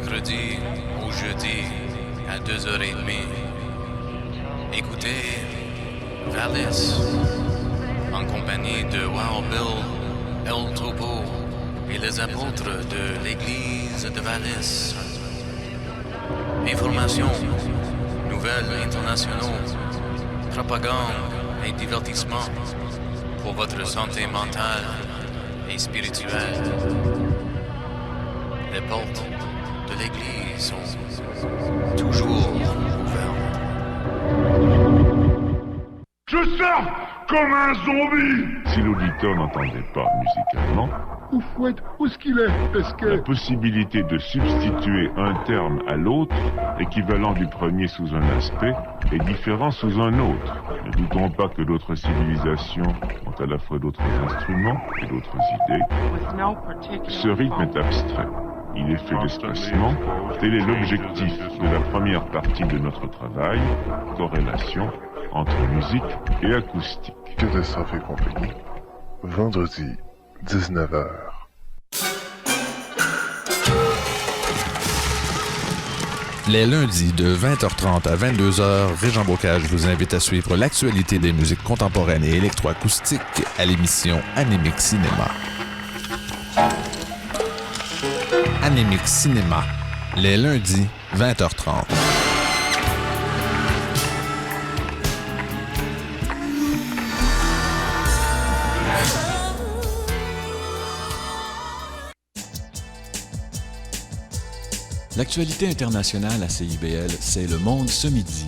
mercredi au jeudi à 2h30. Écoutez VALIS en compagnie de Wild Bill, El Topo et les apôtres de l'église de VALIS. Informations, nouvelles internationaux, propagande et divertissement pour votre santé mentale et spirituelle. Les portes de l'église sont toujours ouvertes. Je sors comme un zombie! Si l'auditeur n'entendait pas musicalement, Oufouette, où est-ce qu'il est? Est-ce que... la possibilité de substituer un terme à l'autre, équivalent du premier sous un aspect, est différent sous un autre. Ne doutons pas que d'autres civilisations ont à la fois d'autres instruments et d'autres idées. Ce rythme est abstrait. Il est fait d'espacement. Tel est l'objectif de la première partie de notre travail, corrélation entre musique et acoustique. Catastrophe et compagnie, vendredi, 19h. Les lundis de 20h30 à 22h, Régent Bocage vous invite à suivre l'actualité des musiques contemporaines et électroacoustiques à l'émission Anémique Cinéma. Anémique Cinéma, les lundis, 20h30. L'actualité internationale à CIBL, c'est Le Monde ce midi.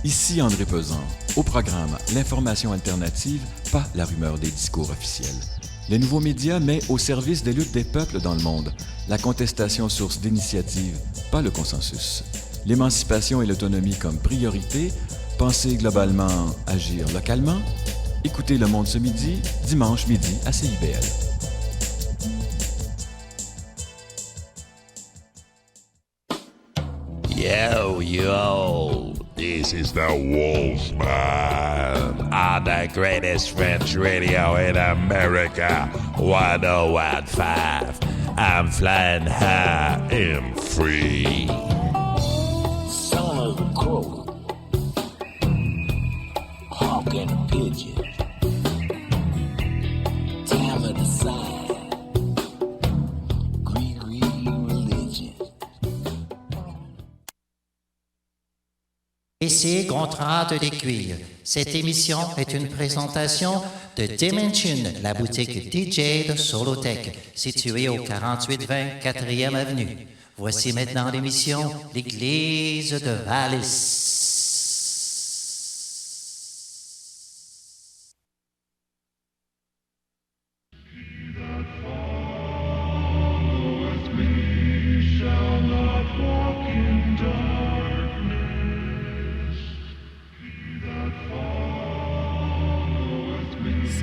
Ici André Pesan. Au programme, l'information alternative, pas la rumeur des discours officiels. Les nouveaux médias mettent au service des luttes des peuples dans le monde. La contestation source d'initiative, pas le consensus. L'émancipation et l'autonomie comme priorité. Penser globalement, agir localement. Écoutez Le Monde ce midi, dimanche midi à CIBL. Yo, this is the Wolfman on the greatest French radio in America, 101.5. I'm flying high and free. Son of a crow, hawk and a pigeon, time of the sign, green religion. Ici Gontran de l'Aiguille. Cette émission est une présentation de Dimension, la boutique DJ de Solotech, située au 4820 4e Avenue. Voici maintenant l'émission L'Église de VALIS.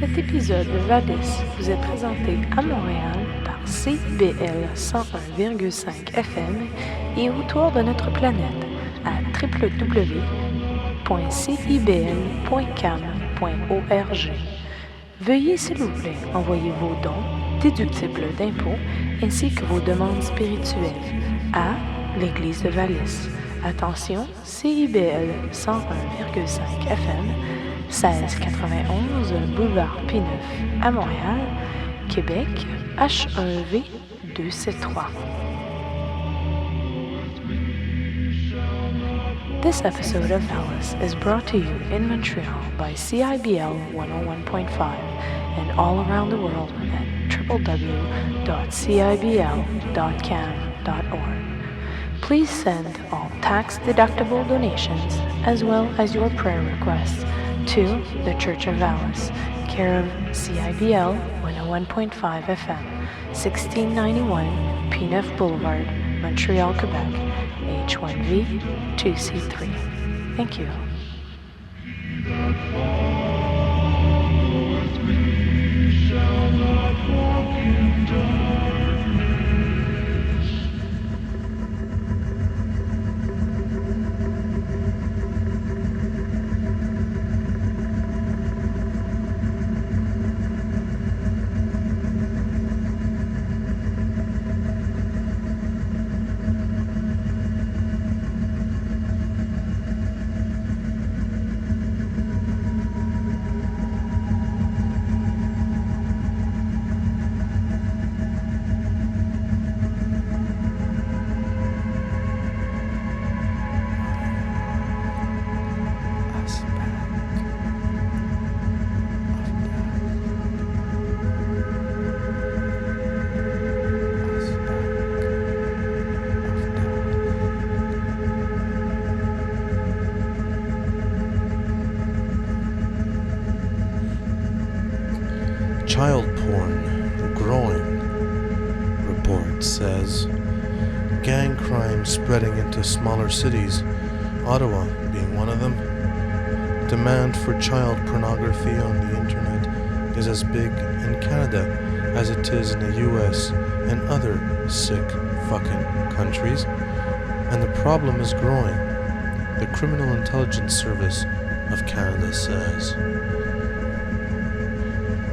Cet épisode de VALIS vous est présenté à Montréal par CIBL 101,5 FM et autour de notre planète à www.cibl.cam.org. Veuillez s'il vous plaît envoyer vos dons déductibles d'impôts ainsi que vos demandes spirituelles à l'Église de VALIS. Attention, CIBL 101,5 FM 1691 Boulevard P9 à Montréal, Québec, H1V 273. This episode of VALIS is brought to you in Montreal by CIBL 101.5 and all around the world at www.cibl.cam.org. Please send all tax-deductible donations as well as your prayer requests to the Church of VALIS, care of CIBL 101.5 FM, 1691 P9 Boulevard, Montreal, Quebec, H1V 2C3. Thank you. Child porn growing, report says. Gang crime spreading into smaller cities, Ottawa being one of them. Demand for child pornography on the internet is as big in Canada as it is in the US and other sick fucking countries. And the problem is growing, the Criminal Intelligence Service of Canada says.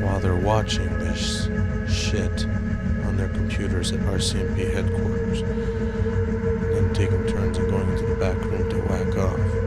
While they're watching this shit on their computers at RCMP headquarters, then taking turns and going into the back room to whack off.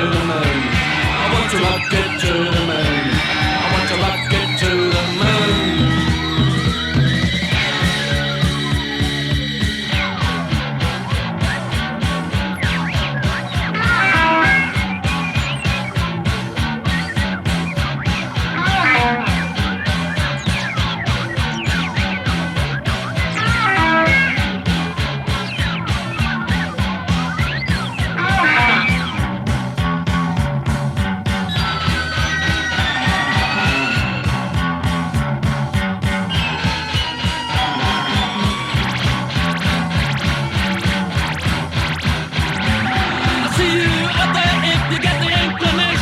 the moon. I want to rock it to the moon. I want to rock it to the moon.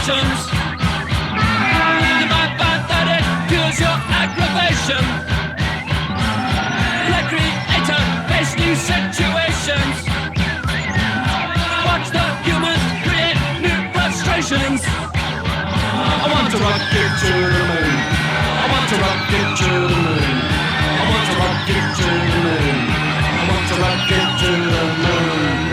You might find that it fuels your aggravation. Recreator, face new situations. Watch the humans create new frustrations. I want to rock it to the moon. I want to rock it to the moon. I want to rock it to the moon. I want to rock it to the moon.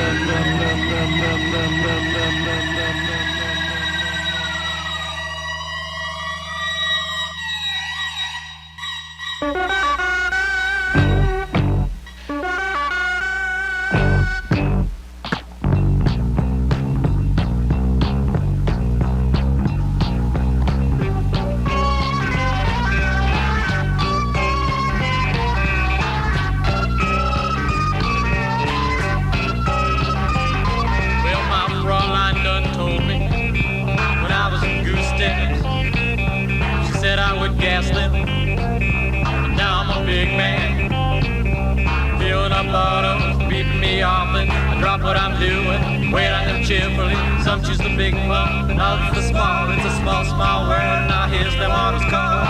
Some choose the big one, and others the small. It's a small, small world. Now here's them autos call.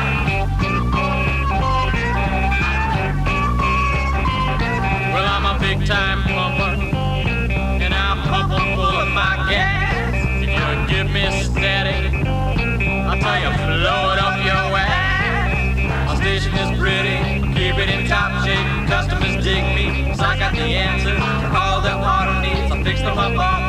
Well, I'm a big time pumper, and I'll pump them full of my gas. If you give me steady, I'll tell you, blow it up your ass. My station is pretty, keep it in top shape. Customers dig me, 'cause I got the answer to all their auto needs. I fix them up often.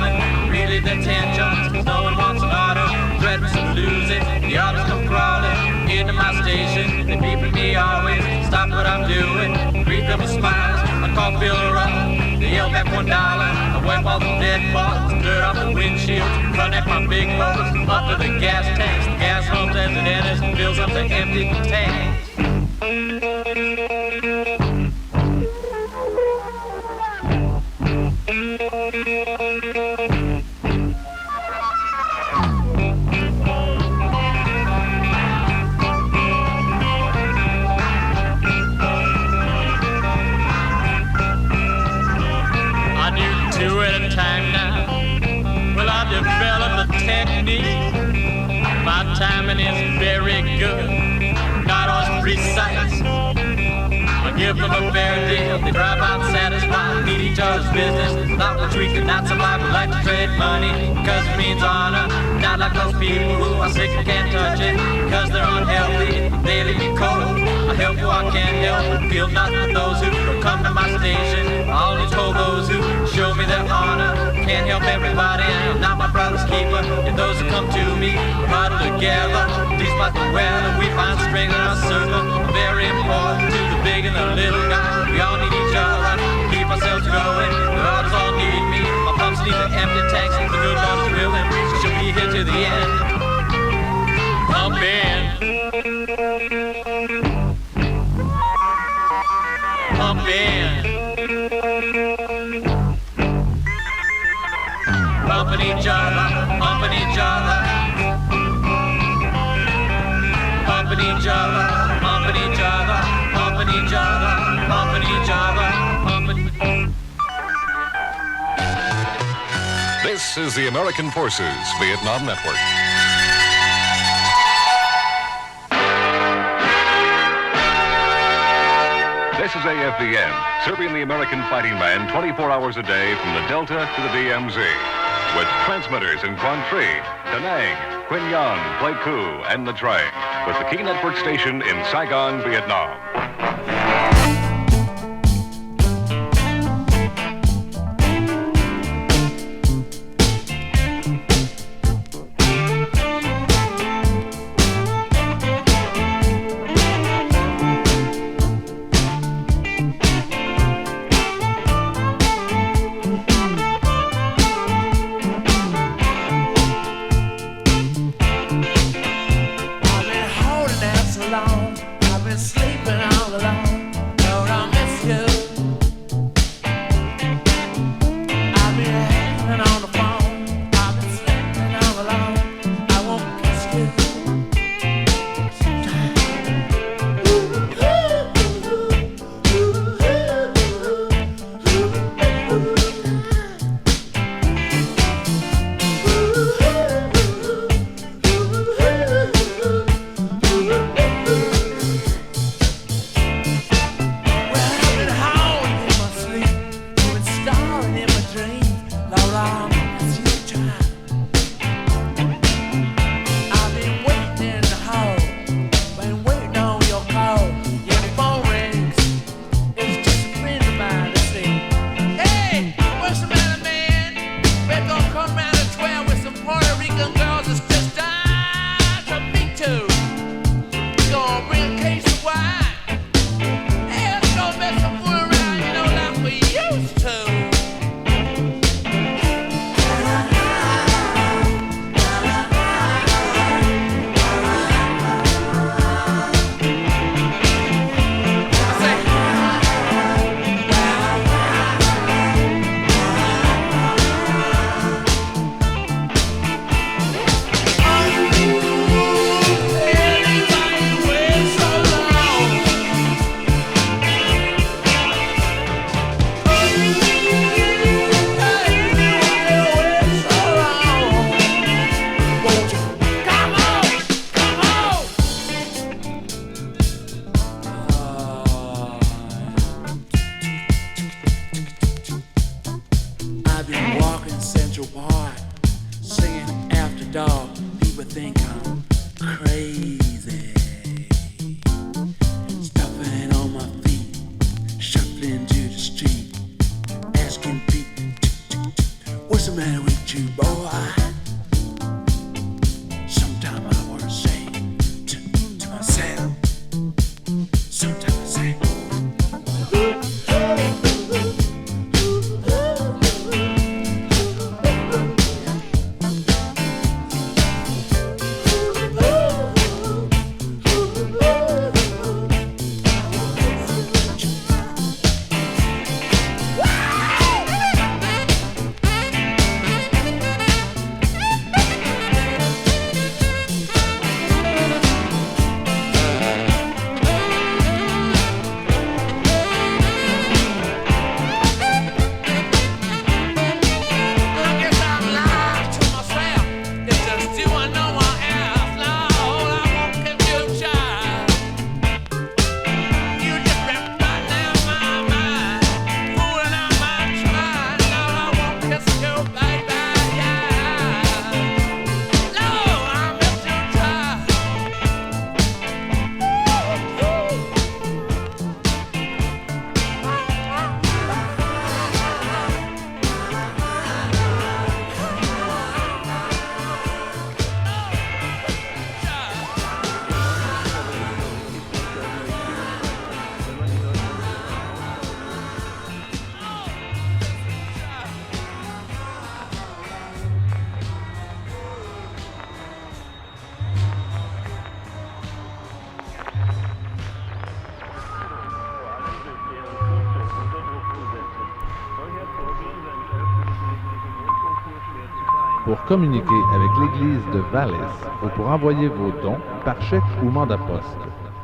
Really the tensions, 'cause no one wants an auto. Threatens to lose it, the autos come crawling into my station. They beeping me always, stop what I'm doing. Greet them with smiles, I call Bill up. They yell back $1, I wipe all the dead balls, dirt off the windshield, run at my big hose, up to the gas tanks. The gas homes as it enters, fills up the empty tanks. My timing is very good, not always precise. I give them a fair deal, they drive out satisfied, meet each other's business, without which we could not survive. We like to trade money, because it means honor, not like those people who are sick and can't touch it, because they're unhealthy, they leave me cold. I help who I can't help, but feel nothing for those who come to my station. I only told those who show me their honor, can't help everybody, I'm not my brother's keeper. And those who come to me, huddle together, despite the weather, we find strength in our circle. Very important to the big and the little guys, we all need each other, keep ourselves going. The others all need me, my pumps need the empty tanks, and the good Lord is willing, so she'll be here to the end. Pump in, pump in, pumping each other, pumping each other, pumping each other, pumping each other, pumping each other, pumping each other, pumping. This is the American Forces Vietnam Network. This is AFVN, serving the American fighting man 24 hours a day from the Delta to the DMZ. With transmitters in Quang Tri, Da Nang, Quy Nhon, Pleiku, and Nha Trang. With the key network station in Saigon, Vietnam. Pour communiquer avec l'Église de VALIS ou pour envoyer vos dons par chèque ou mandat poste,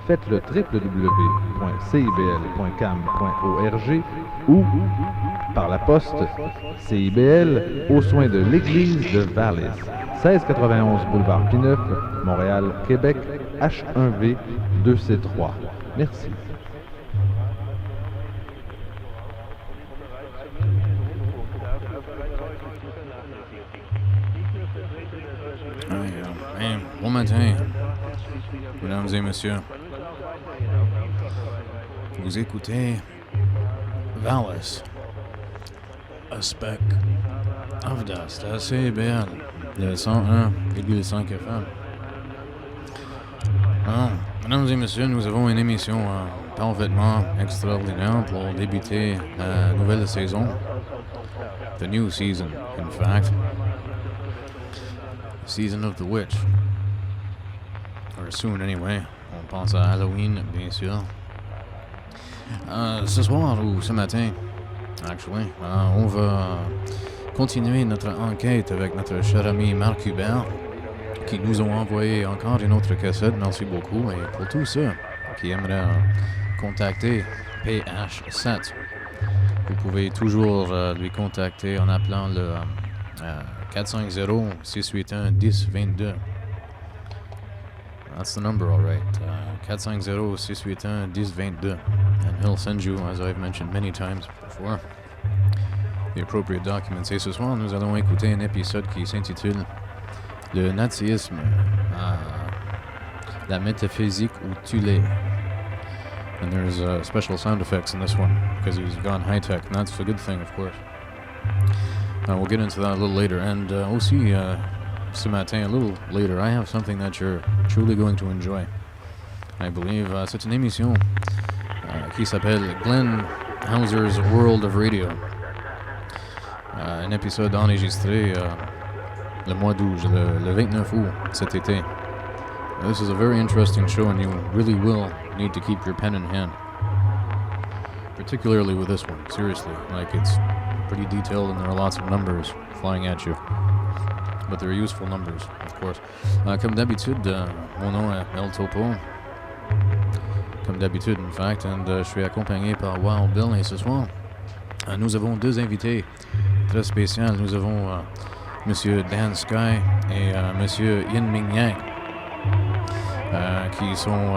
faites le www.cibl.cam.org ou par la poste CIBL aux soins de l'Église de VALIS, 1691 boulevard Pineuf, Montréal, Québec, H1V 2C3. Merci. Bon matin, mesdames et messieurs. Vous écoutez VALIS, a speck of dust, à CIBL, le 101,5 FM. Alors, mesdames et messieurs, nous avons une émission parfaitement extraordinaire pour débuter la nouvelle saison. The new season, in fact. Season of the Witch. Or soon anyway. On pense à Halloween, bien sûr. Ce soir ou ce matin, actually, on va continuer notre enquête avec notre cher ami Marc Huber, qui nous ont envoyé encore une autre cassette. Merci beaucoup. Et pour tous ceux qui aimeraient contacter PH7, vous pouvez toujours lui contacter en appelant le 450-681-1022. That's the number, all right. 450-681-1022. And he'll send you, as I've mentioned many times before, the appropriate documents. Et ce soir, nous allons écouter un épisode qui s'intitule Le nazisme, la métaphysique où tu l'es. And there's special sound effects in this one, because he's gone high-tech, and that's a good thing, of course. We'll get into that a little later. And aussi, ce matin, a little later, I have something that you're truly going to enjoy. I believe c'est une émission qui s'appelle Glenn Hauser's World of Radio. Un épisode enregistré le mois d'août, le 29 août cet été. This is a very interesting show, and you really will need to keep your pen in hand. Particularly with this one, seriously. Like, it's pretty detailed, and there are lots of numbers flying at you. But they're useful numbers, of course. Comme d'habitude, mon nom est El Topo. Comme d'habitude, in fact, and je suis accompagné par Wild Bill. Et ce soir, nous avons deux invités très spéciaux. Nous avons Monsieur Dan Sky et Monsieur Yin Ming Yang, qui sont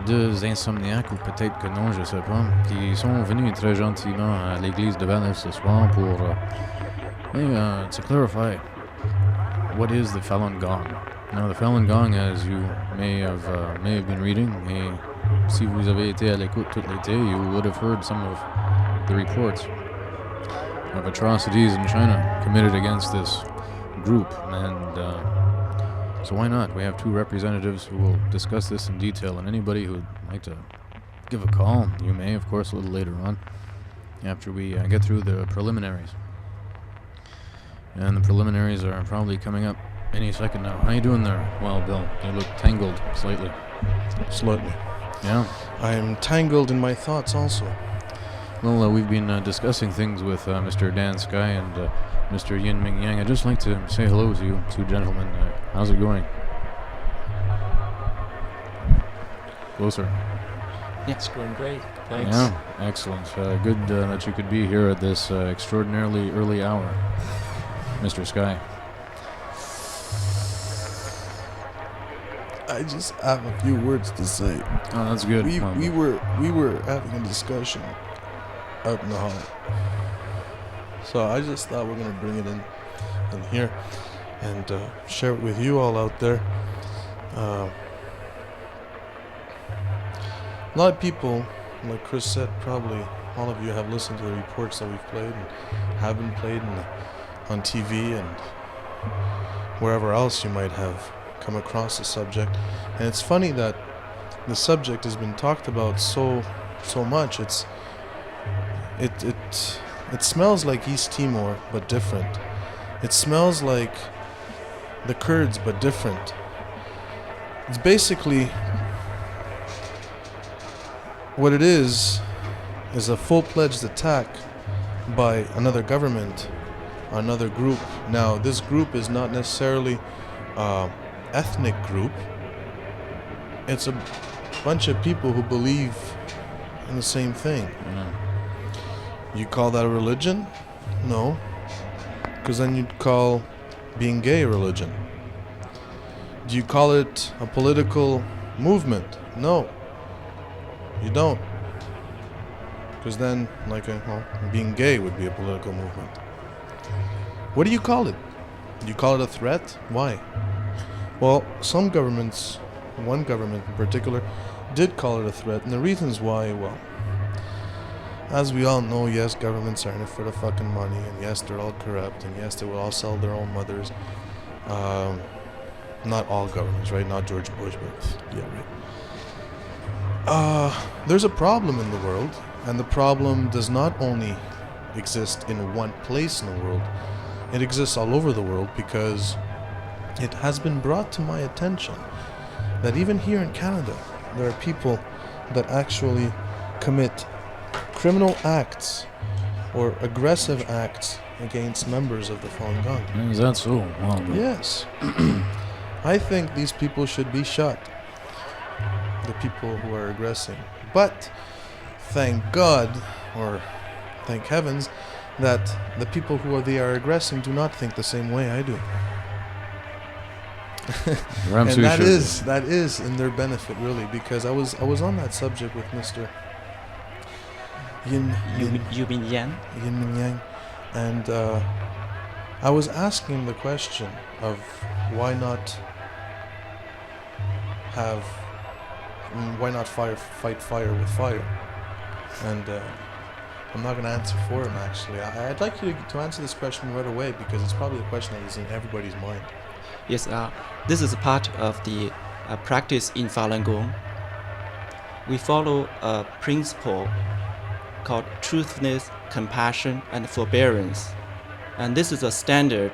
deux insomniaques, ou peut-être que non, je sais pas, qui sont venus très gentiment à l'église de VALIS ce soir pour to clarify what is the Falun Gong. Now, the Falun Gong, as you may have been reading, et si vous avez été à l'écoute tout l'été, you would have heard some of the reports of atrocities in China committed against this group, and so why not? We have two representatives who will discuss this in detail, and anybody who would like to give a call, you may, of course, a little later on, after we get through the preliminaries. And the preliminaries are probably coming up any second now. How you doing there, Wild Bill? You look tangled slightly. Slightly. Yeah. I am tangled in my thoughts also. Well, we've been discussing things with Mr. Dan Sky and Mr. Yin Ming Yang. I'd just like to say hello to you two gentlemen. How's it going? Closer. Yeah, it's going great. Thanks. Yeah, excellent. Good that you could be here at this extraordinarily early hour, Mr. Sky. I just have a few words to say. Oh, that's good. We were having a discussion out in the hall, so I just thought we're gonna bring it in here and share it with you all out there. A lot of people, like Chris said, probably all of you have listened to the reports that we've played and have been played on TV and wherever else you might have come across the subject. And it's funny that the subject has been talked about so much. It smells like East Timor, but different. It smells like the Kurds, but different. It's basically what it is a full-fledged attack by another government another group. Now, this group is not necessarily ethnic group. It's a bunch of people who believe in the same thing. You call that a religion? No, because then you'd call being gay a religion. Do you call it a political movement? No, you don't. Because then, being gay would be a political movement. What do you call it? Do you call it a threat? Why? Well, some governments, one government in particular, did call it a threat, and the reasons why, well, as we all know, yes, governments are in it for the fucking money, and yes, they're all corrupt, and yes, they will all sell their own mothers. Not all governments, right? Not George Bush, but yeah, right. There's a problem in the world, and the problem does not only exist in one place in the world, it exists all over the world, because it has been brought to my attention that even here in Canada, there are people that actually commit criminal acts or aggressive acts against members of the Falun Gong. Is that so? Wow. Yes. I think these people should be shot. The people who are aggressing. But thank God, or thank heavens, that the people who they are aggressing do not think the same way I do. And that is in their benefit, really, because I was on that subject with Mr. Yin Min Yang, and I was asking the question of why not fight fire with fire, and I'm not going to answer for him, actually. I'd like you to answer this question right away, because it's probably a question that is in everybody's mind. Yes, this is a part of the practice in Falun Gong. We follow a principle called truthfulness, compassion, and forbearance. And this is a standard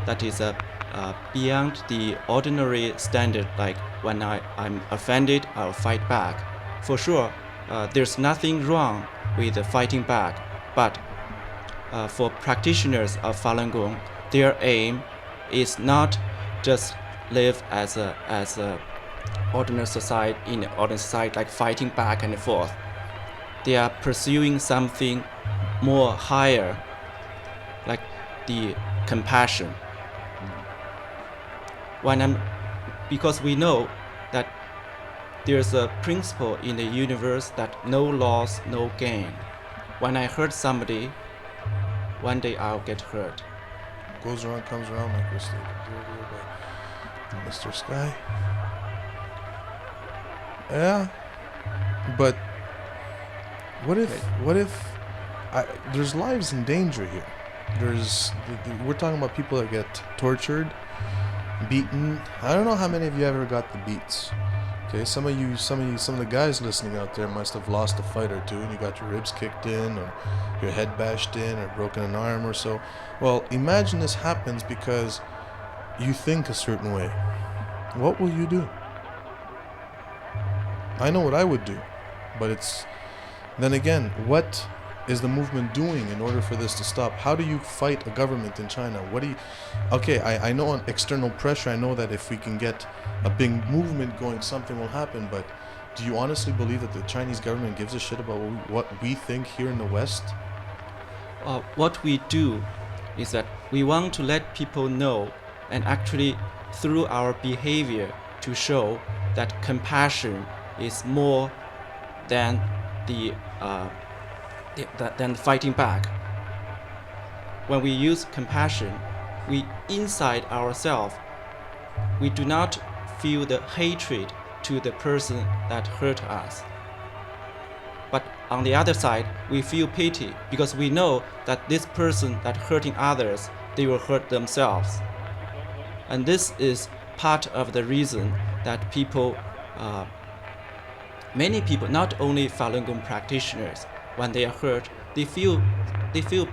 that is beyond the ordinary standard, like when I'm offended, I'll fight back. For sure, there's nothing wrong with fighting back, but for practitioners of Falun Gong, their aim is not just live as a ordinary society, in an ordinary society, like fighting back and forth. They are pursuing something more higher, like the compassion. Because we know that there's a principle in the universe that no loss, no gain. When I hurt somebody, one day I'll get hurt. Goes around, comes around, like we stated by Mr. Sky. Yeah, but what if there's lives in danger here? We're talking about people that get tortured, beaten. I don't know how many of you ever got the beats. Okay, some of the guys listening out there must have lost a fight or two, and you got your ribs kicked in, or your head bashed in, or broken an arm or so. Well, imagine this happens because you think a certain way. What will you do? I know what I would do, but then again, what is the movement doing in order for this to stop? How do you fight a government in China? Okay, I know on external pressure, I know that if we can get a big movement going, something will happen, but do you honestly believe that the Chinese government gives a shit about what we think here in the West? What we do is that we want to let people know, and actually through our behavior to show that compassion is more than than fighting back. When we use compassion, we inside ourselves, we do not feel the hatred to the person that hurt us. But on the other side, we feel pity because we know that this person that hurting others, they will hurt themselves. And this is part of the reason that people, many people, not only Falun Gong practitioners, when they are hurt, they feel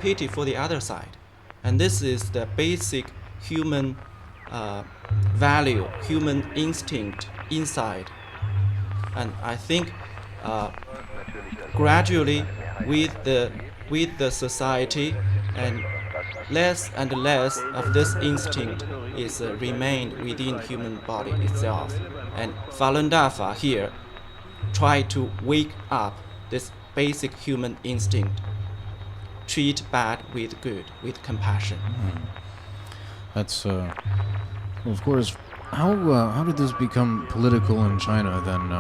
pity for the other side. And this is the basic human value, human instinct inside. And I think gradually with the society and less and less of this instinct is remained within human body itself. And Falun Dafa here try to wake up this basic human instinct. Treat bad with good, with compassion. That's, well, of course, how did this become political in China then?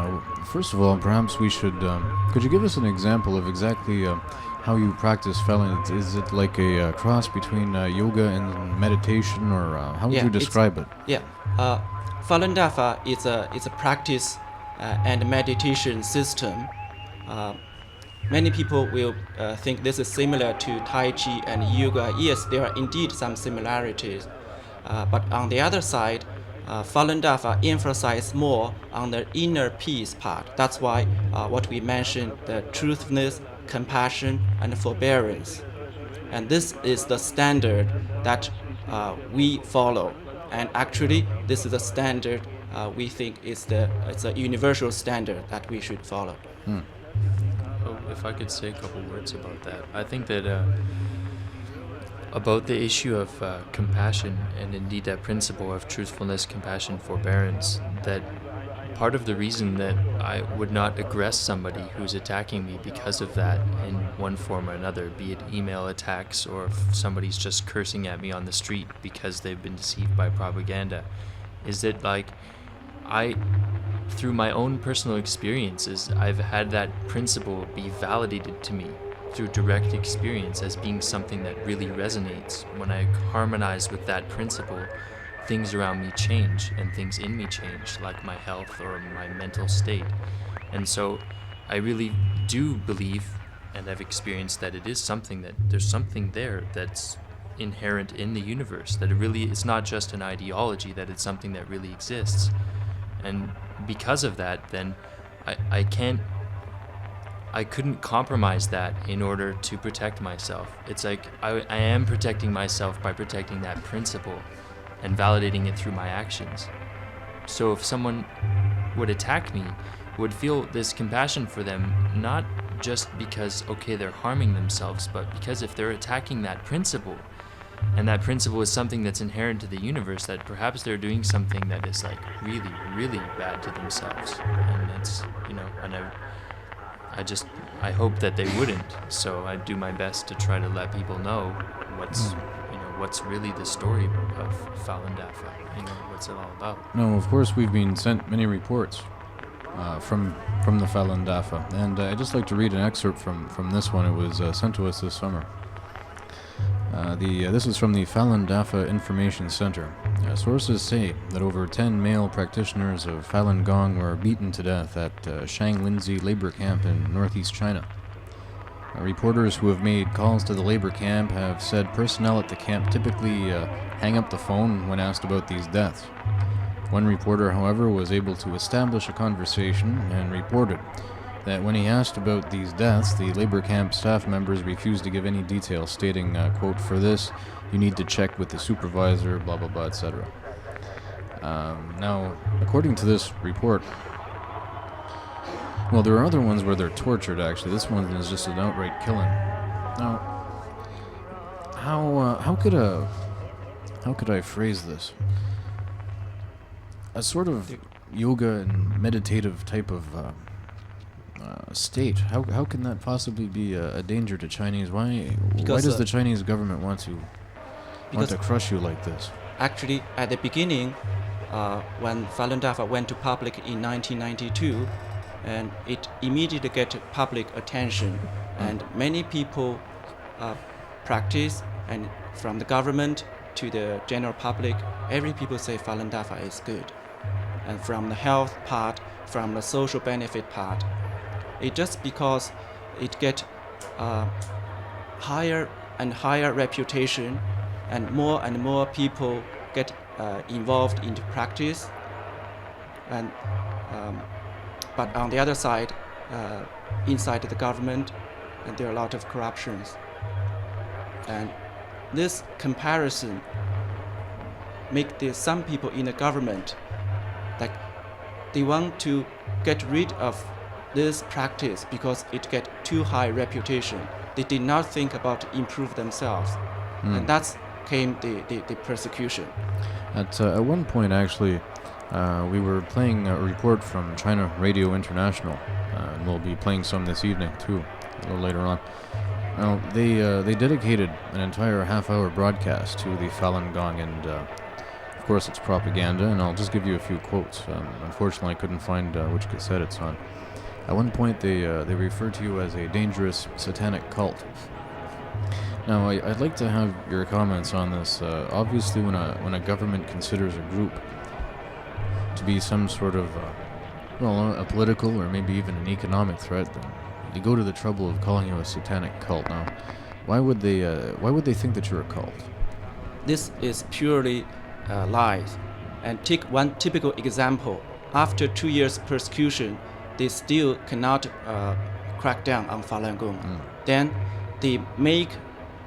First of all, perhaps we should, could you give us an example of exactly how you practice Falun? Is it like a cross between yoga and meditation, or how would you describe it? Falun Dafa is a practice and meditation system. Many people will think this is similar to Tai Chi and yoga. Yes, there are indeed some similarities. But on the other side, Falun Dafa emphasizes more on the inner peace part. That's why what we mentioned, the truthfulness, compassion, and forbearance. And this is the standard that we follow. And actually, this is a standard we think it's a universal standard that we should follow. If I could say a couple words about that. I think that about the issue of compassion, and indeed that principle of truthfulness, compassion, forbearance, that part of the reason that I would not aggress somebody who's attacking me because of that in one form or another, be it email attacks or if somebody's just cursing at me on the street because they've been deceived by propaganda, is that like through my own personal experiences, I've had that principle be validated to me through direct experience as being something that really resonates. When I harmonize with that principle, things around me change and things in me change, like my health or my mental state. And so I really do believe, and I've experienced, that it is something that there's something there that's inherent in the universe, that it really is not just an ideology, that it's something that really exists. And because of that, then I couldn't compromise that in order to protect myself. It's like I am protecting myself by protecting that principle and validating it through my actions. So if someone would attack me, would feel this compassion for them, not just because, okay, they're harming themselves, but because if they're attacking that principle, and that principle is something that's inherent to the universe, that perhaps they're doing something that is like really, really bad to themselves. And it's, and I hope that they wouldn't. So I do my best to try to let people know what's really the story of Falun Dafa, what's it all about. No, of course we've been sent many reports from the Falun Dafa, and I'd just like to read an excerpt from this one. It was sent to us this summer. This is from the Falun Dafa Information Center. Sources say that over 10 male practitioners of Falun Gong were beaten to death at Shanglinzi labor camp in northeast China. Reporters who have made calls to the labor camp have said personnel at the camp typically hang up the phone when asked about these deaths. One reporter, however, was able to establish a conversation and reported that when he asked about these deaths, the labor camp staff members refused to give any details, stating, quote, "For this, you need to check with the supervisor, blah, blah, blah, etc." Now, according to this report, well, there are other ones where they're tortured, actually. This one is just an outright killing. Now, how could I phrase this? A sort of yoga and meditative type of state. How can that possibly be a danger to Chinese? Why does the Chinese government want to crush you like this? Actually, at the beginning, when Falun Dafa went to public in 1992, and it immediately get public attention, and many people practice, and from the government to the general public, every people say Falun Dafa is good. And from the health part, from the social benefit part, it just because it get higher and higher reputation, and more people get involved into practice. And but on the other side, inside the government, and there are a lot of corruptions. And this comparison make some people in the government, like, they want to get rid of this practice because it get too high reputation. They did not think about improve themselves. and that's came the persecution. At one point, actually, we were playing a report from China Radio International, and we'll be playing some this evening too, a little later on. Now, they dedicated an entire half-hour broadcast to the Falun Gong, and of course it's propaganda, and I'll just give you a few quotes. Unfortunately, I couldn't find which cassette it's on. At one point, they refer to you as a dangerous satanic cult. Now, I'd like to have your comments on this. Obviously, when a government considers a group to be some sort of, a political or maybe even an economic threat, then they go to the trouble of calling you a satanic cult. Now, why would they think that you're a cult? This is purely lies. And take one typical example. After 2 years persecution, they still cannot crack down on Falun Gong. Then they make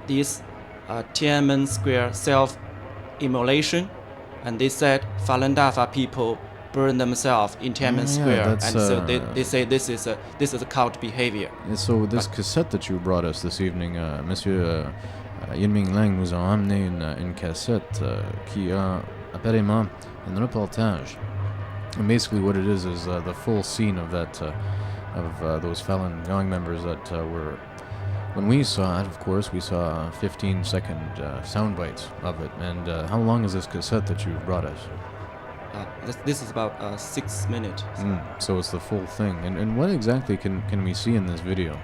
this Tiananmen Square self-immolation, and they said Falun Dafa people burn themselves in Tiananmen Square, and so they say this is a cult behavior. So this cassette that you brought us this evening, Monsieur Yinming Lang nous a amené une cassette qui a apparemment un reportage. And basically what it is the full scene of that of those Falun Gong members that were. When we saw it, of course, we saw 15-second sound bites of it. And how long is this cassette that you brought us? This is about 6 minutes. So it's the full thing. And what exactly can we see in this video?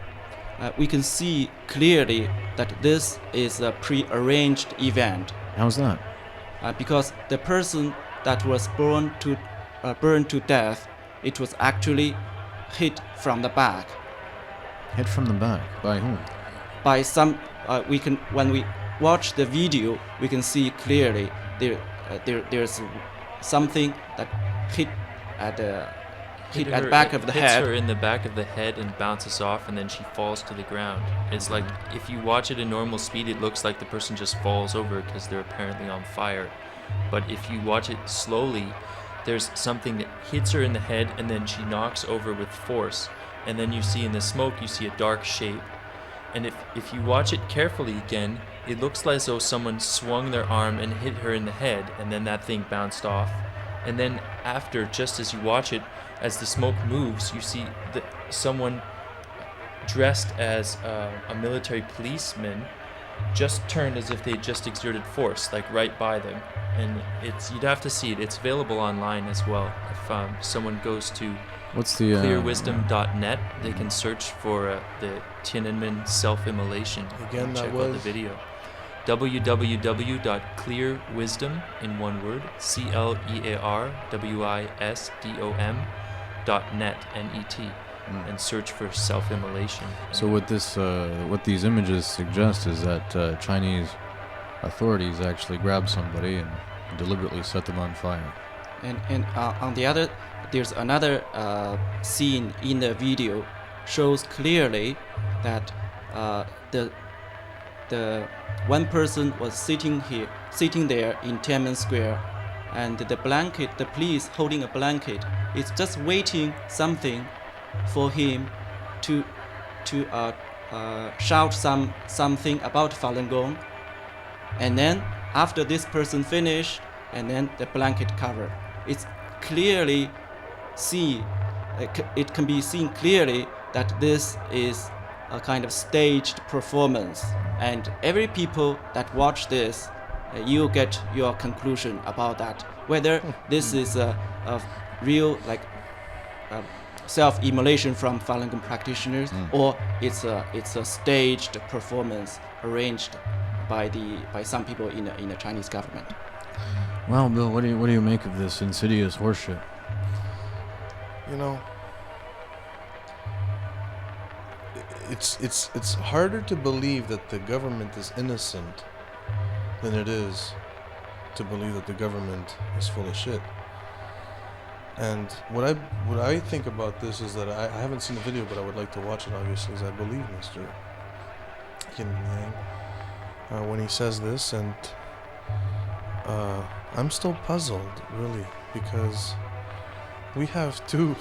We can see clearly that this is a pre-arranged event. How's that? Because the person that was burned to death, it was actually hit from the back. Hit from the back? By whom? By some. When we watch the video, we can see clearly there's something that hit at the back of the head. Hits her in the back of the head and bounces off, and then she falls to the ground. It's like if you watch it at normal speed, it looks like the person just falls over because they're apparently on fire. But if you watch it slowly, there's something that hits her in the head, and then she knocks over with force. And then you see in the smoke, you see a dark shape. And if you watch it carefully again, it looks like as though someone swung their arm and hit her in the head, and then that thing bounced off. And then after, just as you watch it, as the smoke moves, you see someone dressed as a military policeman just turned as if they just exerted force, like right by them. And you'd have to see it. It's available online as well. If someone goes to What's the clearwisdom.net, they can search for the Tiananmen self-immolation. Again, and that check was out the video. www.clearwisdom, in one word, clearwisdom.net, N-E-T, and search for self-immolation. So what these images suggest is that Chinese authorities actually grabbed somebody and deliberately set them on fire. And on the other, there's another scene in the video shows clearly that the one person was sitting there in Tiananmen Square, and the police holding a blanket, is just waiting something for him to shout something about Falun Gong, and then after this person finished, and then the blanket cover. It's clearly it can be seen clearly that this is a kind of staged performance, and every people that watch this, you get your conclusion about that, whether this is a real self-immolation from Falun Gong practitioners, or it's a staged performance arranged by some people in the Chinese government. Well, Bill, what do you make of this insidious horseshit? You know, it's harder to believe that the government is innocent than it is to believe that the government is full of shit. And what I think about this is that I haven't seen the video, but I would like to watch it, obviously, as I believe Mr. Yin Yang when he says this, and I'm still puzzled, really, because we have two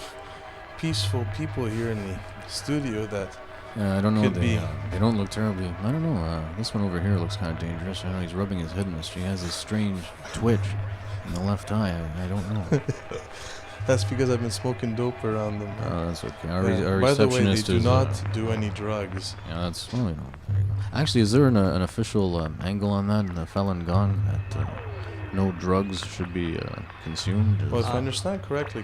peaceful people here in the studio that I don't know. Could be. They don't look terribly. I don't know. This one over here looks kind of dangerous. I know he's rubbing his head in this. He has this strange twitch in the left eye. I don't know. That's because I've been smoking dope around them. Oh, that's okay. Our By the way, they receptionist do is, not do any drugs. Yeah, that's well, you know. There you go. Actually, is there an official angle on that in the Falun Gong that no drugs should be consumed? Well, if I understand correctly,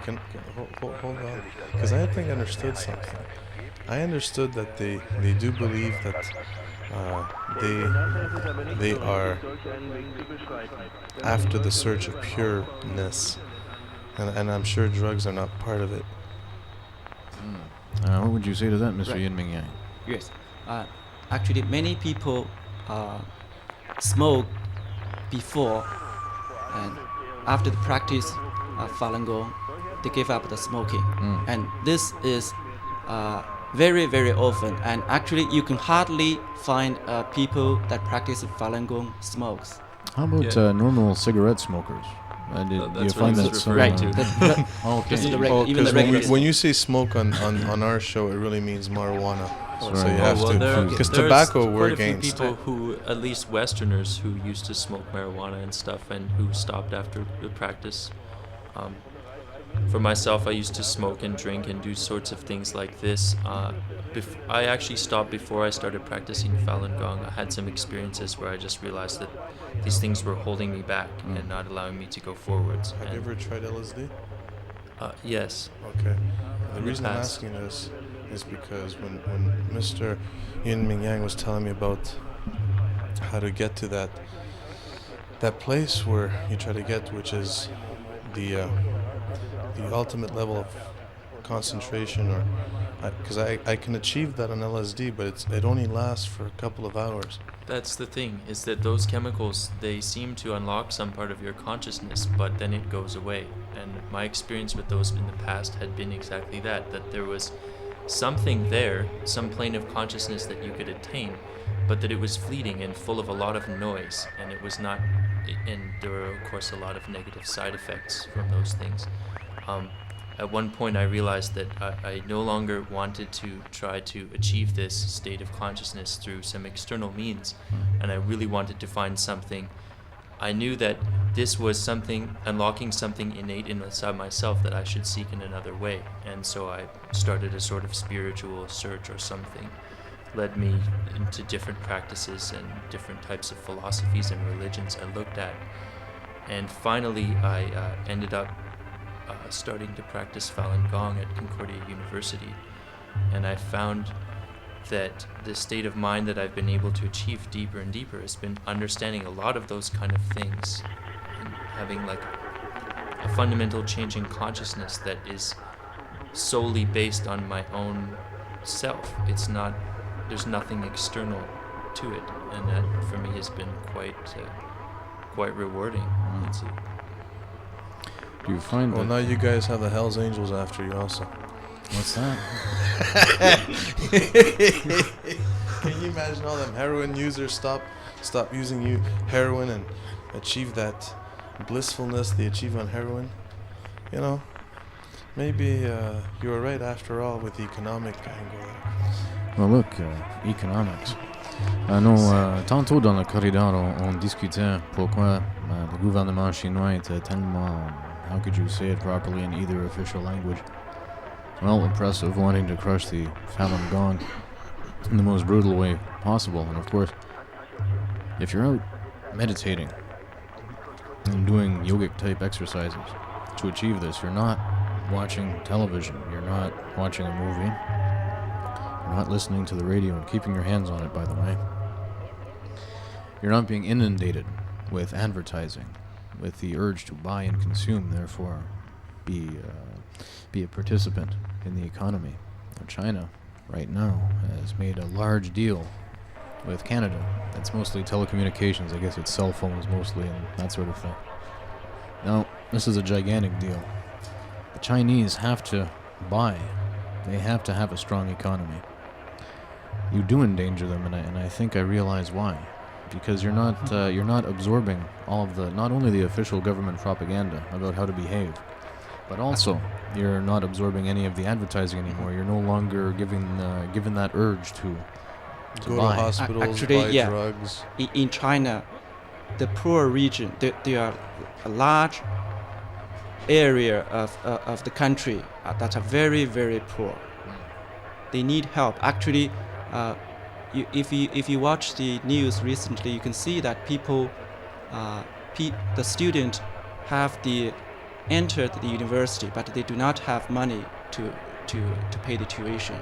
hold on, because I think I understood something. I understood that they do believe that they are after the search of pureness, and I'm sure drugs are not part of it. What would you say to that, Mr. Yin Ming Yang? Yes. Actually, many people smoke before and after the practice of Falun Gong, they give up the smoking. And this is very, very often. And actually, you can hardly find people that practice Falun Gong smokes. How about normal cigarette smokers? Do you find that so? Right. Okay. Because when you say smoke on our show, it really means marijuana. So you have to, because tobacco we're against. People who, at least Westerners, who used to smoke marijuana and stuff, and who stopped after the practice. For myself, I used to smoke and drink and do sorts of things like this. I actually stopped before I started practicing Falun Gong. I had some experiences where I just realized that these things were holding me back and not allowing me to go forwards. Have you ever tried LSD? Yes. Okay. The reason I'm asking this is because when Mr. Yin Ming Yang was telling me about how to get to that place where you try to get, which is the ultimate level of concentration, or because I can achieve that on LSD, but it only lasts for a couple of hours. That's the thing, is that those chemicals, they seem to unlock some part of your consciousness, but then it goes away. And my experience with those in the past had been exactly that there was something there, some plane of consciousness that you could attain, but that it was fleeting and full of a lot of noise, and it was not, and there were of course a lot of negative side effects from those things. At one point I realized that I no longer wanted to try to achieve this state of consciousness through some external means, and I really wanted to find something. I knew that this was something, unlocking something innate inside myself that I should seek in another way, and so I started a sort of spiritual search or something. Led me into different practices and different types of philosophies and religions I looked at, and finally I ended up starting to practice Falun Gong at Concordia University, and I found that the state of mind that I've been able to achieve deeper and deeper has been understanding a lot of those kind of things and having like a fundamental change in consciousness that is solely based on my own self. It's not, there's nothing external to it, and that for me has been quite rewarding. Do you find well, now you guys have the Hells Angels after you also. What's that? Can you imagine all them heroin users stop using heroin and achieve that blissfulness they achieve on heroin? You know, maybe you were right after all with the economic angle. Well, look, economics. Non, tantôt dans le corridor, on discutait pourquoi le gouvernement chinois était tellement, how could you say it properly in either official language? Well, oppressive, wanting to crush the Falun Gong in the most brutal way possible. And of course, if you're out meditating and doing yogic type exercises to achieve this, you're not watching television, you're not watching a movie, you're not listening to the radio and keeping your hands on it, by the way. You're not being inundated with advertising, with the urge to buy and consume, therefore be a participant in the economy. Now, China, right now, has made a large deal with Canada. It's mostly telecommunications. I guess it's cell phones mostly and that sort of thing. Now, this is a gigantic deal. The Chinese have to buy. They have to have a strong economy. You do endanger them, and I think I realize why. Because you're not absorbing all of the, not only the official government propaganda about how to behave, But also, you're not absorbing any of the advertising anymore. You're no longer given that urge to Go buy. to hospitals, Actually, buy yeah. drugs. In China, the poor region, there are a large area of the country that are very, very poor. They need help. Actually, if you watch the news recently, you can see that the students have entered the university, but they do not have money to pay the tuition.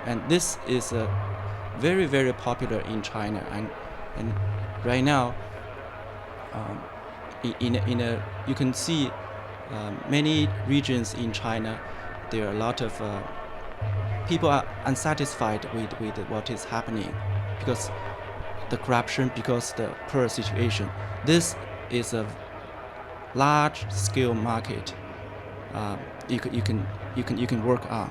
And this is very, very popular in China. And right now, you can see many regions in China. There are a lot of people are unsatisfied with what is happening because the corruption, because the poor situation. This is a large-scale market. You can work on.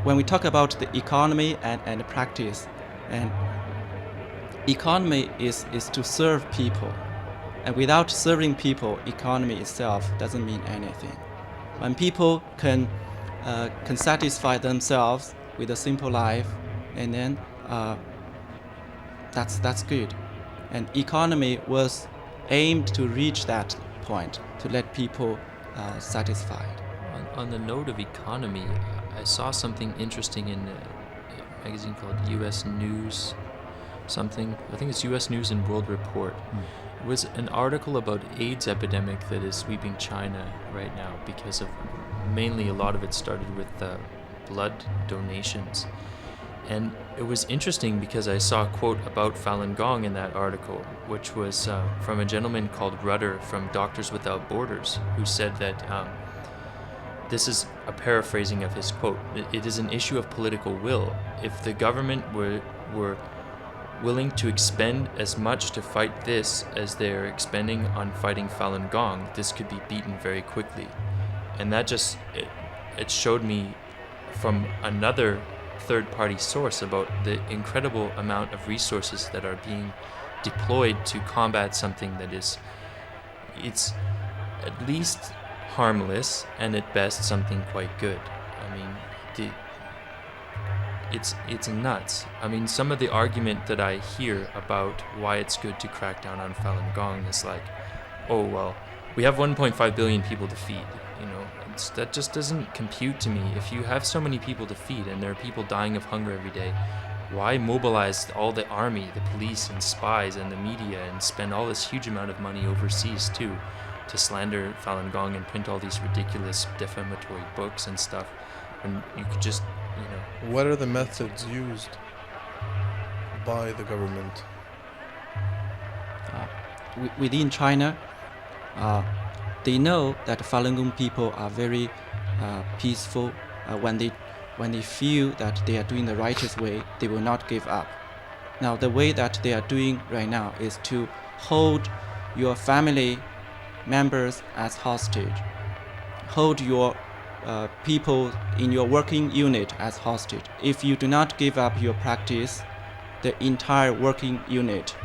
When we talk about the economy and practice, and economy is to serve people, and without serving people, economy itself doesn't mean anything. When people can satisfy themselves with a simple life, and then that's good. And economy was aimed to reach that point, to let people satisfied. On the note of economy, I saw something interesting in a magazine called U.S. News something. I think it's U.S. News and World Report. It was an article about AIDS epidemic that is sweeping China right now because of mainly a lot of it started with blood donations. And it was interesting because I saw a quote about Falun Gong in that article, which was from a gentleman called Rudder from Doctors Without Borders, who said that this is a paraphrasing of his quote. It is an issue of political will. If the government were willing to expend as much to fight this as they're expending on fighting Falun Gong, this could be beaten very quickly. And that just, it showed me from another third-party source about the incredible amount of resources that are being deployed to combat something that is, it's at least harmless and at best something quite good. I mean, it's nuts. I mean, some of the argument that I hear about why it's good to crack down on Falun Gong is like, oh well, we have 1.5 billion people to feed. You know, that just doesn't compute to me. If you have so many people to feed and there are people dying of hunger every day, why mobilize all the army, the police and spies and the media and spend all this huge amount of money overseas too to slander Falun Gong and print all these ridiculous defamatory books and stuff when you could just, you know. What are the methods used by the government? Within China, they know that Falun Gong people are very peaceful. When they feel that they are doing the righteous way, they will not give up. Now, the way that they are doing right now is to hold your family members as hostage, hold your people in your working unit as hostage. If you do not give up your practice, the entire working unit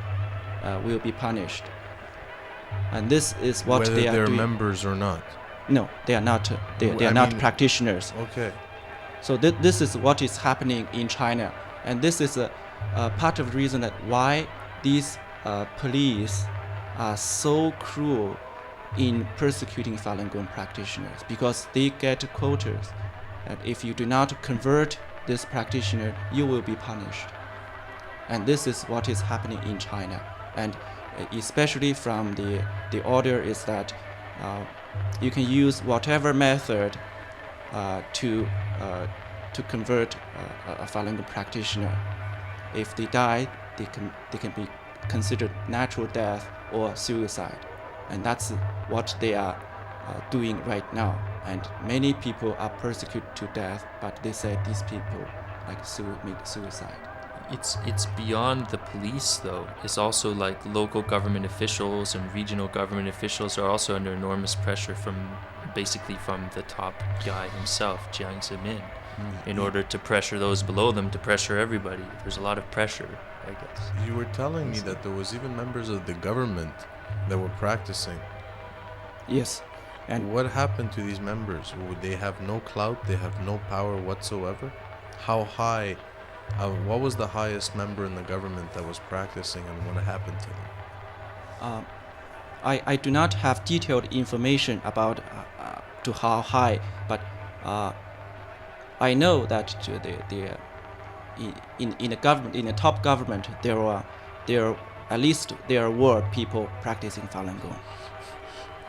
will be punished. And this is what whether they are they're doing. members or not. No, they are not. They are not practitioners. Okay. So this is what is happening in China, and this is a part of the reason that why these police are so cruel in persecuting Falun Gong practitioners, because they get quotas, and if you do not convert this practitioner, you will be punished. And this is what is happening in China, and especially from the order is that you can use whatever method to convert a Falun Gong practitioner. If they die, they can be considered natural death or suicide, and that's what they are doing right now. And many people are persecuted to death, but they say these people like made suicide. It's beyond the police though. It's also like local government officials and regional government officials are also under enormous pressure from the top guy himself, Jiang Zemin, in order to pressure those below them, to pressure everybody. There's a lot of pressure, I guess. You were telling me that there was even members of the government that were practicing. Yes. And what happened to these members? Would they have no clout? They have no power whatsoever? How high? What was the highest member in the government that was practicing, and what happened to them? I do not have detailed information about to how high, but I know that in the government, in the top government, there were people practicing Falun Gong.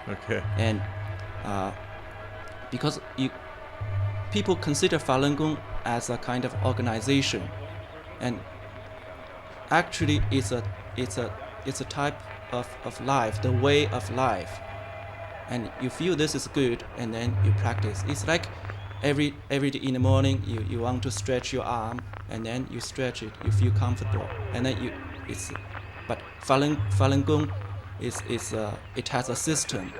Okay. And because people consider Falun Gong as a kind of organization, and actually it's a type of life, the way of life, and you feel this is good, and then you practice. It's like every day in the morning you want to stretch your arm, and then you stretch it, you feel comfortable, and then but Falun Gong it has a system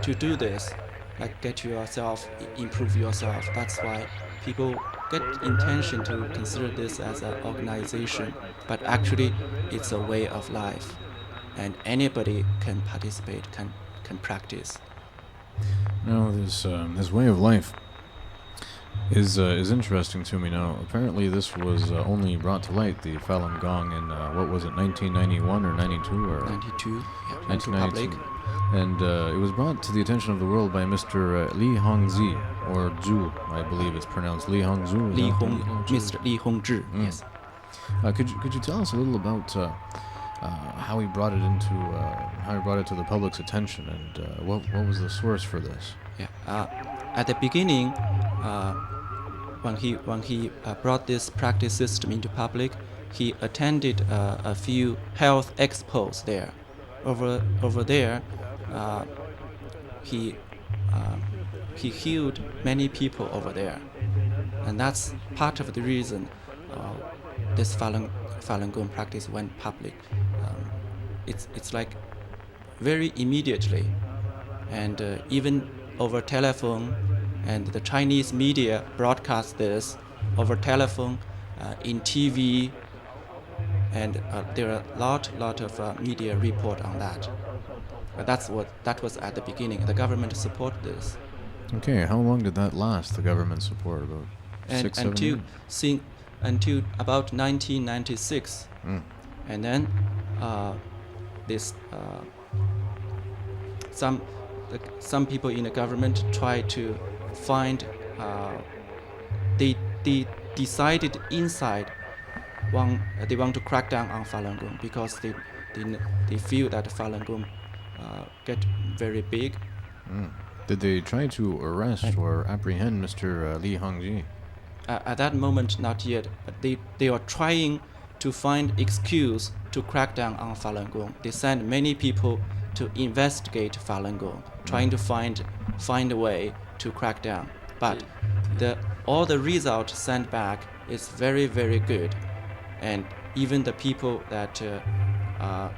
to do this, like get yourself, improve yourself. That's why people get intention to consider this as an organization, but actually it's a way of life, and anybody can participate, can practice. Now, this way of life is interesting to me now. Apparently, this was only brought to light, the Falun Gong, in what was it, 1991 or 92 or 92? Yeah, 1992. And it was brought to the attention of the world by Mr. Li Hongzi, or Zhu, I believe it's pronounced Li Hongzhu. Mr. Li Hongzhi. Yes. Could you tell us a little about how he brought it to the public's attention, and what was the source for this? Yeah. At the beginning, when he brought this practice system into public, he attended a few health expos there. Over there, he healed many people over there, and that's part of the reason this Falun Gong practice went public. It's like very immediately, and even over telephone, and the Chinese media broadcast this over telephone, in TV, and there are a lot of media report on that. But that was at the beginning. The government support this. Okay, how long did that last? The government support, about 6-7 years? Until about 1996, and then some people in the government tried to find. They decided inside they want to crack down on Falun Gong because they feel that Falun Gong get very big. Did they try to arrest or apprehend Mr. Li Hongzhi? At that moment, not yet. But they are trying to find excuse to crack down on Falun Gong. They send many people to investigate Falun Gong, trying to find a way to crack down. But all the results sent back is very, very good. And even the people that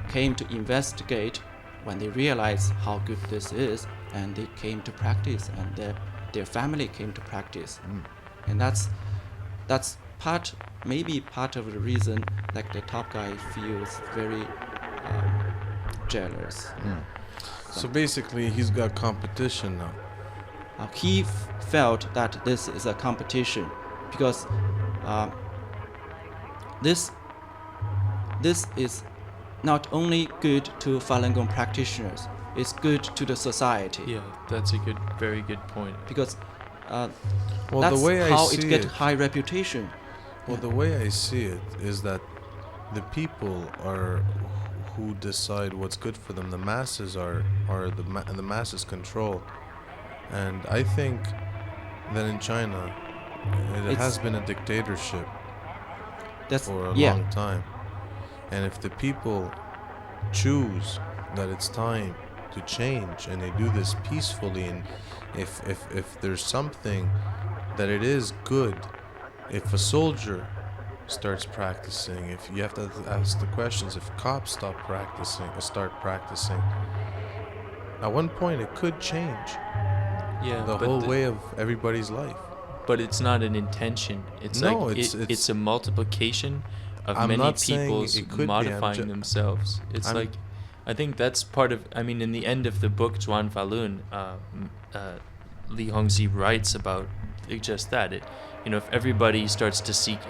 came to investigate, when they realized how good this is, and they came to practice, and their family came to practice. And that's maybe part of the reason, like the top guy feels very jealous. So basically, he's got competition now. He felt that this is a competition because this is not only good to Falun Gong practitioners, it's good to the society. Yeah, that's a very good point. Because well, that's the way how I see it gets high reputation. Well, the way I see it is that the people are who decide what's good for them. The masses are the masses control, and I think that in China it has been a dictatorship for a long time. And if the people choose that it's time to change, and they do this peacefully, and if there's something that it is good, if a soldier starts practicing, if you have to ask the questions, if cops start practicing, at one point it could change the whole way of everybody's life. But it's not an intention. It's it's a multiplication of many people's modifying themselves. It's I think that's part of, I mean, in the end of the book, Zhuan Falun, Li Hongzhi writes about just that. If everybody starts to seek,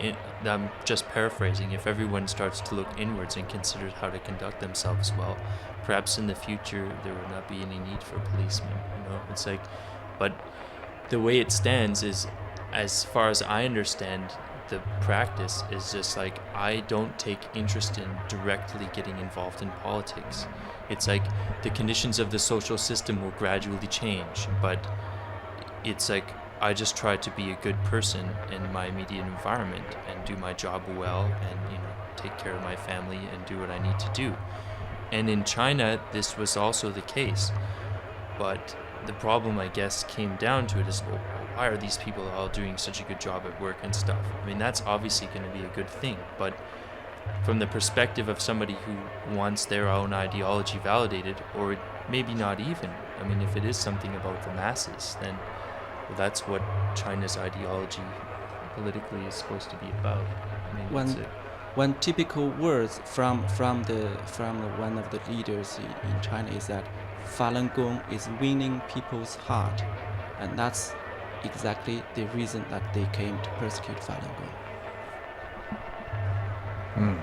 I'm just paraphrasing, if everyone starts to look inwards and considers how to conduct themselves well, perhaps in the future there will not be any need for policemen. It's like, but the way it stands is, as far as I understand, the practice is just like, I don't take interest in directly getting involved in politics. It's like the conditions of the social system will gradually change, but it's like I just try to be a good person in my immediate environment and do my job well and take care of my family and do what I need to do. And in China, this was also the case. But the problem, I guess, came down to it is, well, why are these people all doing such a good job at work and stuff? I mean, that's obviously going to be a good thing, but from the perspective of somebody who wants their own ideology validated, or maybe not even, I mean, if it is something about the masses, then that's what China's ideology politically is supposed to be about. I mean, one typical words from one of the leaders in China is that Falun Gong is winning people's heart, and that's exactly the reason that they came to persecute Falun Gong.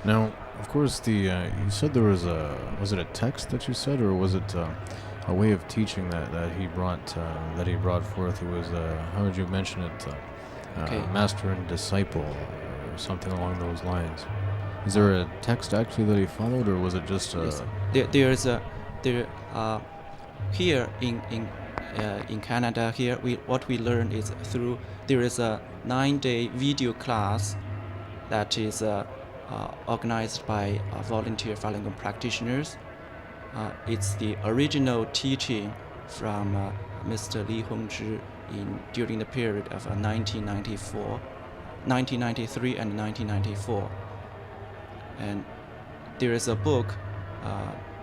Now, of course, you said there was was it a text that you said, or was it a way of teaching that he brought forth? It was how would you mention it? Master and disciple, or something along those lines. Is there a text actually that he followed, or was it just? Here in Canada, what we learn is there is a 9-day video class that is organized by volunteer Falun Gong practitioners. It's the original teaching from Mr. Li Hongzhi during the period of 1993 and 1994. And there is a book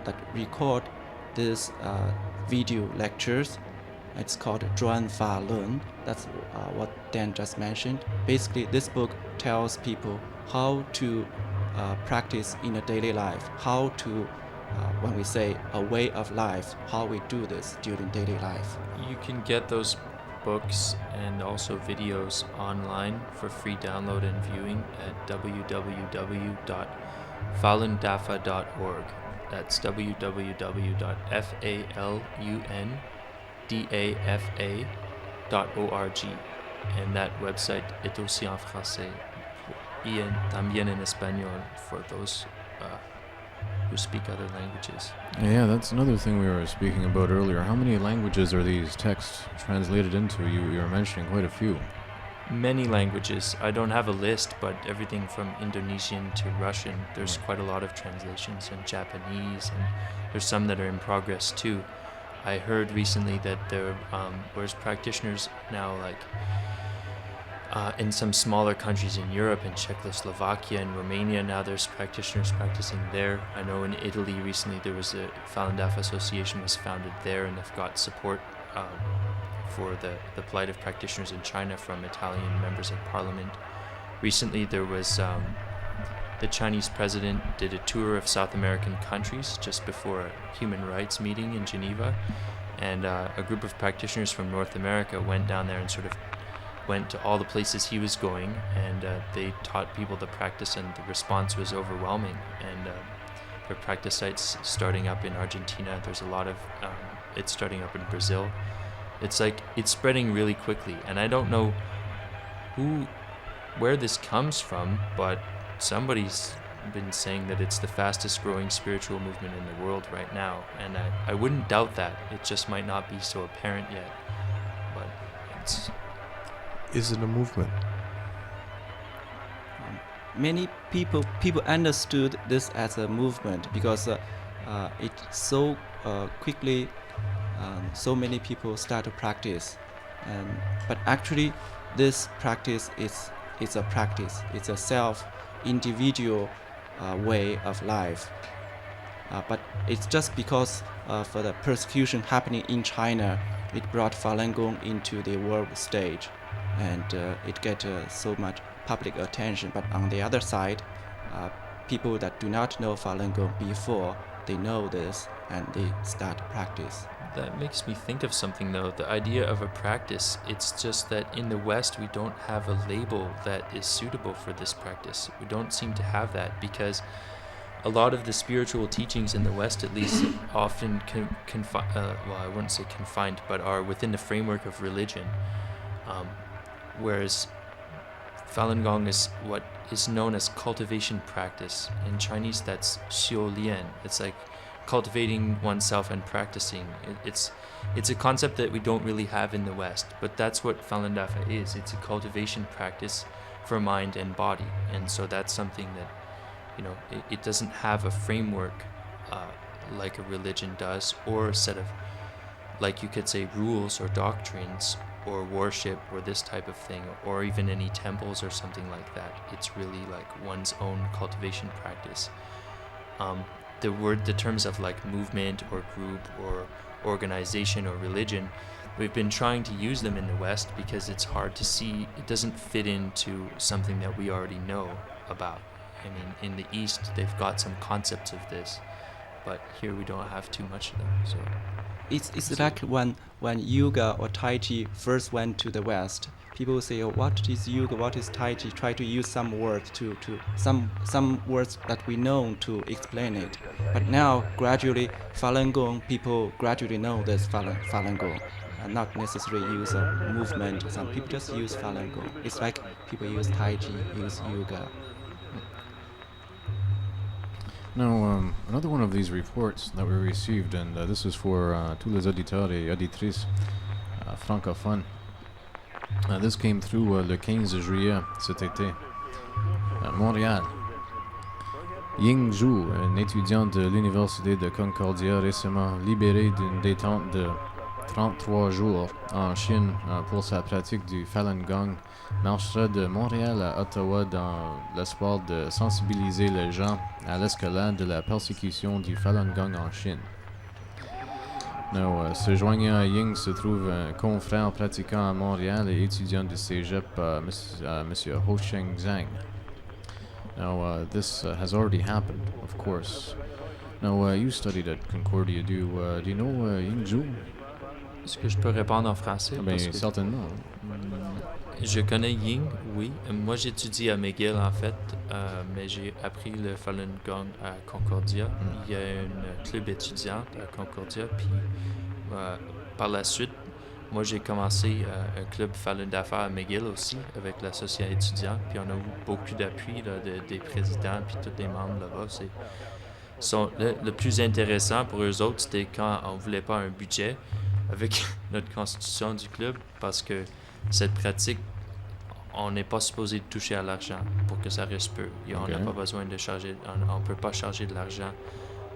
that record these video lectures. It's called Zhuan Falun. That's what Dan just mentioned. Basically, this book tells people how to practice in a daily life, how to, when we say a way of life, how we do this during daily life. You can get those books and also videos online for free download and viewing at www.falundafa.org. That's www.falundafa.org. And that website est aussi en français y también en español for those who speak other languages. Yeah, that's another thing we were speaking about earlier. How many languages are these texts translated into? You were mentioning quite a few. Many languages. I don't have a list, but everything from Indonesian to Russian. There's quite a lot of translations, and Japanese, and there's some that are in progress too. I heard recently that there's practitioners now, like in some smaller countries in Europe, in Czechoslovakia and Romania, now there's practitioners practicing there. I know in Italy recently there was a Falun Dafa association was founded there, and they've got support for the plight of practitioners in China from Italian members of parliament. Recently there was the Chinese president did a tour of South American countries just before a human rights meeting in Geneva, and a group of practitioners from North America went down there and sort of went to all the places he was going, and they taught people the practice, and the response was overwhelming. And there are practice sites starting up in Argentina. There's a lot of it's starting up in Brazil. It's like it's spreading really quickly, and I don't know where this comes from, but somebody's been saying that it's the fastest growing spiritual movement in the world right now, and I wouldn't doubt that. It just might not be so apparent yet, but it's... Is it a movement? Many people understood this as a movement because it so quickly so many people start to practice, but actually this practice is a practice. It's a self-individual way of life, but it's just because for the persecution happening in China, it brought Falun Gong into the world stage, and it get so much public attention. But on the other side, people that do not know Falun Gong before, they know this and they start practice. That makes me think of something though, the idea of a practice. It's just that in the West we don't have a label that is suitable for this practice. We don't seem to have that because a lot of the spiritual teachings in the West, at least, often I wouldn't say confined, but are within the framework of religion. Whereas Falun Gong is what is known as cultivation practice. In Chinese, that's xiu lian. It's like cultivating oneself and practicing. It's a concept that we don't really have in the West, but that's what Falun Dafa is. It's a cultivation practice for mind and body, and so that's something that, you know, it doesn't have a framework like a religion does, or a set of, like you could say, rules or doctrines or worship or this type of thing, or even any temples or something like that. It's really like one's own cultivation practice. The terms of like movement or group or organization or religion, we've been trying to use them in the West because it's hard to see, it doesn't fit into something that we already know about. I mean, in the East, they've got some concepts of this, but here we don't have too much of them. So it's like when yoga or Tai Chi first went to the West, people say, oh, what is yoga, what is Tai Chi? Try to use some words to some words that we know to explain it. But now, gradually, Falun Gong, people gradually know this Falun Gong, and not necessarily use a movement. Some people just use Falun Gong. It's like people use Tai Chi, use yoga. Now, another one of these reports that we received, and this is for tous les auditeurs et auditrices francophones. This came through le 15 juillet cet été. Montréal. Ying Zhu, une étudiante de l'Université de Concordia récemment libérée d'une détente de 33 jours en Chine pour sa pratique du Falun Gong, marchera de Montréal à Ottawa dans l'espoir de sensibiliser les gens à l'escalade de la persécution du Falun Gong en Chine. Now, se joignant à Ying se trouve un confrère pratiquant à Montréal et étudiant de cégep, Monsieur Ho Cheng Zhang. Now, this has already happened, of course. Now, you studied at Concordia. Do you know Ying Zhu? Est-ce que je peux répondre en français? Ben, certainement. Je connais Ying, oui. Moi, j'étudie à McGill, en fait, mais j'ai appris le Falun Gong à Concordia. Il y a un club étudiant à Concordia, puis par la suite, moi, j'ai commencé un club Falun Dafa à McGill aussi, avec l'association étudiant, puis on a eu beaucoup d'appui des présidents, puis tous les membres là-bas. Le plus intéressant pour eux autres, c'était quand on ne voulait pas un budget avec notre constitution du club, parce que cette pratique, on n'est pas supposé toucher à l'argent pour que ça reste peu. Et on n'a pas besoin de charger, on ne peut pas charger de l'argent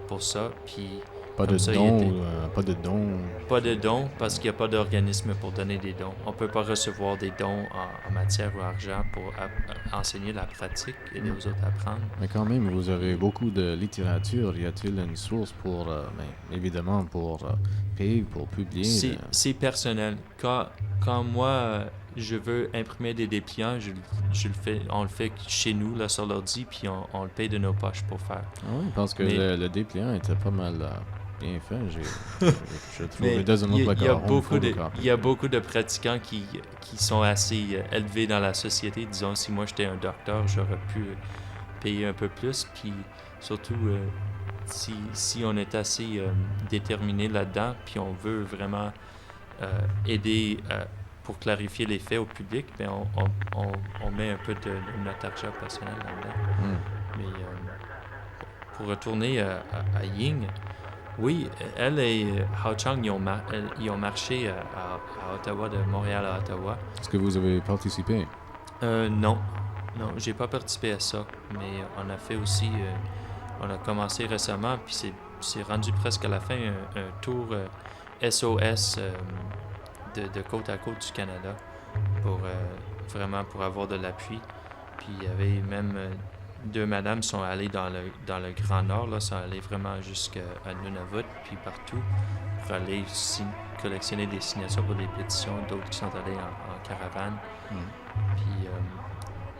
pour ça. Puis pas de dons, pas de dons. Pas de dons, parce qu'il n'y a pas d'organisme pour donner des dons. On ne peut pas recevoir des dons en matière ou argent pour enseigner la pratique et les autres apprendre. Mais quand même, vous avez beaucoup de littérature. Y a-t-il une source pour, évidemment, pour payer, pour publier? C'est personnel. Quand moi, je veux imprimer des dépliants, on le fait chez nous, là, sur l'ordi, puis on le paye de nos poches pour faire. Ah oui, parce que le dépliant était pas mal bien fait. Je trouve it doesn't look like a home photocopy. Il y a beaucoup de pratiquants qui sont assez élevés dans la société. Disons, si moi j'étais un docteur, j'aurais pu payer un peu plus, puis surtout si on est assez déterminé là-dedans, puis on veut vraiment aider pour clarifier les faits au public, ben on met un peu de notre argent personnel là-dedans. Mais pour retourner à Ying, oui, elle et Hao Chang, ils ont marché à Ottawa, de Montréal à Ottawa. Est-ce que vous avez participé? Non, j'ai pas participé à ça, mais on a fait aussi, on a commencé récemment, puis c'est rendu presque à la fin, un tour SOS de côte à côte du Canada pour avoir de l'appui. Puis il y avait même deux madames sont allées dans le Grand Nord, là, sont allées vraiment jusqu'à Nunavut, puis partout, pour aller collectionner des signatures pour des pétitions, d'autres qui sont allés en caravane. Puis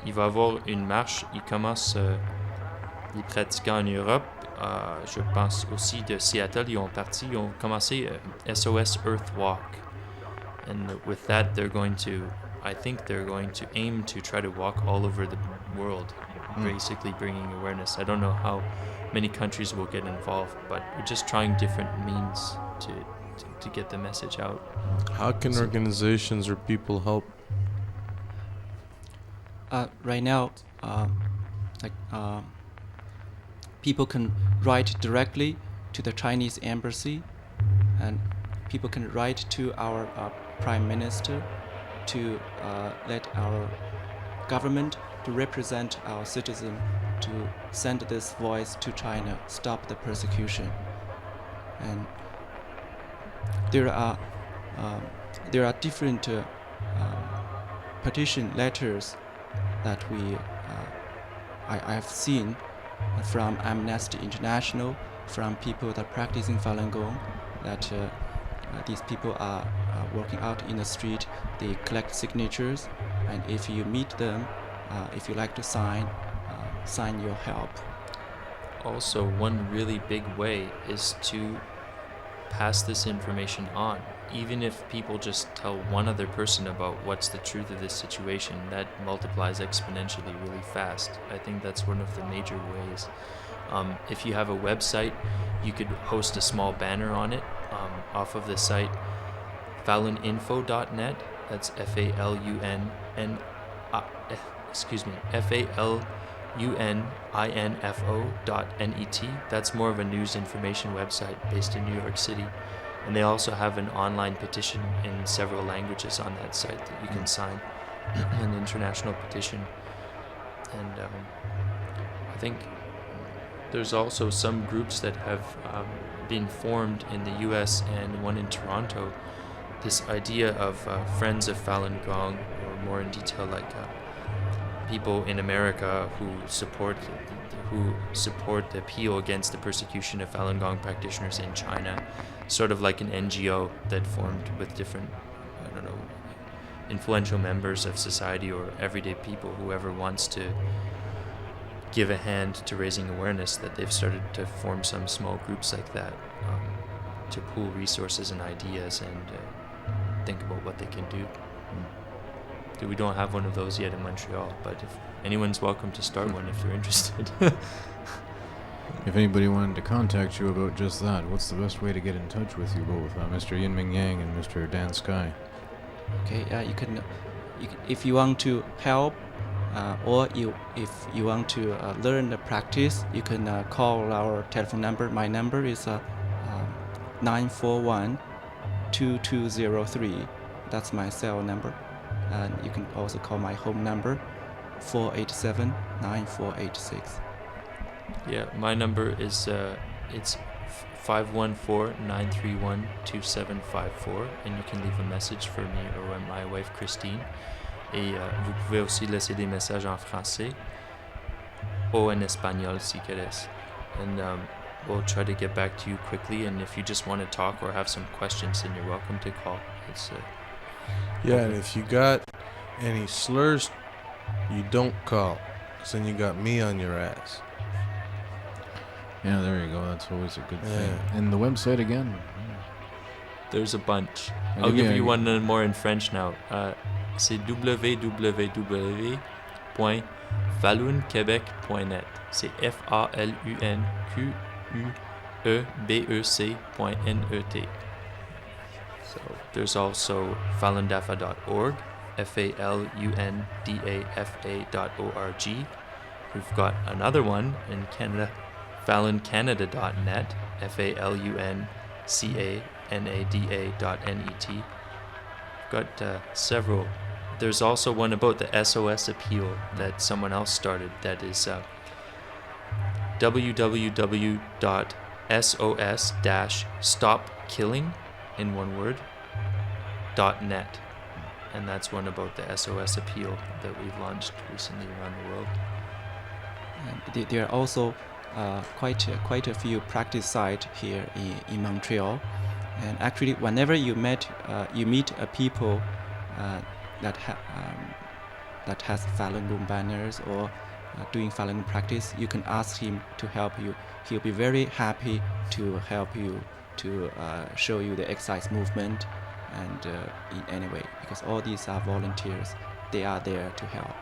il va y avoir une marche, ils commencent les pratiquants en Europe, je pense aussi de Seattle, ils ont commencé SOS Earth Walk. And with that, I think they're going to aim to try to walk all over the world, basically bringing awareness. I don't know how many countries will get involved, but we're just trying different means to get the message out. How can organizations or people help? Right now, people can write directly to the Chinese embassy, and people can write to our Prime Minister to let our government to represent our citizen to send this voice to China, stop the persecution. And there are different petition letters that I have seen from Amnesty International, from people that are practicing Falun Gong, that these people are working out in the street. They collect signatures, and if you meet them, if you like to sign your help. Also, one really big way is to pass this information on. Even if people just tell one other person about what's the truth of this situation, that multiplies exponentially really fast. I think that's one of the major ways. If you have a website, you could host a small banner on it off of the site faluninfo.net. That's faluninfo.net. That's more of a news information website based in New York City. And they also have an online petition in several languages on that site that you can sign, an international petition. And I think there's also some groups that have been formed in the US and one in Toronto. This idea of Friends of Falun Gong, or more in detail, like people in America who support the appeal against the persecution of Falun Gong practitioners in China, sort of like an NGO that formed with different, influential members of society or everyday people, whoever wants to give a hand to raising awareness, that they've started to form some small groups like that to pool resources and ideas and think about what they can do. We don't have one of those yet in Montreal, but if anyone's welcome to start one if you're interested. If anybody wanted to contact you about just that, what's the best way to get in touch with you both, Mr. Yin Ming Yang and Mr. Dan Sky? Okay, you can if you want to help, or if you want to learn the practice, you can call our telephone number. My number is 941-2203. That's my cell number. And you can also call my home number, 487-9486. Yeah, my number is it's 514-931-2754, and you can leave a message for me or my wife Christine. Et vous pouvez aussi laisser des messages en français ou en espagnol si quieres. And we'll try to get back to you quickly. And if you just want to talk or have some questions, then you're welcome to call. It's yeah, and if you got any slurs, you don't call, because then you got me on your ass. Yeah, there you go. That's always a good thing. And the website again? There's a bunch. I'll give you one more in French now. C'est www.falunquebec.net. C'est FALUNQUEBEC.net. So there's also falundafa.org, FALUNDAFA.org. We've got another one in Canada, faluncanada.net, FALUNCANADA.net. We've got several. There's also one about the SOS appeal that someone else started, that is www.sos-stopkilling in one word .net, and that's one about the SOS appeal that we've launched recently around the world. And there are also quite a few practice sites here in Montreal, and actually whenever you meet a people that has Falun Gong banners, or doing Falun Gong practice, you can ask him to help you. He'll be very happy to help you, to show you the exercise movement and in any way, because all these are volunteers. They are there to help.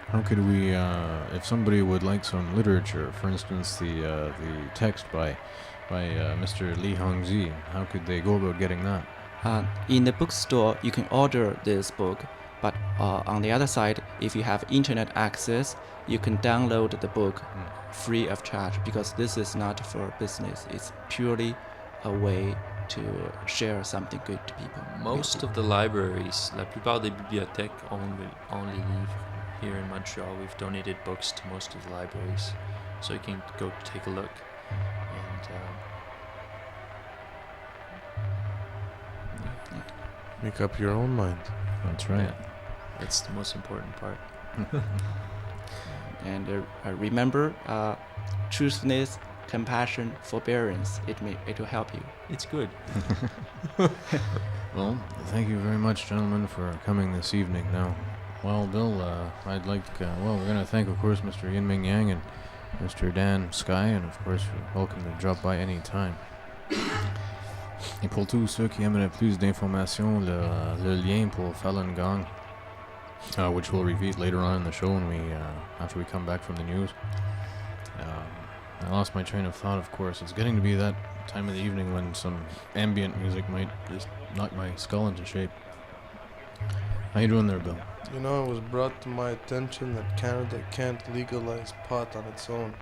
How could we, if somebody would like some literature, for instance, the text by Mr. Li Hongzi, how could they go about getting that? In the bookstore, you can order this book, but on the other side, if you have internet access, you can download the book free of charge, because this is not for business. It's purely a way to share something good to people. Most of the libraries, la plupart des bibliothèques ont les livres. Here in Montreal, we've donated books to most of the libraries, so you can go take a look. And make up your own mind. That's right. Yeah, that's the most important part. And remember, truthfulness, compassion, forbearance. It will help you. It's good. Well, thank you very much, gentlemen, for coming this evening. Now, well, Bill, I'd like, we're going to thank, of course, Mr. Yin Ming Yang and Mr. Dan Sky, and of course, you're welcome to drop by any time. Et pour tous ceux qui aimeraient plus d'informations, le lien pour Falun Gong, which we'll reveal later on in the show when after we come back from the news. I lost my train of thought, of course. It's getting to be that time of the evening when some ambient music might just knock my skull into shape. How you doing there, Bill? You know, it was brought to my attention that Canada can't legalize pot on its own.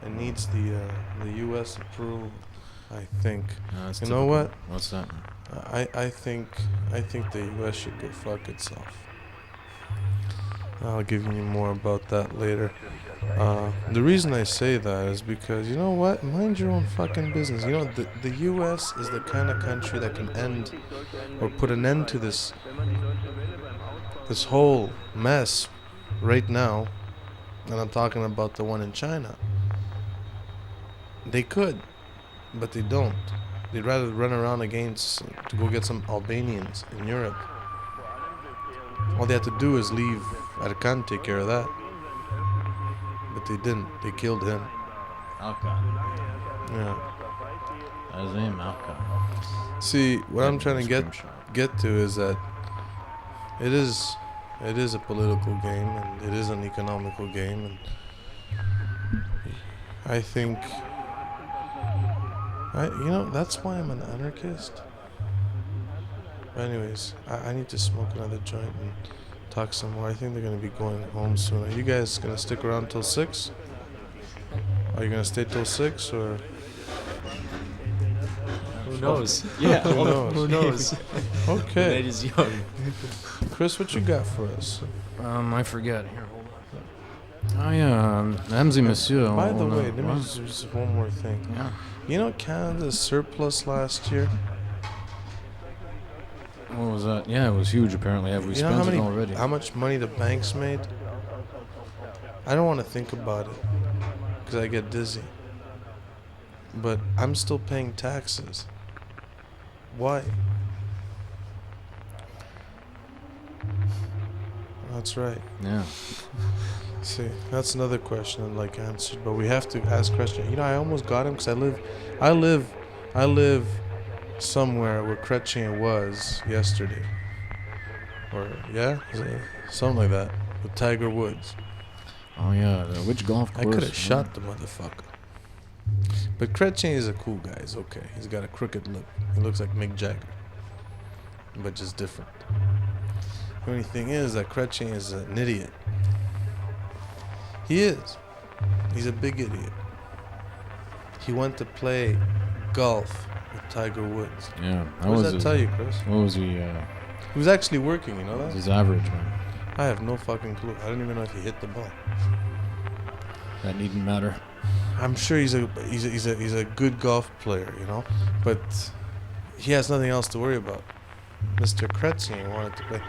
It needs the U.S. approval, I think. You know what? What's that? I think the U.S. should go fuck itself. I'll give you more about that later. The reason I say that is because, you know what? Mind your own fucking business. You know, the U.S. is the kind of country that can end or put an end to this whole mess right now. And I'm talking about the one in China. They could, but they don't. They'd rather run around to go get some Albanians in Europe. All they had to do is leave Arkan, take care of that. But they didn't. They killed him. Arkan. Yeah. That's his name, Arkan. See, what I'm trying to get to is that it is a political game, and it is an economical game, and I think, that's why I'm an anarchist. Anyways, I need to smoke another joint and talk some more. I think they're going to be going home soon. Are you guys going to stick around till 6? Are you going to stay till 6, or? Who knows? Yeah, who knows? Who knows? Okay. The night is young. Chris, what you got for us? I forget. Here, hold on. Oh, yeah, mesdames et messieurs. By the way, let me just one more thing. Yeah. You know Canada's surplus last year? What was that? Yeah, it was huge, apparently. Have we spent it already? How much money the banks made? I don't want to think about it, because I get dizzy. But I'm still paying taxes. Why? That's right. Yeah. See, that's another question I'd like answered, but we have to ask questions. You know, I almost got him because I live somewhere where Chrétien was yesterday. Or, yeah? Something like that. With Tiger Woods. Oh, yeah. Which golf course? I could have shot the motherfucker. But Chrétien is a cool guy. He's okay. He's got a crooked lip. He looks like Mick Jagger. But just different. The only thing is that Chrétien is an idiot. He is. He's a big idiot. He went to play golf with Tiger Woods. Yeah. What does that tell you, Chris? What was he? He was actually working, you know that? He's average, man. I have no fucking clue. I don't even know if he hit the ball. That needn't matter. I'm sure he's a good golf player, you know, but he has nothing else to worry about. Mr. Chrétien wanted to play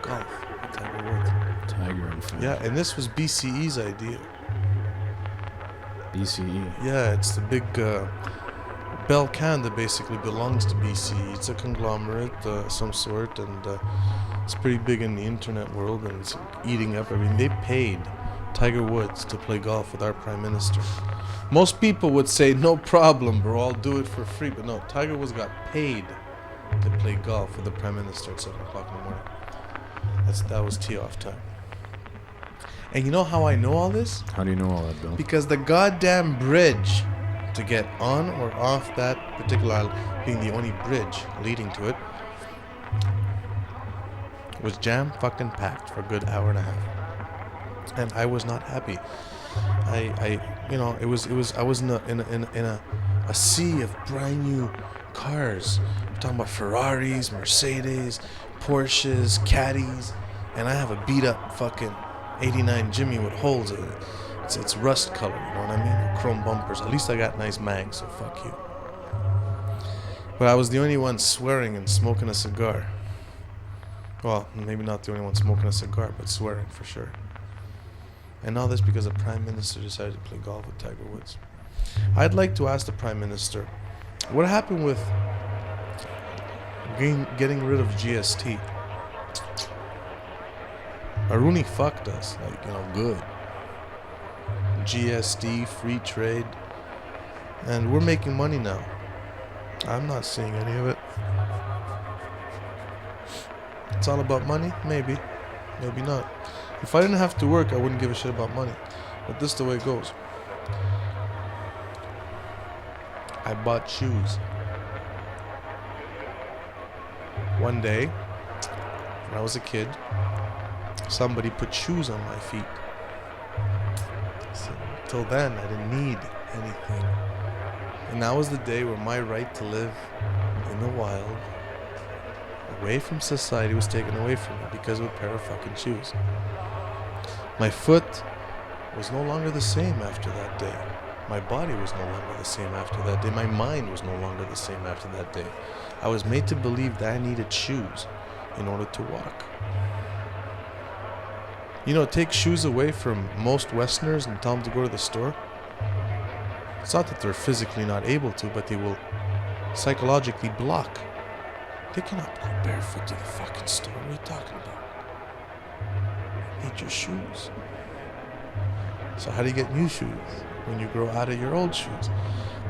golf with Tiger Woods. Tiger and French. Yeah, and this was BCE's idea. BCE? Yeah, it's the big... Bell Canada basically belongs to BCE. It's a conglomerate, some sort, and it's pretty big in the internet world, and it's eating up everything. They paid Tiger Woods to play golf with our Prime Minister. Most people would say, no problem, bro, I'll do it for free. But no, Tiger Woods got paid to play golf with the Prime Minister at 7 o'clock in the morning. That was tee-off time. And you know how I know all this? How do you know all that, Bill? Because the goddamn bridge to get on or off that particular island, being the only bridge leading to it, was jam-fucking-packed for a good hour and a half. And I was not happy. I was in a sea of brand new cars. I'm talking about Ferraris, Mercedes, Porsches, Caddies, and I have a beat up fucking 89 Jimmy with holes in it. It's rust color, you know what I mean? Or chrome bumpers. At least I got nice mags, so fuck you. But I was the only one swearing and smoking a cigar. Well, maybe not the only one smoking a cigar, but swearing for sure. And all this because the Prime Minister decided to play golf with Tiger Woods. I'd like to ask the Prime Minister, what happened with getting rid of GST? Aruni fucked us, good. GST, free trade, and we're making money now. I'm not seeing any of it. It's all about money? Maybe. Maybe not. If I didn't have to work, I wouldn't give a shit about money. But this is the way it goes. I bought shoes. One day, when I was a kid, somebody put shoes on my feet. So, till then, I didn't need anything. And that was the day where my right to live in the wild, away from society, was taken away from me because of a pair of fucking shoes. My foot was no longer the same after that day. My body was no longer the same after that day. My mind was no longer the same after that day. I was made to believe that I needed shoes in order to walk. Take shoes away from most Westerners and tell them to go to the store. It's not that they're physically not able to, but they will psychologically block. They cannot go barefoot to the fucking store. What are you talking about? You need your shoes. So how do you get new shoes when you grow out of your old shoes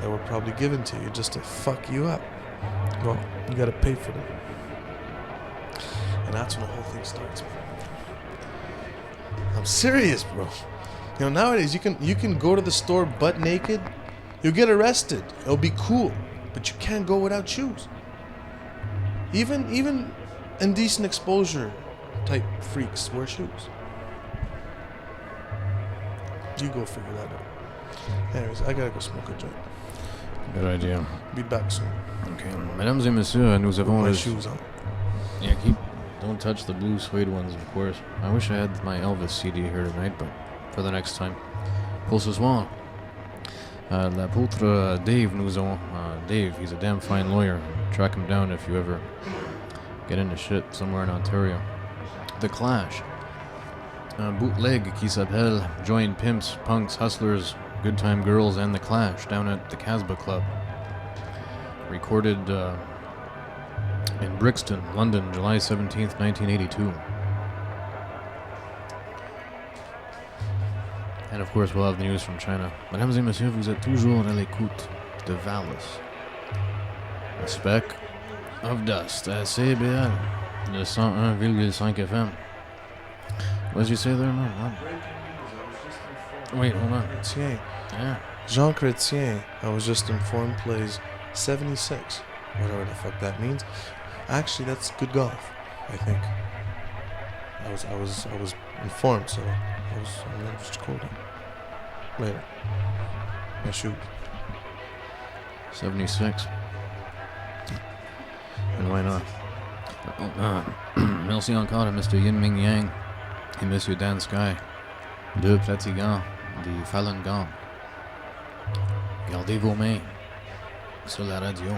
that were probably given to you just to fuck you up? Well, you gotta pay for them. And that's when the whole thing starts, man. I'm serious, bro. Nowadays you can go to the store butt naked. You'll get arrested. It'll be cool, but you can't go without shoes. Even indecent exposure type freaks wear shoes. You go figure that out. Anyways, I gotta go smoke a joint. Good idea. Be back soon. Okay. Mesdames et messieurs, nous avons my shoes on. Yeah, don't touch the blue suede ones, of course. I wish I had my Elvis CD here tonight, but for the next time. Pour ce soir, l'apôtre Dave nous ont... Dave, he's a damn fine lawyer. Track him down if you ever get into shit somewhere in Ontario. The Clash. Un bootleg qui s'appelle Join Pimps, Punks, Hustlers, Good Time Girls, and The Clash down at the Casbah Club. Recorded in Brixton, London, July 17th, 1982. And of course, we'll have the news from China. Mesdames et messieurs, vous êtes toujours à l'écoute de VALIS. A speck of dust at CIBL, the 101,5 FM. What did you say there, man? Wait, hold on. Chrétien. Yeah. Jean Chrétien, I was just informed, plays 76. Whatever the fuck that means. Actually, that's good golf, I think. I was informed, so I'm not just quoting. Later. My shoot. 76. And why not? Merci encore à Mr. Yin Ming Yang et Monsieur Dan Sky, deux pratiquants du Falun Gong. Gardez vos mains sur la radio.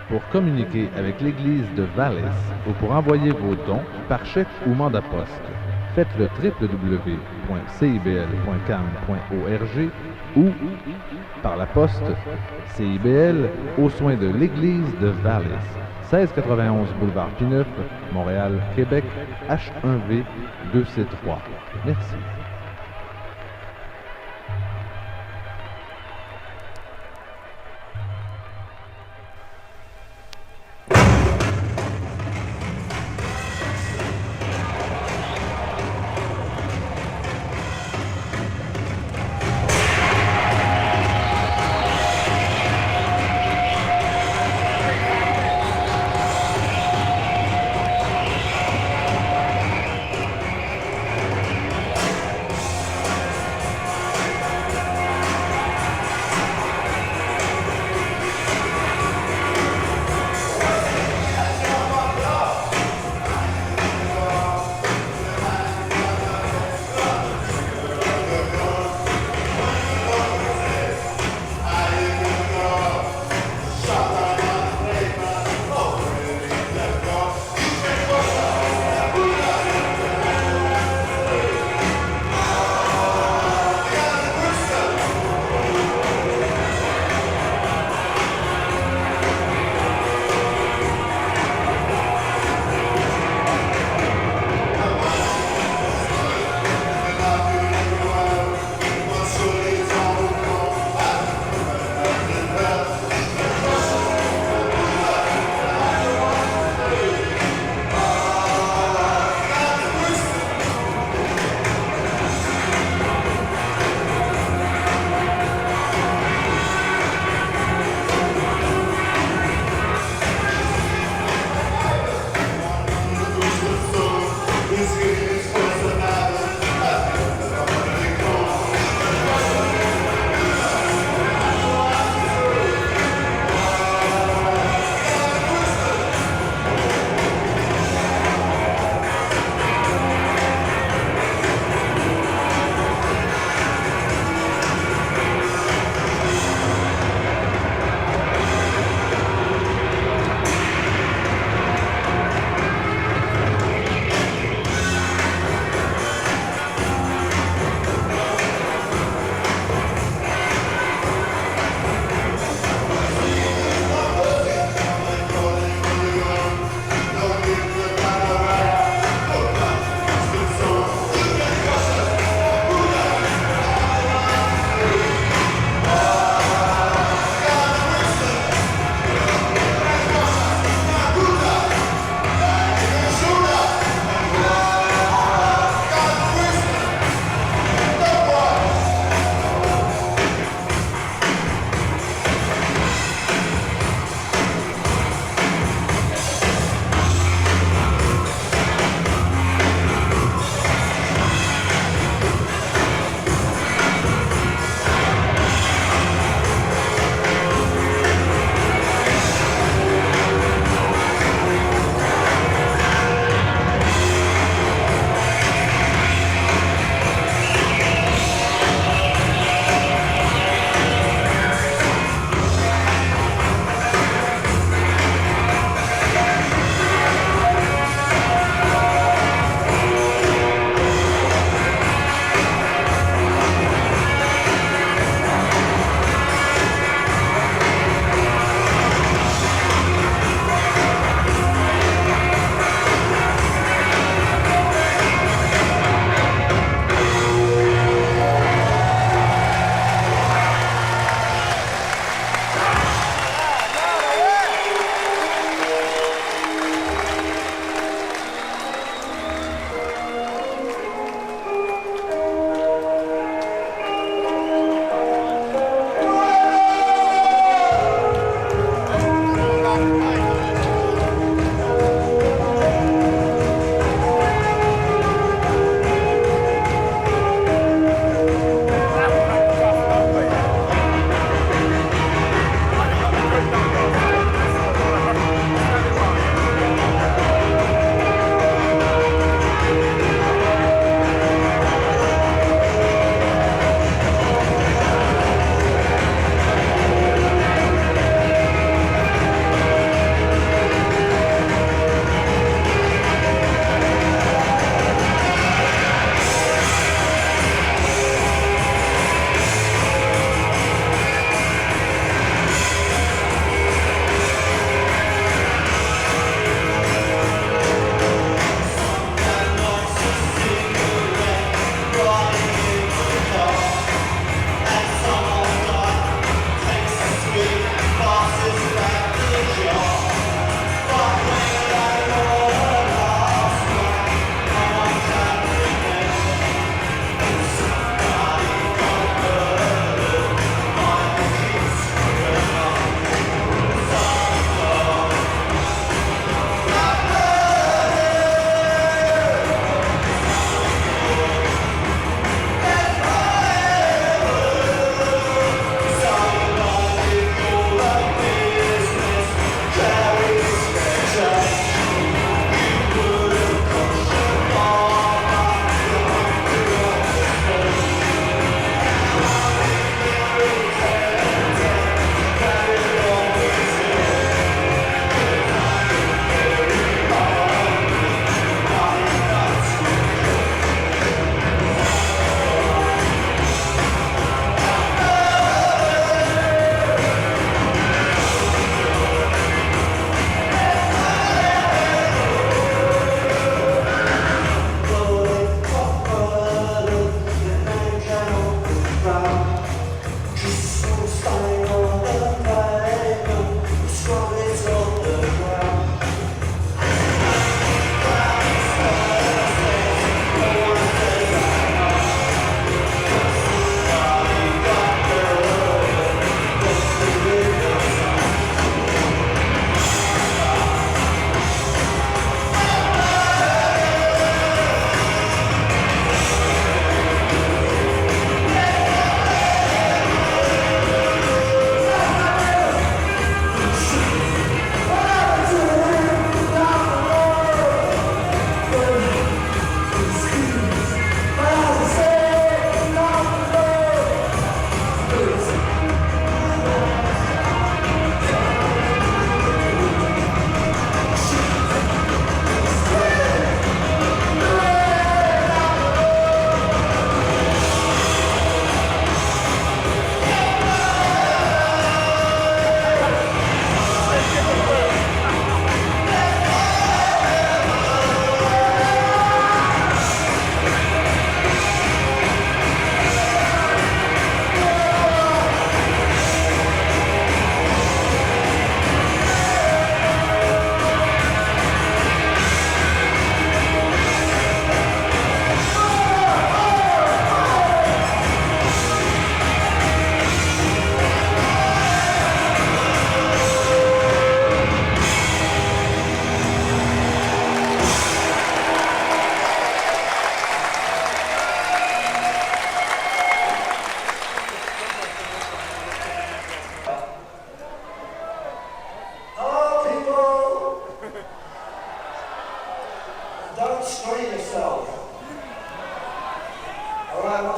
Pour communiquer avec l'Église de VALIS ou pour envoyer vos dons par chèque ou mandat poste, faites le www.cibl.cam.org ou par la poste CIBL aux soins de l'église de VALIS, 1691 boulevard P9, Montréal, Québec, H1V 2C3. Merci.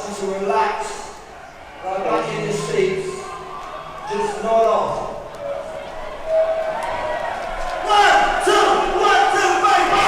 want you to relax, lie back in your seats, just nod off. 1, 2, 1, 2, 3, 4.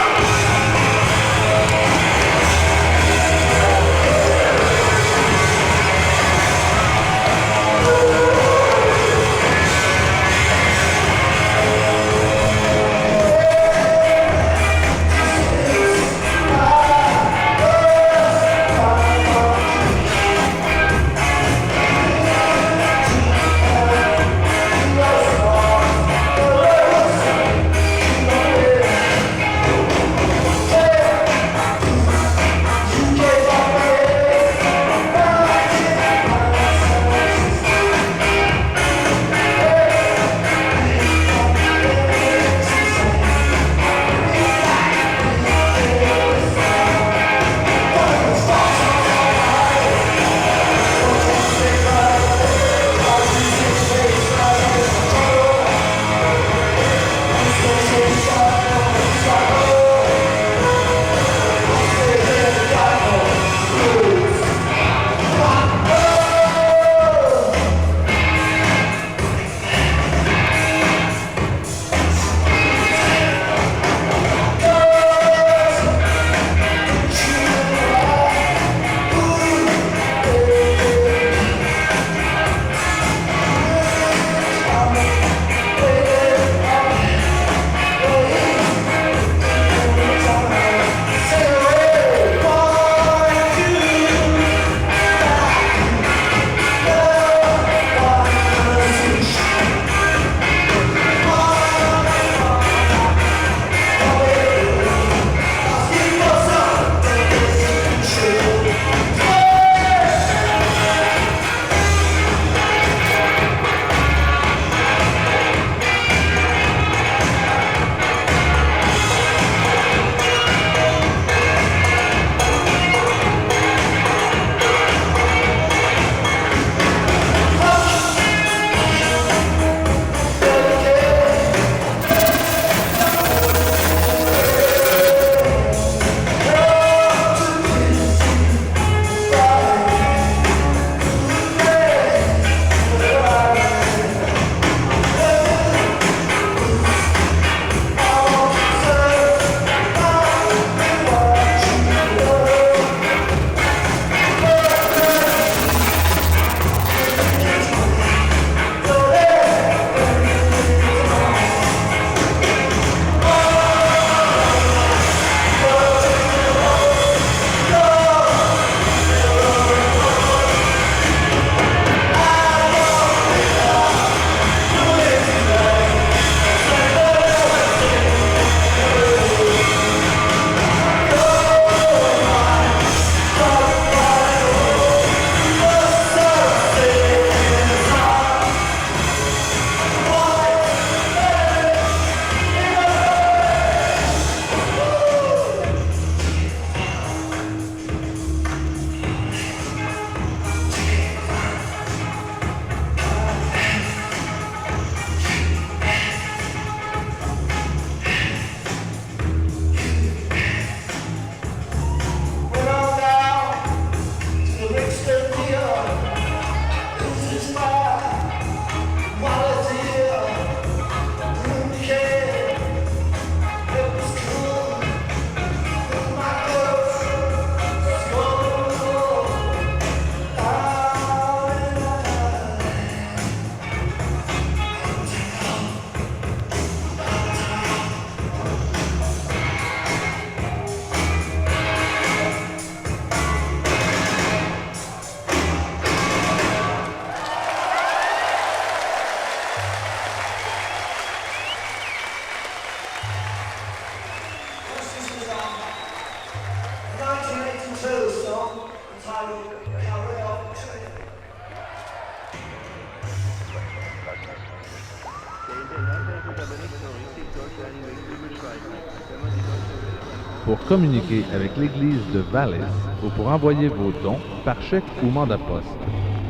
Pour communiquer avec l'Église de VALIS ou pour envoyer vos dons par chèque ou mandat poste,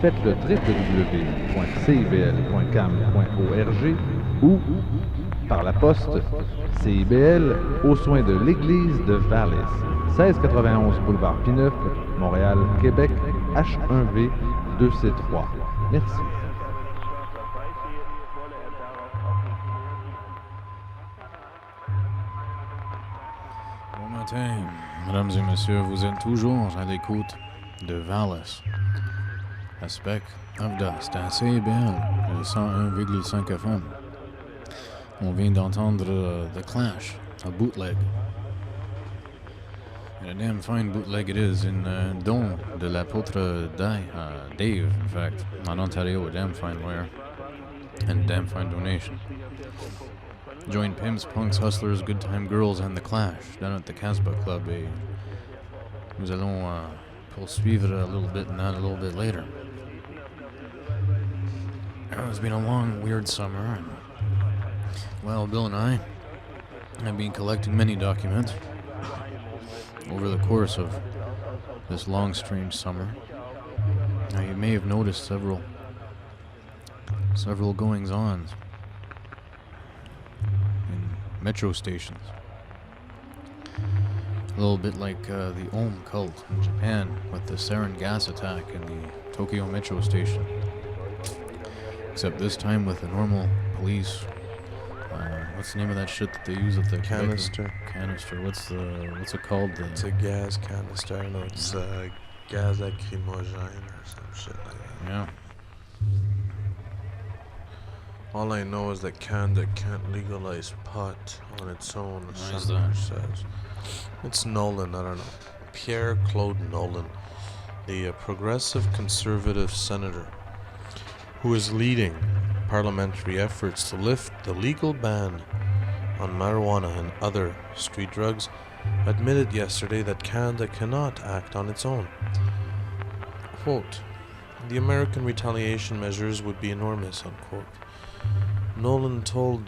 faites le www.cibl.cam.org ou par la poste CIBL aux soins de l'Église de VALIS, 1691 boulevard P9, Montréal, Québec, H1V2C3. Merci. Bon matin, mesdames et messieurs, vous êtes toujours à l'écoute de VALIS. Aspect of Dust à CIBL, le 101,5 FM. On vient d'entendre The Clash, a bootleg. And a damn fine bootleg it is in don de l'apôtre Dave, in fact, en Ontario, a damn fine wear and damn fine donation. Join Pimps, Punks, Hustlers, Good Time Girls and The Clash down at the Casbah Club. Et nous allons poursuivre a little bit and that a little bit later. It's been a long, weird summer. And, well, Bill and I have been collecting many documents over the course of this long, strange summer. Now, you may have noticed several goings-ons in metro stations. A little bit like the Om cult in Japan with the sarin gas attack in the Tokyo metro station. Except this time with the normal police. What's the name of that shit that they use at the canister? Canister. What's it called? It's a gas canister. I don't know. It's gas lacrimogène or some shit like that. Yeah. All I know is that Canada can't legalize pot on its own. Why is that? Says. It's Nolan. I don't know. Pierre Claude Nolan, the progressive conservative senator, who is leading parliamentary efforts to lift the legal ban on marijuana and other street drugs, admitted yesterday that Canada cannot act on its own. Quote, "The American retaliation measures would be enormous," unquote. Nolan told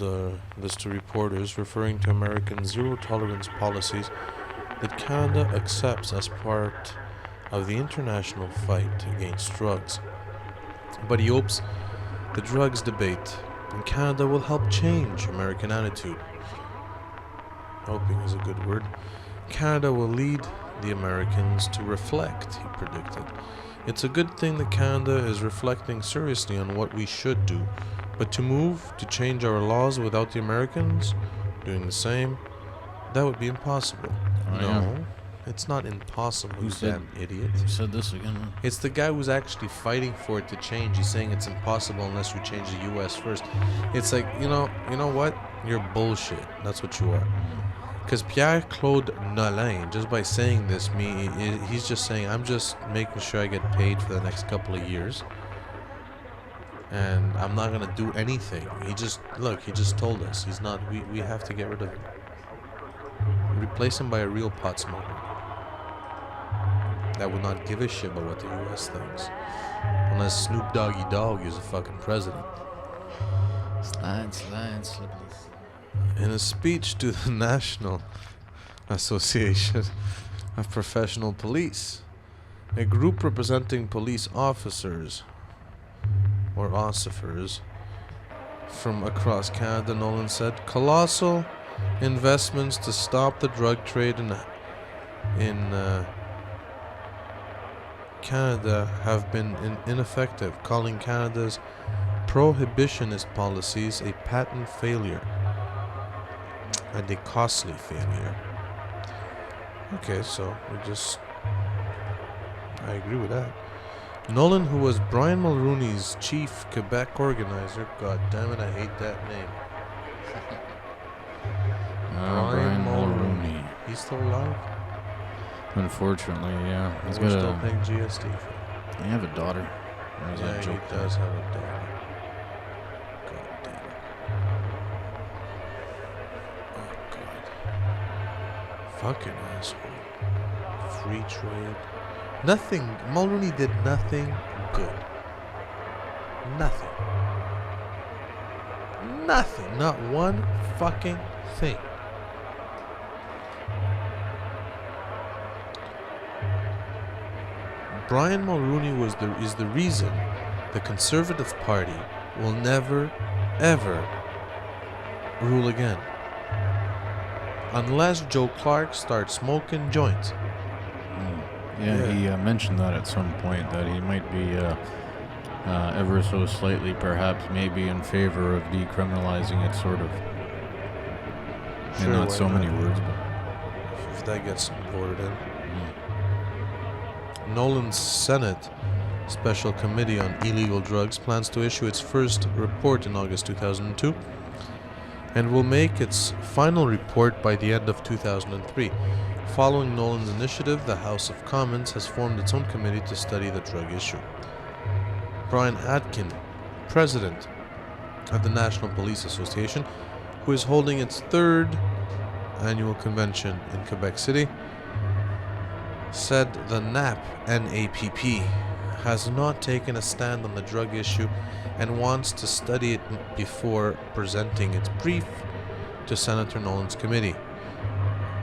this to reporters, referring to American zero-tolerance policies that Canada accepts as part of the international fight against drugs. But he hopes the drugs debate in Canada will help change American attitude. Hoping is a good word. Canada will lead the Americans to reflect, he predicted. It's a good thing that Canada is reflecting seriously on what we should do, but to move to change our laws without the Americans doing the same, that would be impossible. Oh, no, yeah. it's not impossible, Who you said- damn idiot. Who said this again? It's the guy who's actually fighting for it to change. He's saying it's impossible unless you change the U.S. first. It's like, you know what? You're bullshit. That's what you are. Because Pierre Claude Nolan, just by saying this, he's just saying, I'm just making sure I get paid for the next couple of years. And I'm not going to do anything. He just told us. He's not, we have to get rid of him. Replace him by a real pot smoker that would not give a shit about what the U.S. thinks. Unless Snoop Doggy Dogg is a fucking president. Slide, slippery. In a speech to the National Association of Professional Police, a group representing police officers or ossifers from across Canada, Nolan said, colossal investments to stop the drug trade in Canada have been ineffective, calling Canada's prohibitionist policies a patent failure and a costly failure. Okay, so I agree with that. Nolan, who was Brian Mulroney's chief Quebec organizer, god damn it, I hate that name. Brian Mulroney. He's still alive? Unfortunately, yeah. He's We're got still paying GST for it. You have a daughter. Or is Yeah, that a joke? he does have a daughter. God damn it. Oh, God. Fucking asshole. Free trade. Nothing. Mulroney did nothing good. Nothing. Nothing. Not one fucking thing. Brian Mulroney is the reason the Conservative Party will never, ever rule again. Unless Joe Clark starts smoking joints. Yeah, he mentioned that at some point, that he might be ever so slightly, perhaps, maybe in favor of decriminalizing it, sort of. Sure, In not why so not? many words, but... If that gets voted in. Nolan's Senate Special Committee on Illegal Drugs plans to issue its first report in August 2002 and will make its final report by the end of 2003. Following Nolan's initiative, the House of Commons has formed its own committee to study the drug issue. Brian Atkin, president of the National Police Association, who is holding its third annual convention in Quebec City, said the NAPP has not taken a stand on the drug issue and wants to study it before presenting its brief to Senator Nolan's committee.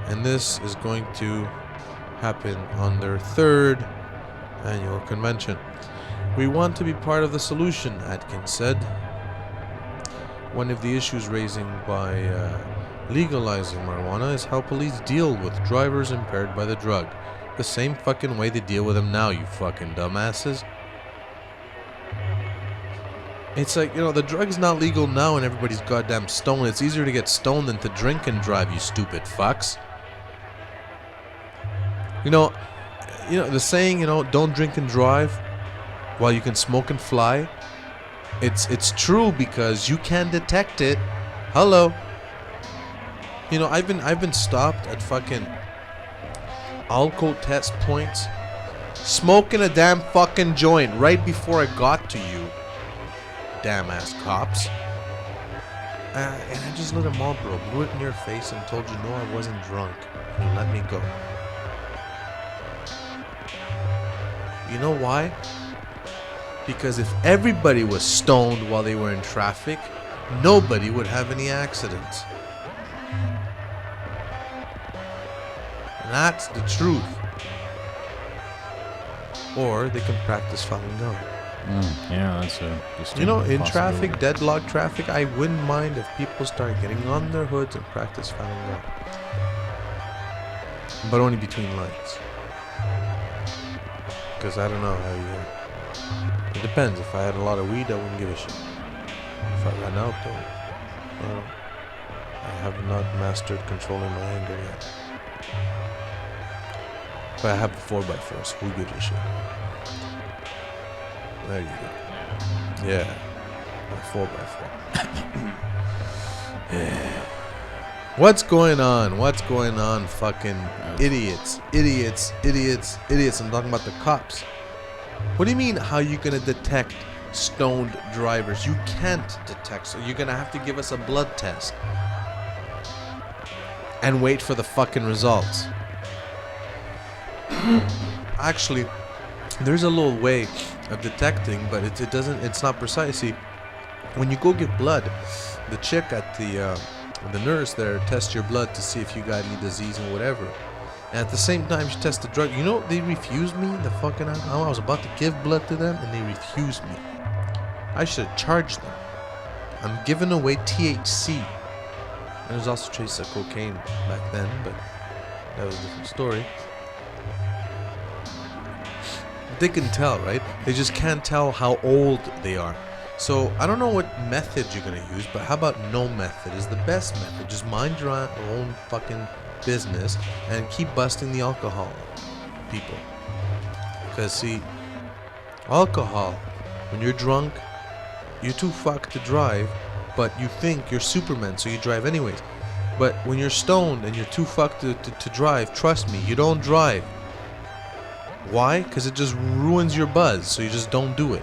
And this is going to happen on their third annual convention. We want to be part of the solution, Atkins said. One of the issues raising by legalizing marijuana is how police deal with drivers impaired by the drug. The same fucking way they deal with them now, you fucking dumbasses. It's like, the drug's not legal now and everybody's goddamn stoned. It's easier to get stoned than to drink and drive, you stupid fucks. The saying, don't drink and drive while you can smoke and fly. It's true because you can detect it. Hello. I've been stopped at fucking alco test points smoking a damn fucking joint right before I got to you, damn ass cops. And I just lit a Marlboro, blew it in your face and told you no, I wasn't drunk. You let me go. You know why? Because if everybody was stoned while they were in traffic, nobody would have any accidents. And that's the truth. Or they can practice Falun Gong. Yeah, that's a in traffic, deadlock traffic, I wouldn't mind if people start getting on their hoods and practice Falun Gong. But only between lines. Because I don't know how you... It depends. If I had a lot of weed, I wouldn't give a shit. If I ran out, though, well, I have not mastered controlling my anger yet. But I have a 4x4, so who gives a shit? There you go. Yeah, a 4x4. Yeah. What's going on? What's going on, fucking idiots? Idiots, idiots, idiots. I'm talking about the cops. What do you mean, how you gonna detect stoned drivers? You can't detect, so you're gonna have to give us a blood test. And wait for the fucking results. Actually, there's a little way of detecting, but it's not precise. See, when you go give blood, the chick at the nurse there tests your blood to see if you got any disease and whatever. And at the same time, she tests the drug. They refused me. I was about to give blood to them, and they refused me. I should have charged them. I'm giving away THC. And there's also traces of cocaine back then, but that was a different story. They can tell, right? They just can't tell how old they are. So I don't know what method you're gonna use, but how about no method is the best method? Just mind your own fucking business and keep busting the alcohol people. Because see, alcohol, when you're drunk, you're too fucked to drive, but you think you're Superman, so you drive anyways. But when you're stoned and you're too fucked to drive, trust me, you don't drive. Why? Because it just ruins your buzz, so you just don't do it.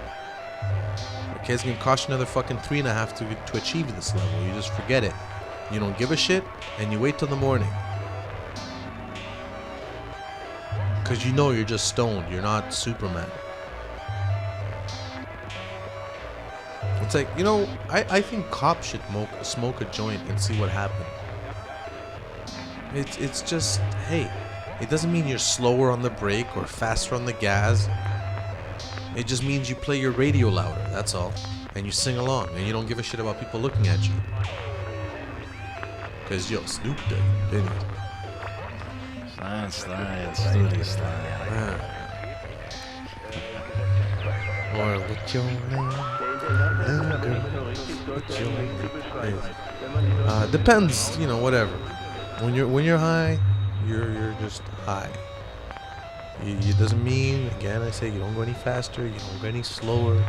Okay, it's gonna cost you another fucking 3.5 to achieve this level. You just forget it. You don't give a shit, and you wait till the morning. Because you know you're just stoned. You're not Superman. It's like, I think cops should smoke a joint and see what happens. It's just, hey, it doesn't mean you're slower on the brake or faster on the gas. It just means you play your radio louder, that's all. And you sing along, and you don't give a shit about people looking at you. Because, Snoop Dogg, anyway. Slide, study slide. Or what's your name? Little girl, what's your name? Depends, whatever. When you're high, you're just high. It doesn't mean, again, I say you don't go any faster, you don't go any slower,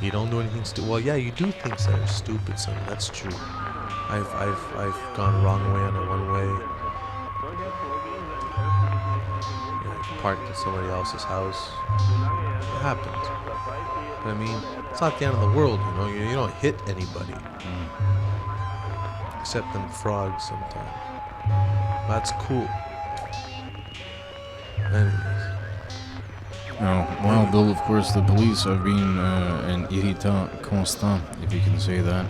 you don't do anything stupid. Well, yeah, you do things that are stupid, son. That's true. I've gone wrong way on a one way. I've parked at somebody else's house. It happens. But I mean, it's not the end of the world, You don't hit anybody. Except them frogs sometimes. That's cool. Anyways. Well, Bill, of course, the police have been an irritant constant, if you can say that.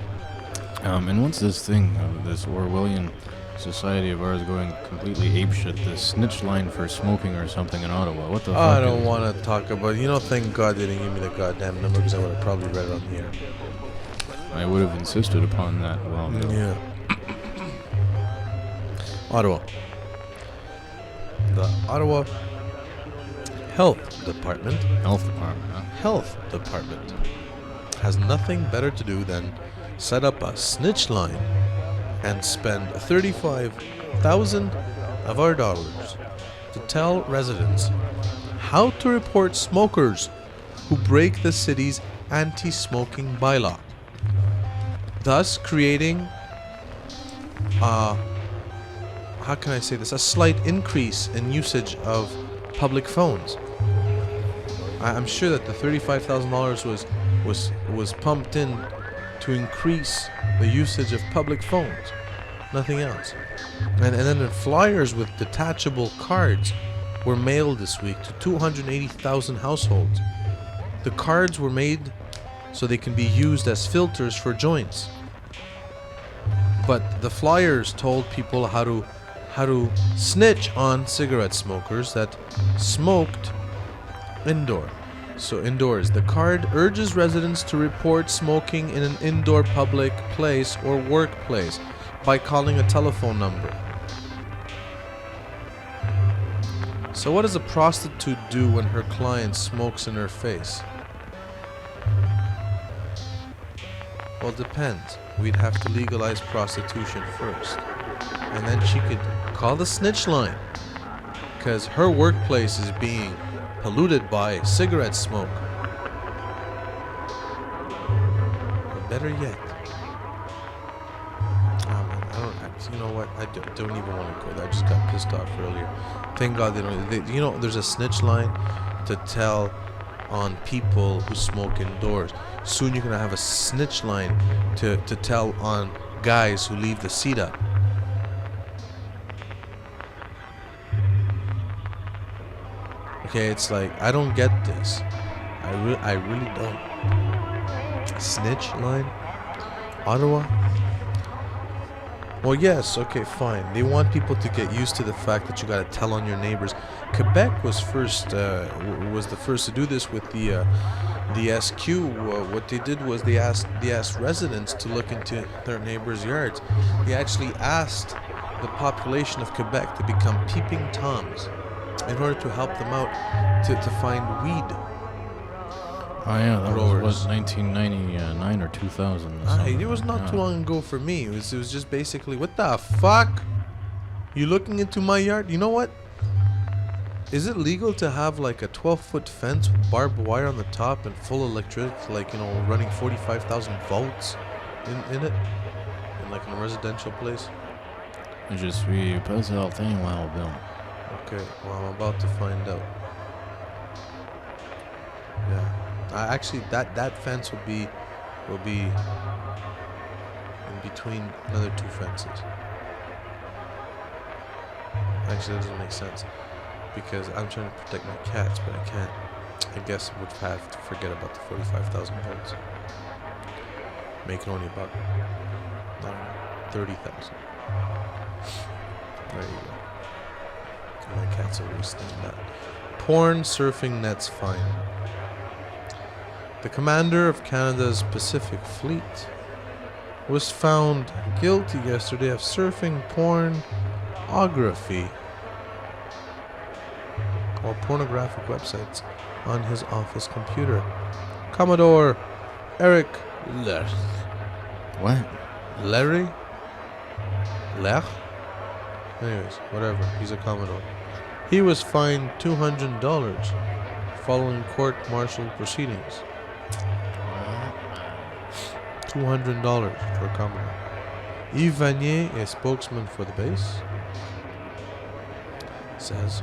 And what's this thing, this Orwellian society of ours going completely apeshit, this snitch line for smoking or something in Ottawa? What the fuck? I don't want to talk about it. Thank God they didn't give me the goddamn number because I would have probably read it on the air. I would have insisted upon that. Well, Bill. Yeah. Ottawa. The Ottawa Health Department has nothing better to do than set up a snitch line and spend 35,000 of our dollars to tell residents how to report smokers who break the city's anti-smoking bylaw, thus creating how can I say this? A slight increase in usage of public phones. I'm sure that the $35,000 was pumped in to increase the usage of public phones, nothing else. And then the flyers with detachable cards were mailed this week to 280,000 households. The cards were made so they can be used as filters for joints. But the flyers told people how to snitch on cigarette smokers that smoked indoors. The card urges residents to report smoking in an indoor public place or workplace by calling a telephone number. So what does a prostitute do when her client smokes in her face? Well, it depends. We'd have to legalize prostitution first. And then she could call the snitch line, because her workplace is being polluted by cigarette smoke. Or better yet, you know what? I don't even want to go there. I just got pissed off earlier. Thank God they don't. There's a snitch line to tell on people who smoke indoors. Soon you're gonna have a snitch line to tell on guys who leave the seat up. Okay, it's like, I don't get this. I really don't. Snitch line? Ottawa? Well, yes, okay, fine. They want people to get used to the fact that you gotta tell on your neighbors. Quebec was the first to do this with the SQ. What they did was they asked residents to look into their neighbors' yards. They actually asked the population of Quebec to become peeping toms in order to help them out to find weed. Oh yeah, that was 1999 or 2000. It was not too long ago for me. It was just basically, what the fuck? You looking into my yard? You know what? Is it legal to have like a 12-foot fence with barbed wire on the top and full electric, like, running 45,000 volts in it? Like in a residential place? Je suis pas certain, Wild Bill. Okay, well, I'm about to find out. Yeah. Actually, that fence will be in between another two fences. Actually, that doesn't make sense because I'm trying to protect my cats, but I can't. I guess I would have to forget about the 45,000 volts. Make it only about, I don't know, 30,000. There you go. My cats always stand that. Porn surfing nets fine. The commander of Canada's Pacific Fleet was found guilty yesterday of surfing pornography or pornographic websites on his office computer. Commodore Eric Lech. What? Larry? Lech? Anyways, whatever. He's a Commodore. He was fined $200 following court-martial proceedings. $200 for a Commodore. Yves Vanier, a spokesman for the base, says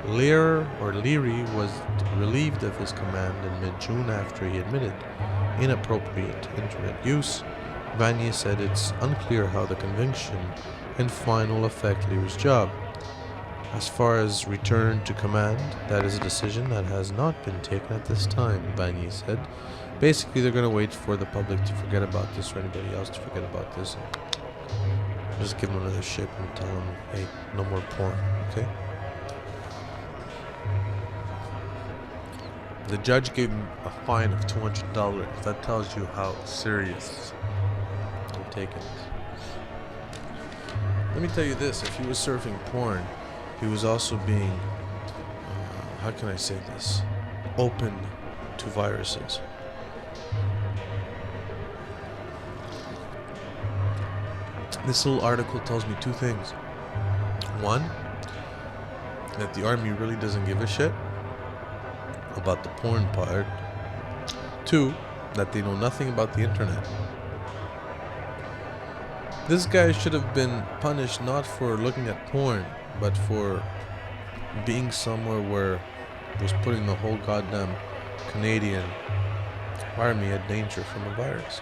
Leary was relieved of his command in mid-June after he admitted inappropriate internet use. Vanier said it's unclear how the conviction and fine will affect Leary's job. As far as return to command, that is a decision that has not been taken at this time, Vanier said. Basically, they're going to wait for the public to forget about this or anybody else to forget about this. And just give them another shit and tell them, hey, no more porn, okay? The judge gave him a fine of $200. That tells you how serious I'm taking this. Let me tell you this, if he was surfing porn, he was also being, how can I say this, open to viruses. This little article tells me two things. One, that the army really doesn't give a shit about the porn part. Two, that they know nothing about the internet. This guy should have been punished not for looking at porn, but for being somewhere where it was putting the whole goddamn Canadian army at danger from a virus.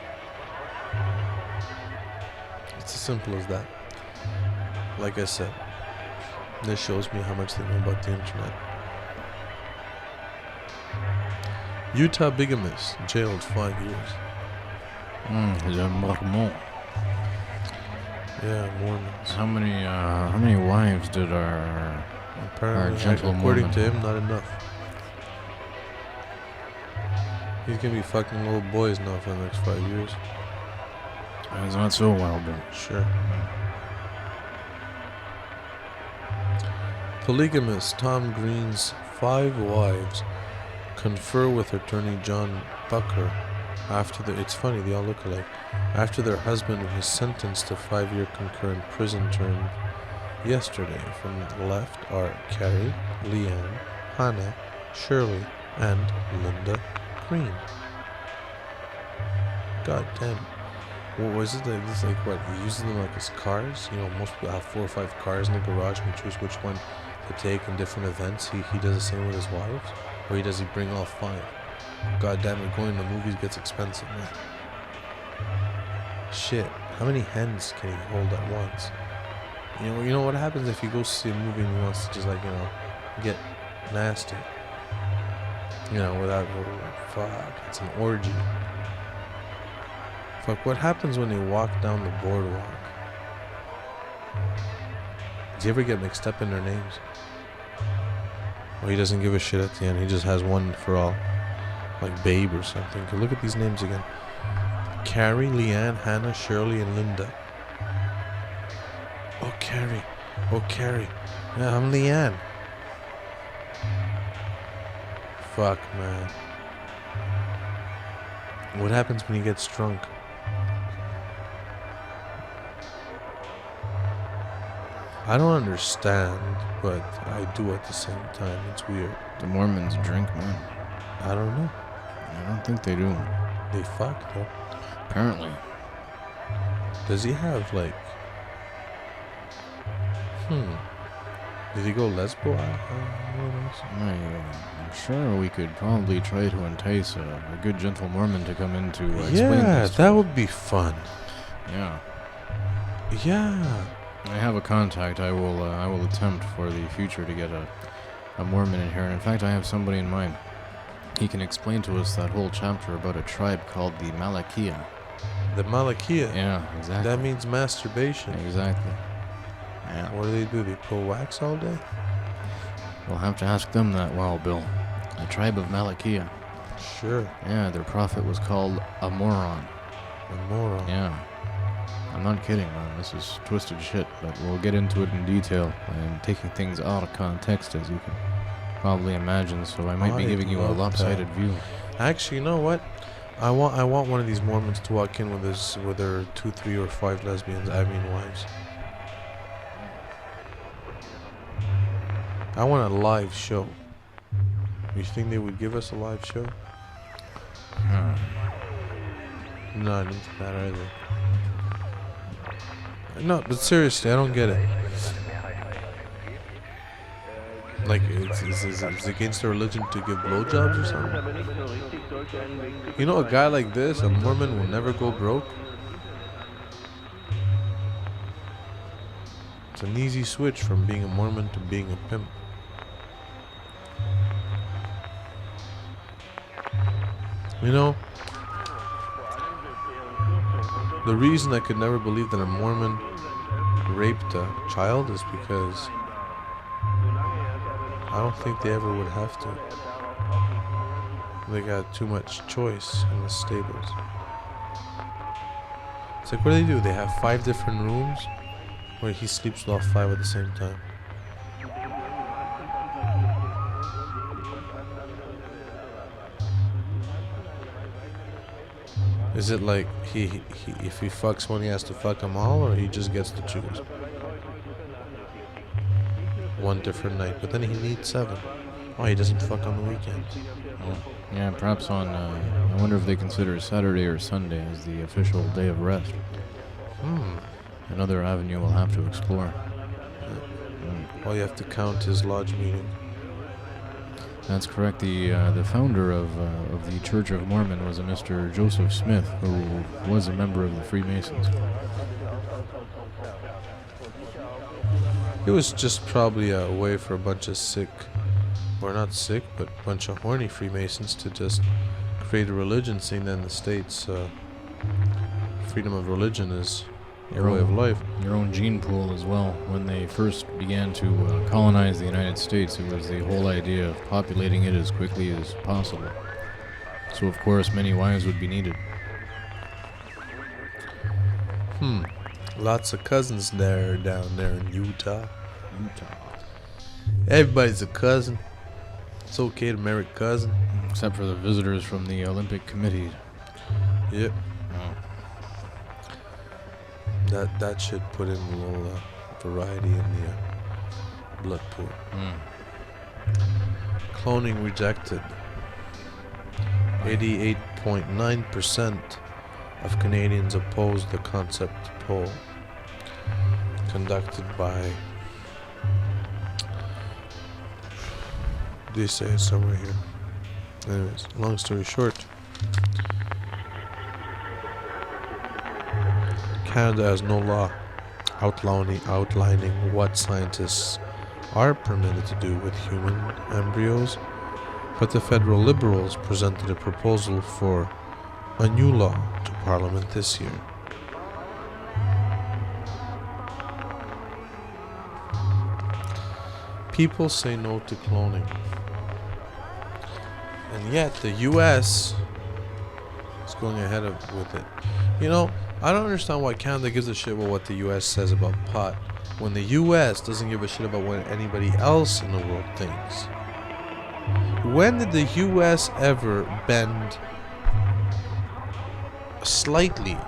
It's as simple as that. Like I said, this shows me how much they know about the internet. Utah bigamist jailed 5 years. He's a Mormon. Yeah, Mormons. How many wives did our gentle according Mormon to him, not enough. He's gonna be fucking little boys now for the next 5 years. It's not so Wild Bill. Sure. Polygamist Tom Green's 5 wives confer with attorney John Bucker after it's funny, they all look alike. After their husband was sentenced to 5-year concurrent prison term yesterday. From the left are Carrie, Leanne, Hannah, Shirley, and Linda Green. God damn. What was it? Like, this, like what? He uses them like as cars? You know, most people have 4 or 5 cars in the garage and choose which one to take in different events. He does the same with his wives? Or does he bring all 5? God damn it, going to movies gets expensive, man. Shit, how many hens can he hold at once? You know what happens if you go see a movie and he wants to just like, you know, get nasty? You know, without, fuck, it's an orgy. Fuck, what happens when they walk down the boardwalk? Does he ever get mixed up in their names? Or he doesn't give a shit at the end, he just has one for all. Like Babe or something. Look at these names again. Carrie, Leanne, Hannah, Shirley, and Linda. Oh, Carrie. Oh, Carrie. Yeah, I'm Leanne. Fuck, man. What happens when he gets drunk? I don't understand, but I do at the same time. It's weird. The Mormons drink, man. I don't know. I don't think they do. They fuck, though. Apparently. Does he have, like... Did he go lesbo? I'm sure we could probably try to entice a good gentle Mormon to come in to explain this. Yeah, that would be fun. Yeah. Yeah. I have a contact. I will attempt for the future to get a Mormon in here. And in fact, I have somebody in mind. He can explain to us that whole chapter about a tribe called the Malakia. The Malakia? Yeah, exactly. That means masturbation. Exactly. Yeah. What do? They pull wax all day? We'll have to ask them that, Wild Bill. The tribe of Malakia. Sure. Yeah, their prophet was called a moron. A moron? Yeah. I'm not kidding, man. This is twisted shit, but we'll get into it in detail. I'm taking things out of context, as you can probably imagine, so I might be giving you a lopsided view. Actually, you know what? I want one of these Mormons to walk in with their 2, 3, or 5 lesbians, wives. I want a live show. You think they would give us a live show? Not into that either. No, but seriously, I don't get it. Like, it's against their religion to give blowjobs or something? You know, a guy like this, a Mormon, will never go broke. It's an easy switch from being a Mormon to being a pimp. You know, the reason I could never believe that a Mormon raped a child is because I don't think they ever would have to. They got too much choice in the stables. It's like, what do? They have 5 different rooms where he sleeps with all 5 at the same time. Is it like he if he fucks one, he has to fuck them all, or he just gets to choose one different night? But then he needs 7. Oh, he doesn't fuck on the weekends. Yeah, perhaps on. I wonder if they consider Saturday or Sunday as the official day of rest. Another avenue we'll have to explore. Well, you have to count his lodge meeting. That's correct. The founder of the Church of Mormon was a Mr. Joseph Smith, who was a member of the Freemasons. It was just probably a way for a bunch of sick, or not sick, but a bunch of horny Freemasons to just create a religion, saying that in the States, freedom of religion is your way of life. Your own gene pool as well. When they first began to colonize the United States, it was the whole idea of populating it as quickly as possible. So of course many wives would be needed. Lots of cousins down there in Utah. Everybody's a cousin. It's okay to marry a cousin. Except for the visitors from the Olympic Committee. Yep. That should put in a little variety in the blood pool. Cloning rejected. 88.9% of Canadians oppose the concept poll conducted by, they say it's somewhere here. Anyways, long story short, Canada has no law outlining what scientists are permitted to do with human embryos, but the federal Liberals presented a proposal for a new law to Parliament this year. People say no to cloning, and yet the U.S. is going ahead with it. You know, I don't understand why Canada gives a shit about what the U.S. says about pot, when the U.S. doesn't give a shit about what anybody else in the world thinks. When did the U.S. ever bend slightly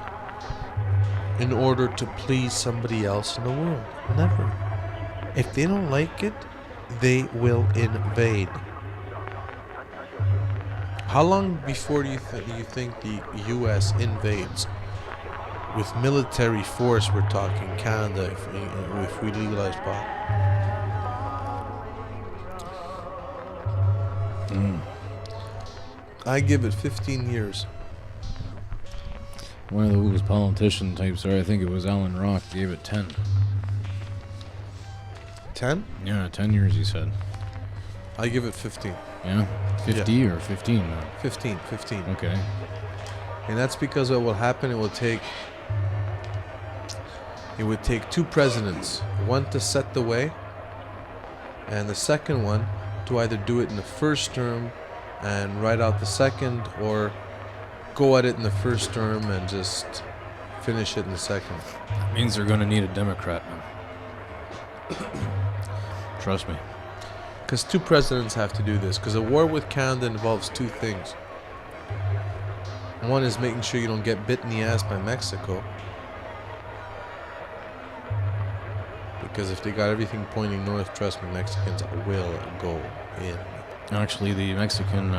in order to please somebody else in the world? Never. If they don't like it, they will invade. How long before do you think the U.S. invades? With military force, we're talking Canada, if we legalize pot. I give it 15 years. One of those politician types there, I think it was Alan Rock, gave it 10. 10? Yeah, 10 years he said. I give it 15. Yeah? 50 or 15? 15. Okay. And that's because what will happen, it would take 2 presidents, one to set the way, and the second one to either do it in the first term and write out the second, or go at it in the first term and just finish it in a second. That means they're going to need a Democrat now. Trust me. Because 2 presidents have to do this. Because a war with Canada involves 2 things. One is making sure you don't get bit in the ass by Mexico. Because if they got everything pointing north, trust me, Mexicans will go in. Actually, the Mexican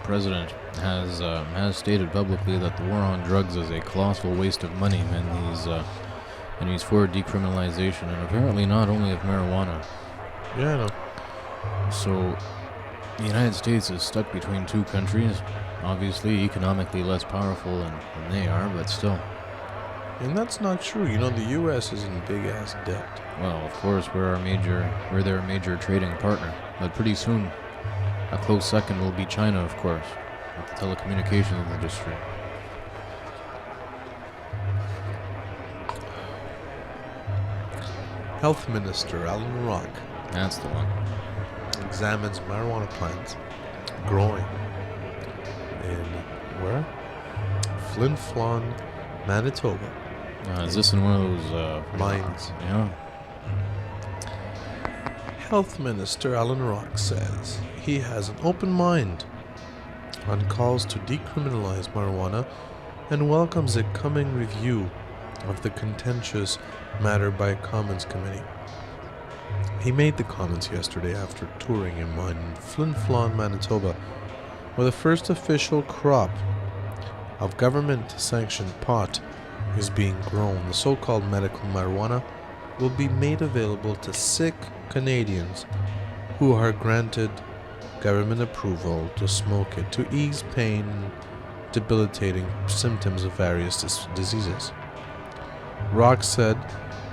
president has stated publicly that the war on drugs is a colossal waste of money, and he's for decriminalization, and apparently not only of marijuana. Yeah, I know. So, the United States is stuck between 2 countries, obviously economically less powerful than they are, but still. And that's not true. You know, the U.S. is in big-ass debt. Well, of course, we're their major trading partner, but pretty soon, a close second will be China, of course, with the telecommunications industry. Health Minister Alan Rock. That's the one. Examines marijuana plants growing in where? Flin Flon, Manitoba. Is this in one of those mines? Yeah. Health Minister Alan Rock says he has an open mind on calls to decriminalize marijuana and welcomes a coming review of the contentious matter by a Commons committee. He made the comments yesterday after touring a mine in Flin Flon, Manitoba, where the first official crop of government-sanctioned pot is being grown. The so-called medical marijuana will be made available to sick Canadians who are granted government approval to smoke it to ease pain and debilitating symptoms of various diseases. Rock said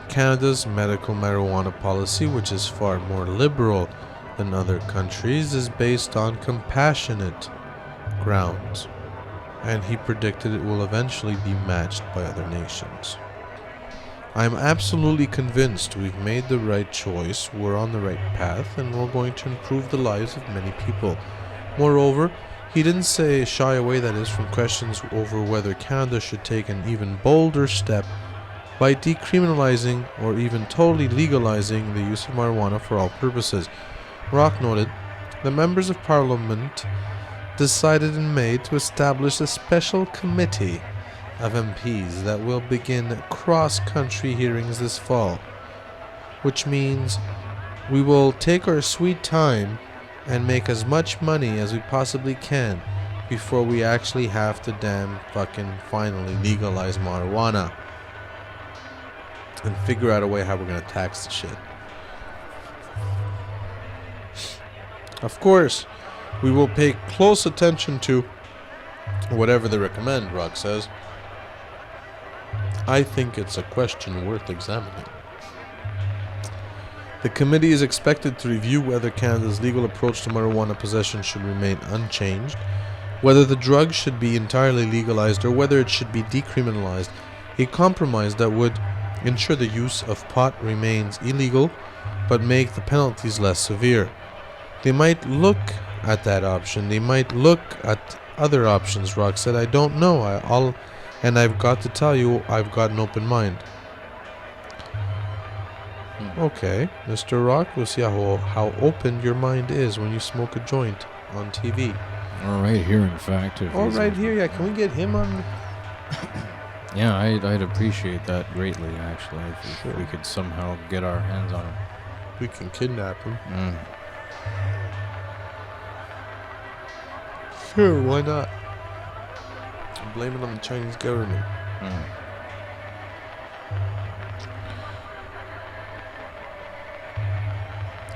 Canada's medical marijuana policy, which is far more liberal than other countries, is based on compassionate grounds, and he predicted it will eventually be matched by other nations. I am absolutely convinced we've made the right choice, we're on the right path, and we're going to improve the lives of many people. Moreover, he didn't shy away, that is, from questions over whether Canada should take an even bolder step by decriminalizing or even totally legalizing the use of marijuana for all purposes. Rock noted, the members of Parliament decided in May to establish a special committee of MPs that will begin cross-country hearings this fall, which means we will take our sweet time and make as much money as we possibly can before we actually have to damn fucking finally legalize marijuana and figure out a way how we're going to tax the shit. Of course, we will pay close attention to whatever they recommend, Rock says. I think it's a question worth examining. The committee is expected to review whether Canada's legal approach to marijuana possession should remain unchanged, whether the drug should be entirely legalized, or whether it should be decriminalized, a compromise that would ensure the use of pot remains illegal but make the penalties less severe. They might look at that option. They might look at other options, Rock said. I don't know. I've got to tell you, I've got an open mind. Okay, Mr. Rock, we'll see how open your mind is when you smoke a joint on TV. Or right here, in fact. Right here, yeah. Can we get him on? Yeah, I'd appreciate that greatly, actually, if we could somehow get our hands on him. We can kidnap him. Sure, why not? Blame it on the Chinese government.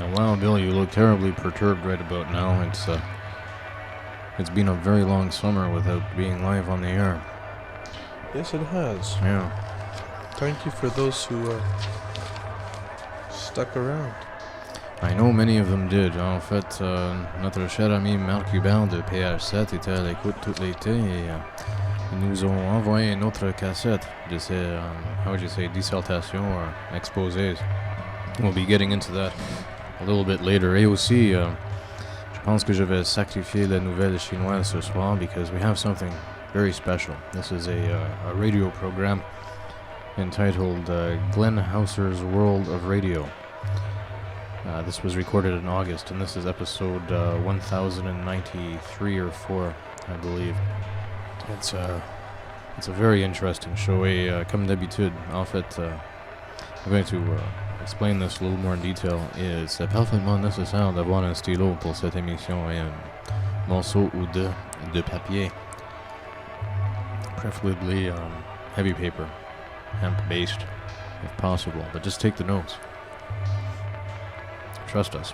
Now, Wild Bill, you look terribly perturbed right about now. It's been a very long summer without being live on the air. Yes, it has. Yeah. Thank you for those who stuck around. I know many of them did. En fait, notre cher ami Marc Huber de PH7 était à l'écoute tout l'été et ils nous ont envoyé une autre cassette de ces, how would you say, dissertations or exposés. We'll be getting into that a little bit later. Et aussi, je pense que je vais sacrifier la nouvelle chinoise ce soir because we have something very special. This is a radio program entitled Glenn Hauser's World of Radio. This was recorded in August, and this is episode 1093 or 4, I believe. It's a very interesting show. Et comme d'habitude, en fait, I'm going to explain this a little more in detail. C'est parfaitement nécessaire d'avoir un stylo pour cette émission et un morceau ou deux de papier, preferably heavy paper, hemp-based, if possible. But just take the notes. Trust us.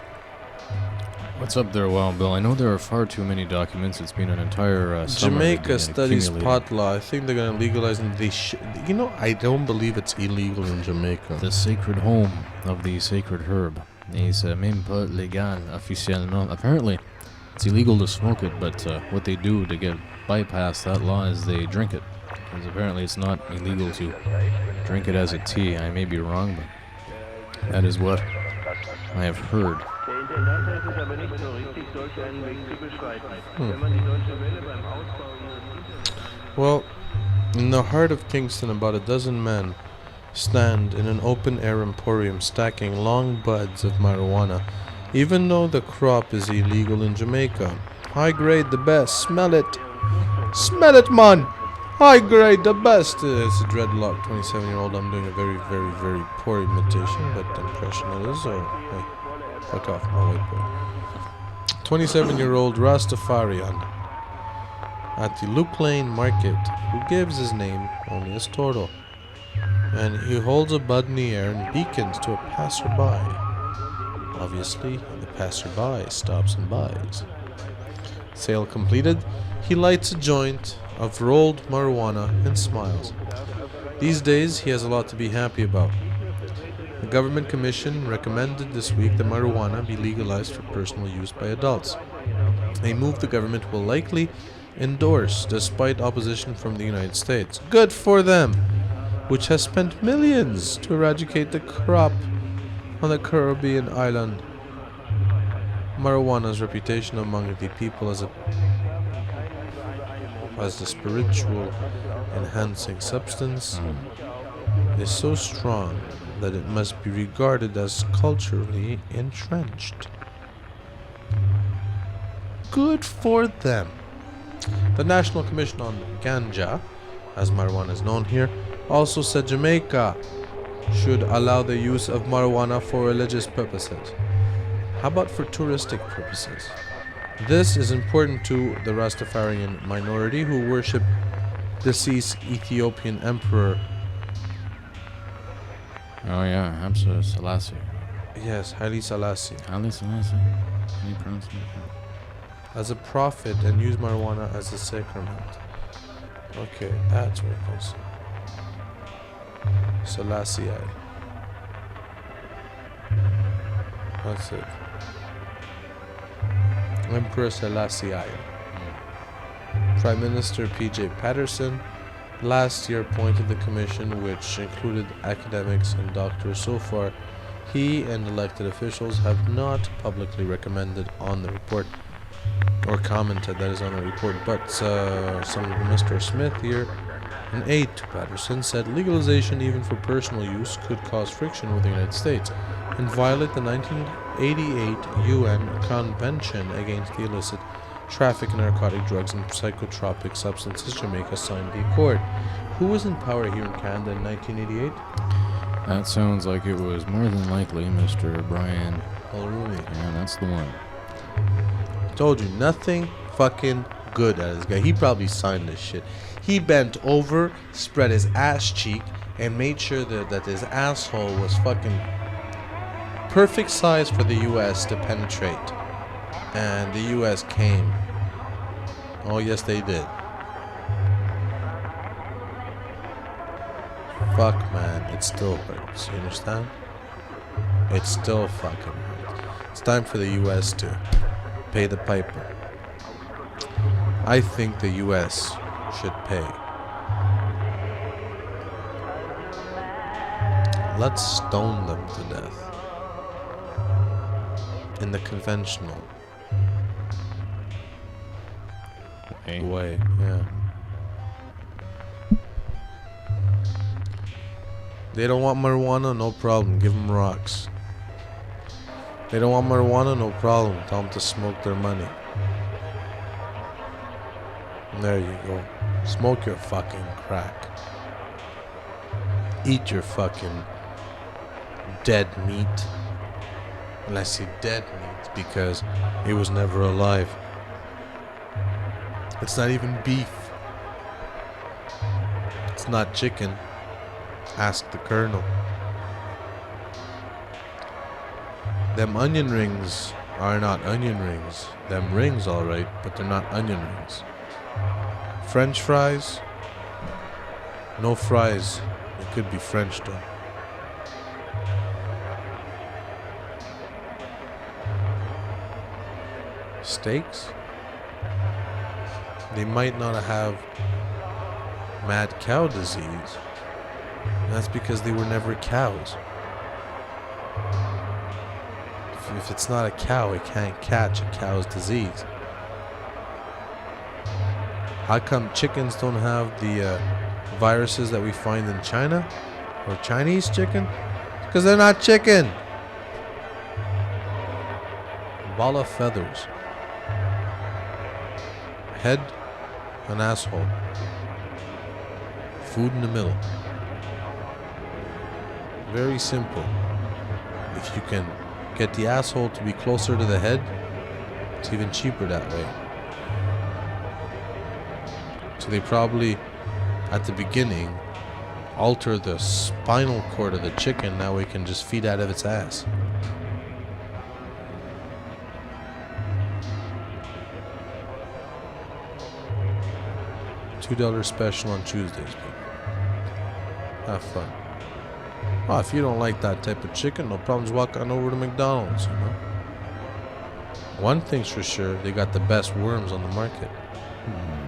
What's up there, Wild Bill? I know there are far too many documents. It's been an entire summer. Jamaica studies pot law. I think they're going to legalize it. You know, I don't believe it's illegal in Jamaica. The sacred home of the sacred herb. Et c'est même pas légal officiellement. Apparently, it's illegal to smoke it, but what they do to get bypass that law is they drink it. Because apparently it's not illegal to drink it as a tea. I may be wrong, but that is what I have heard. Well, in the heart of Kingston, about a dozen men stand in an open-air emporium stacking long buds of marijuana, even though the crop is illegal in Jamaica. High grade the best. Smell it. Smell it, man. High grade the best. It's a dreadlock 27-year-old. I'm doing a very, very, very poor imitation, but impression it is. Or hey, fuck off, my white boy. 27-year-old Rastafarian at the Luke Lane Market, who gives his name only as Toro, and he holds a bud in the air and beacons to a passerby. Obviously, the passerby stops and buys. Sale completed, he lights a joint of rolled marijuana and smiles. These days, he has a lot to be happy about. The Government Commission recommended this week that marijuana be legalized for personal use by adults, a move the government will likely endorse despite opposition from the United States. Good for them, which has spent millions to eradicate the crop on the Caribbean island. Marijuana's reputation among the people as the spiritual enhancing substance is so strong that it must be regarded as culturally entrenched. Good for them. The National Commission on Ganja, as marijuana is known here, also said Jamaica should allow the use of marijuana for religious purposes. How about for touristic purposes? This is important to the Rastafarian minority who worship deceased Ethiopian emperor. Oh yeah, Hamza Selassie. Yes, Haile Selassie. Haile Selassie. How do you pronounce it? As a prophet and use marijuana as a sacrament. Okay, that's where it goes. Selassie. That's it. Emperor Selassie. Prime Minister P.J. Patterson last year appointed the commission, which included academics and doctors. So far, he and elected officials have not publicly recommended on the report, or commented that is on the report, but some Mr. Smith here, an aide to Patterson, said legalization even for personal use could cause friction with the United States and violate the 1988 UN Convention against the illicit traffic in narcotic drugs and psychotropic substances. Jamaica signed the accord. Who was in power here in Canada in 1988? That sounds like it was more than likely Mr. Brian Mulroney. Yeah, that's the one. Told you, nothing fucking good at this guy. He probably signed this shit. He bent over, spread his ass cheek, and made sure that his asshole was fucking perfect size for the U.S. to penetrate. And the U.S. came. Oh, yes, they did. Fuck, man. It still hurts. You understand? It still fucking hurts. It's time for the U.S. to pay the piper. I think the U.S. should pay. Let's stone them to death. In the conventional way, yeah. They don't want marijuana, no problem. Give them rocks. They don't want marijuana, no problem. Tell them to smoke their money. There you go. Smoke your fucking crack. Eat your fucking dead meat. And I say dead meat because it was never alive. It's not even beef. It's not chicken. Ask the colonel. Them onion rings are not onion rings. Them rings alright, but they're not onion rings. French fries? No fries. It could be French though. Steaks? They might not have mad cow disease. That's because they were never cows. If it's not a cow, it can't catch a cow's disease. How come chickens don't have the viruses that we find in China? Or Chinese chicken? Because they're not chicken. Ball of feathers. Head, an asshole. Food in the middle. Very simple. If you can get the asshole to be closer to the head, it's even cheaper that way. So they probably, at the beginning, alter the spinal cord of the chicken. Now we can just feed out of its ass. $2 special on Tuesdays, people. Have fun. Oh, if you don't like that type of chicken, no problems. Walk on over to McDonald's, you know. One thing's for sure, they got the best worms on the market.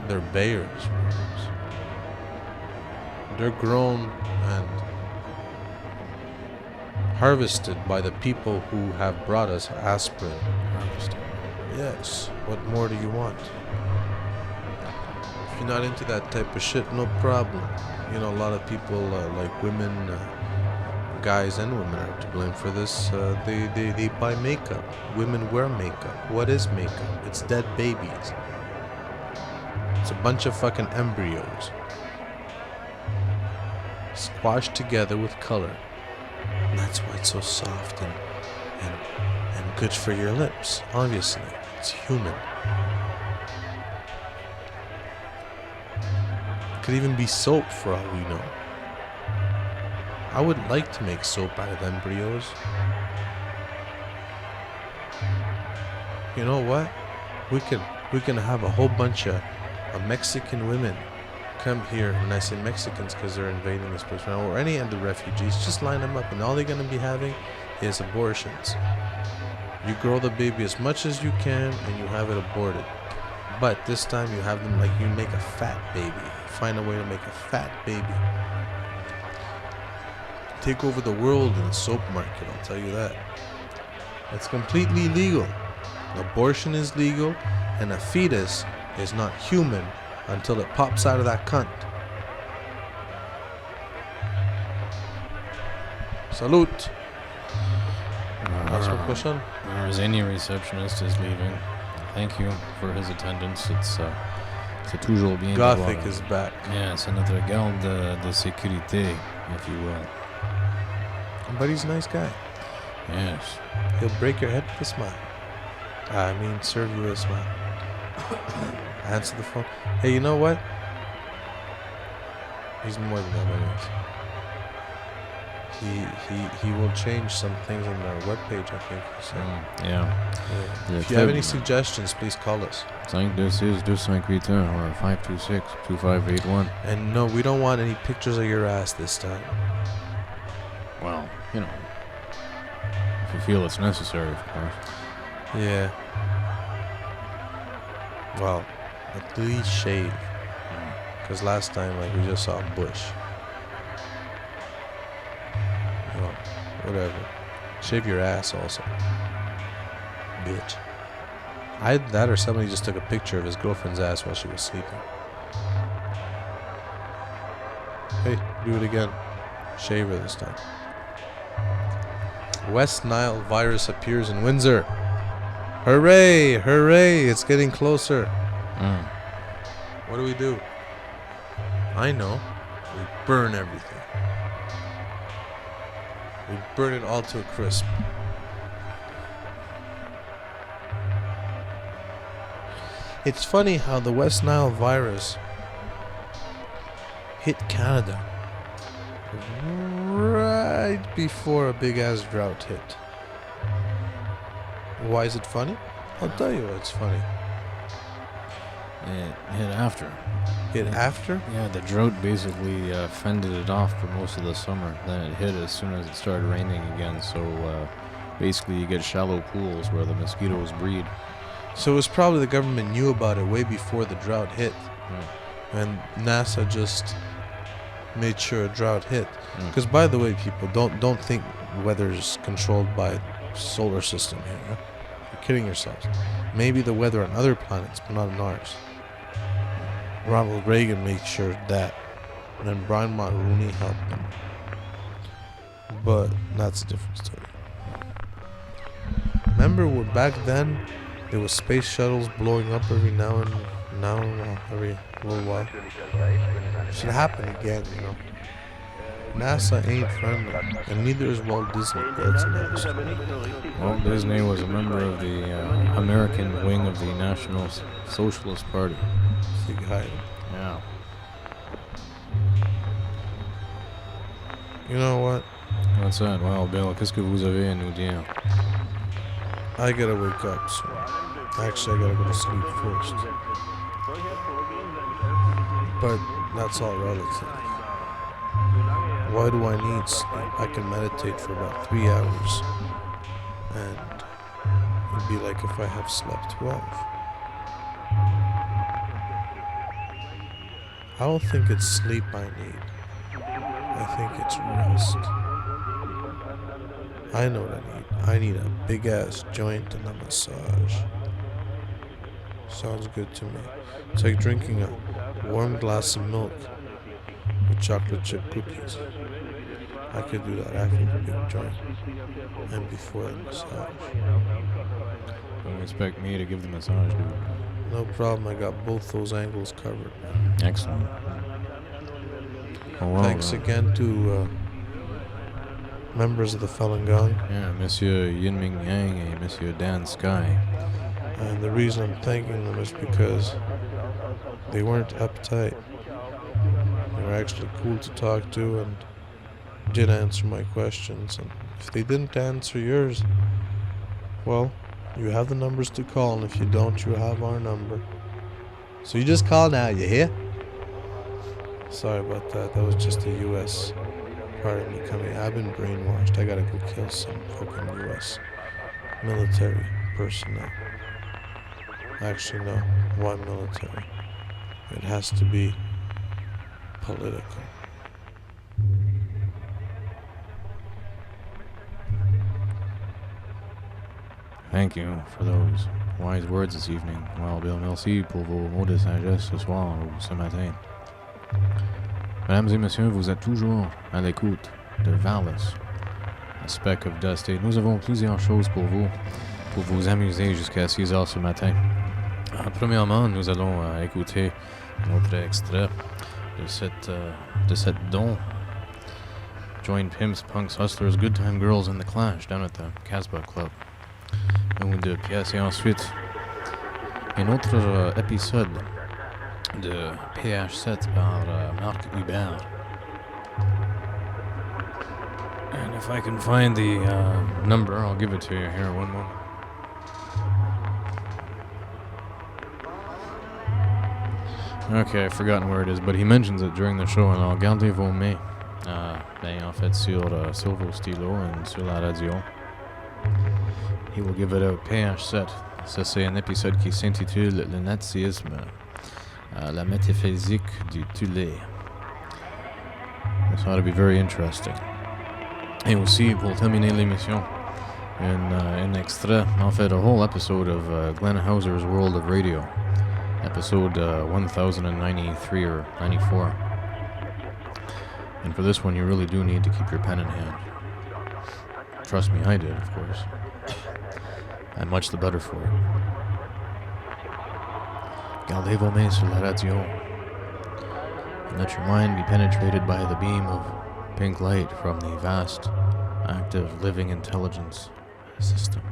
They're Bayer's worms. They're grown and harvested by the people who have brought us aspirin. Harvested. Yes. What more do you want? If you're not into that type of shit, no problem. You know, a lot of people, like women, guys and women are to blame for this. They buy makeup. Women wear makeup. What is makeup? It's dead babies. It's a bunch of fucking embryos squashed together with color. And that's why it's so soft and good for your lips. Obviously, it's human. It could even be soap for all we know. I would like to make soap out of embryos. You know what? We can have a whole bunch of Mexican women come here, and I say Mexicans because they're invading this place right now, or any of the refugees. Just line them up, and all they're going to be having is abortions. You grow the baby as much as you can, and you have it aborted. But this time you have them like you make a fat baby. Find a way to make a fat baby. Take over the world in the soap market, I'll tell you that. It's completely legal. Abortion is legal, and a fetus is not human until it pops out of that cunt. Salute. Our zany receptionist is leaving. Thank you for his attendance. C'est toujours bien. Gothic is back. Yeah, c'est notre garde de sécurité, if you will. But he's a nice guy. Yes. He'll break your head with a smile. I mean, serve you with a smile. Answer the phone. Hey, you know what? He's more than that, anyways. He will change some things on our webpage, I think. So. Yeah. If you have any suggestions, please call us. 526-2581 or 526-2581. And no, we don't want any pictures of your ass this time. Well, you know, if you feel it's necessary, of course. Yeah. Well, at least shave. Because last time, like, we just saw a bush. Well, whatever. Shave your ass also. Bitch. Either that or somebody just took a picture of his girlfriend's ass while she was sleeping. Hey, do it again. Shaver this time. West Nile virus appears in Windsor. Hooray! Hooray! It's getting closer. What do? I know. We burn everything. We burn it all to a crisp. It's funny how the West Nile virus hit Canada right before a big ass drought hit. Why is it funny? I'll tell you why it's funny. It hit after. Hit after? Yeah, the drought basically fended it off for most of the summer. Then it hit as soon as it started raining again. So basically you get shallow pools where the mosquitoes breed. So it was probably the government knew about it way before the drought hit. And NASA just made sure a drought hit. Because by the way, people, don't think weather's controlled by solar system here. Huh? You're kidding yourselves. Maybe the weather on other planets, but not on ours. Ronald Reagan made sure that. And then Brian Mulroney helped them. But that's a different story. Remember when back then there was space shuttles blowing up every every little while? Should happen again, you know. NASA ain't friendly, and neither is Walt Disney. That's another story. Walt Disney was a member of the American wing of the National Socialist Party. Yeah. You know what? What's that? Wild Bill, qu'est-ce que vous avez à nous dire? I gotta wake up soon. Actually, I gotta go to sleep first. But that's all relative. Why do I need sleep? I can meditate for about 3 hours. And it'd be like if I have slept 12. I don't think it's sleep I need. I think it's rest. I know what I need. I need a big ass joint and a massage. Sounds good to me. It's like drinking a warm glass of milk with chocolate chip cookies. I could do that after the big joint and before the massage. Don't expect me to give the massage, dude. No problem, I got both those angles covered. Excellent. Oh, well, thanks again to members of the Falun Gong. Yeah, Monsieur Yinming Yang and Monsieur Dan Sky. And the reason I'm thanking them is because they weren't uptight. They were actually cool to talk to and did answer my questions. And if they didn't answer yours, well, you have the numbers to call, and if you don't, you have our number. So you just call now, you hear? Sorry about that. That was just a U.S. part of me coming. I've been brainwashed. I gotta go kill some fucking U.S. military personnel. Actually, no. Why military? It has to be political. Thank you for those wise words this evening. Wild Bill, merci pour vos mots de sagesse ce soir ou ce matin. Mesdames et messieurs, vous êtes toujours à l'écoute de VALIS, A Speck of Dust, et nous avons plusieurs choses pour vous amuser jusqu'à 6 heures ce matin. Premièrement, nous allons écouter notre extrait de cette don. Join Pimps, Punks, Hustlers, Good Time Girls and the Clash down at the Casbah Club. Ou de pièces, et ensuite un autre épisode de PH7 par Marc Huber. And if I can find the number, I'll give it to you here. One moment. Okay, I've forgotten where it is, but he mentions it during the show, and I'll garder vos mains. En fait, sur vos stylos et sur la radio. He will give it out. PH7. Ça, c'est un épisode qui s'intitule Le nazisme, la métaphysique du tulé. This ought to be very interesting. Et aussi, pour terminer l'émission, un extrait, en fait, a whole episode of Glenn Hauser's World of Radio. Episode 1093 or 94. And for this one, you really do need to keep your pen in hand. Trust me, I did, of course. I'm much the better for it. Gardez vos mains sur la radio. And let your mind be penetrated by the beam of pink light from the vast, active, living intelligence system.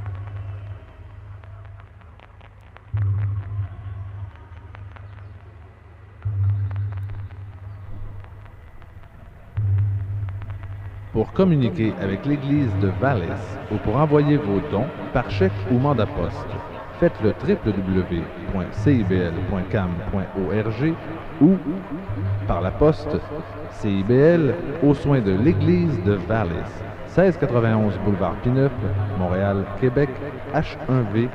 Pour communiquer avec l'Église de VALIS ou pour envoyer vos dons par chèque ou mandat poste, faites le www.cibl.cam.org ou par la poste CIBL aux soins de l'Église de VALIS, 1691 boulevard Pineuf, Montréal, Québec, H1V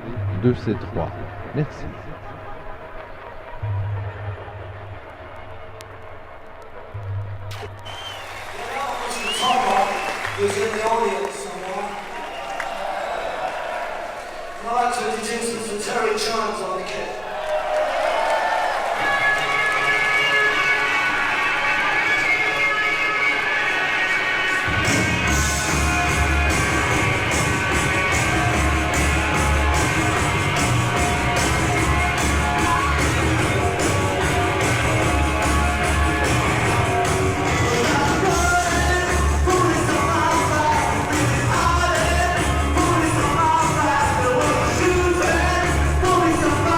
2C3. Merci. Who's in the audience somewhere. I'd like to introduce him to Terry Chimes on the kit. Shoes and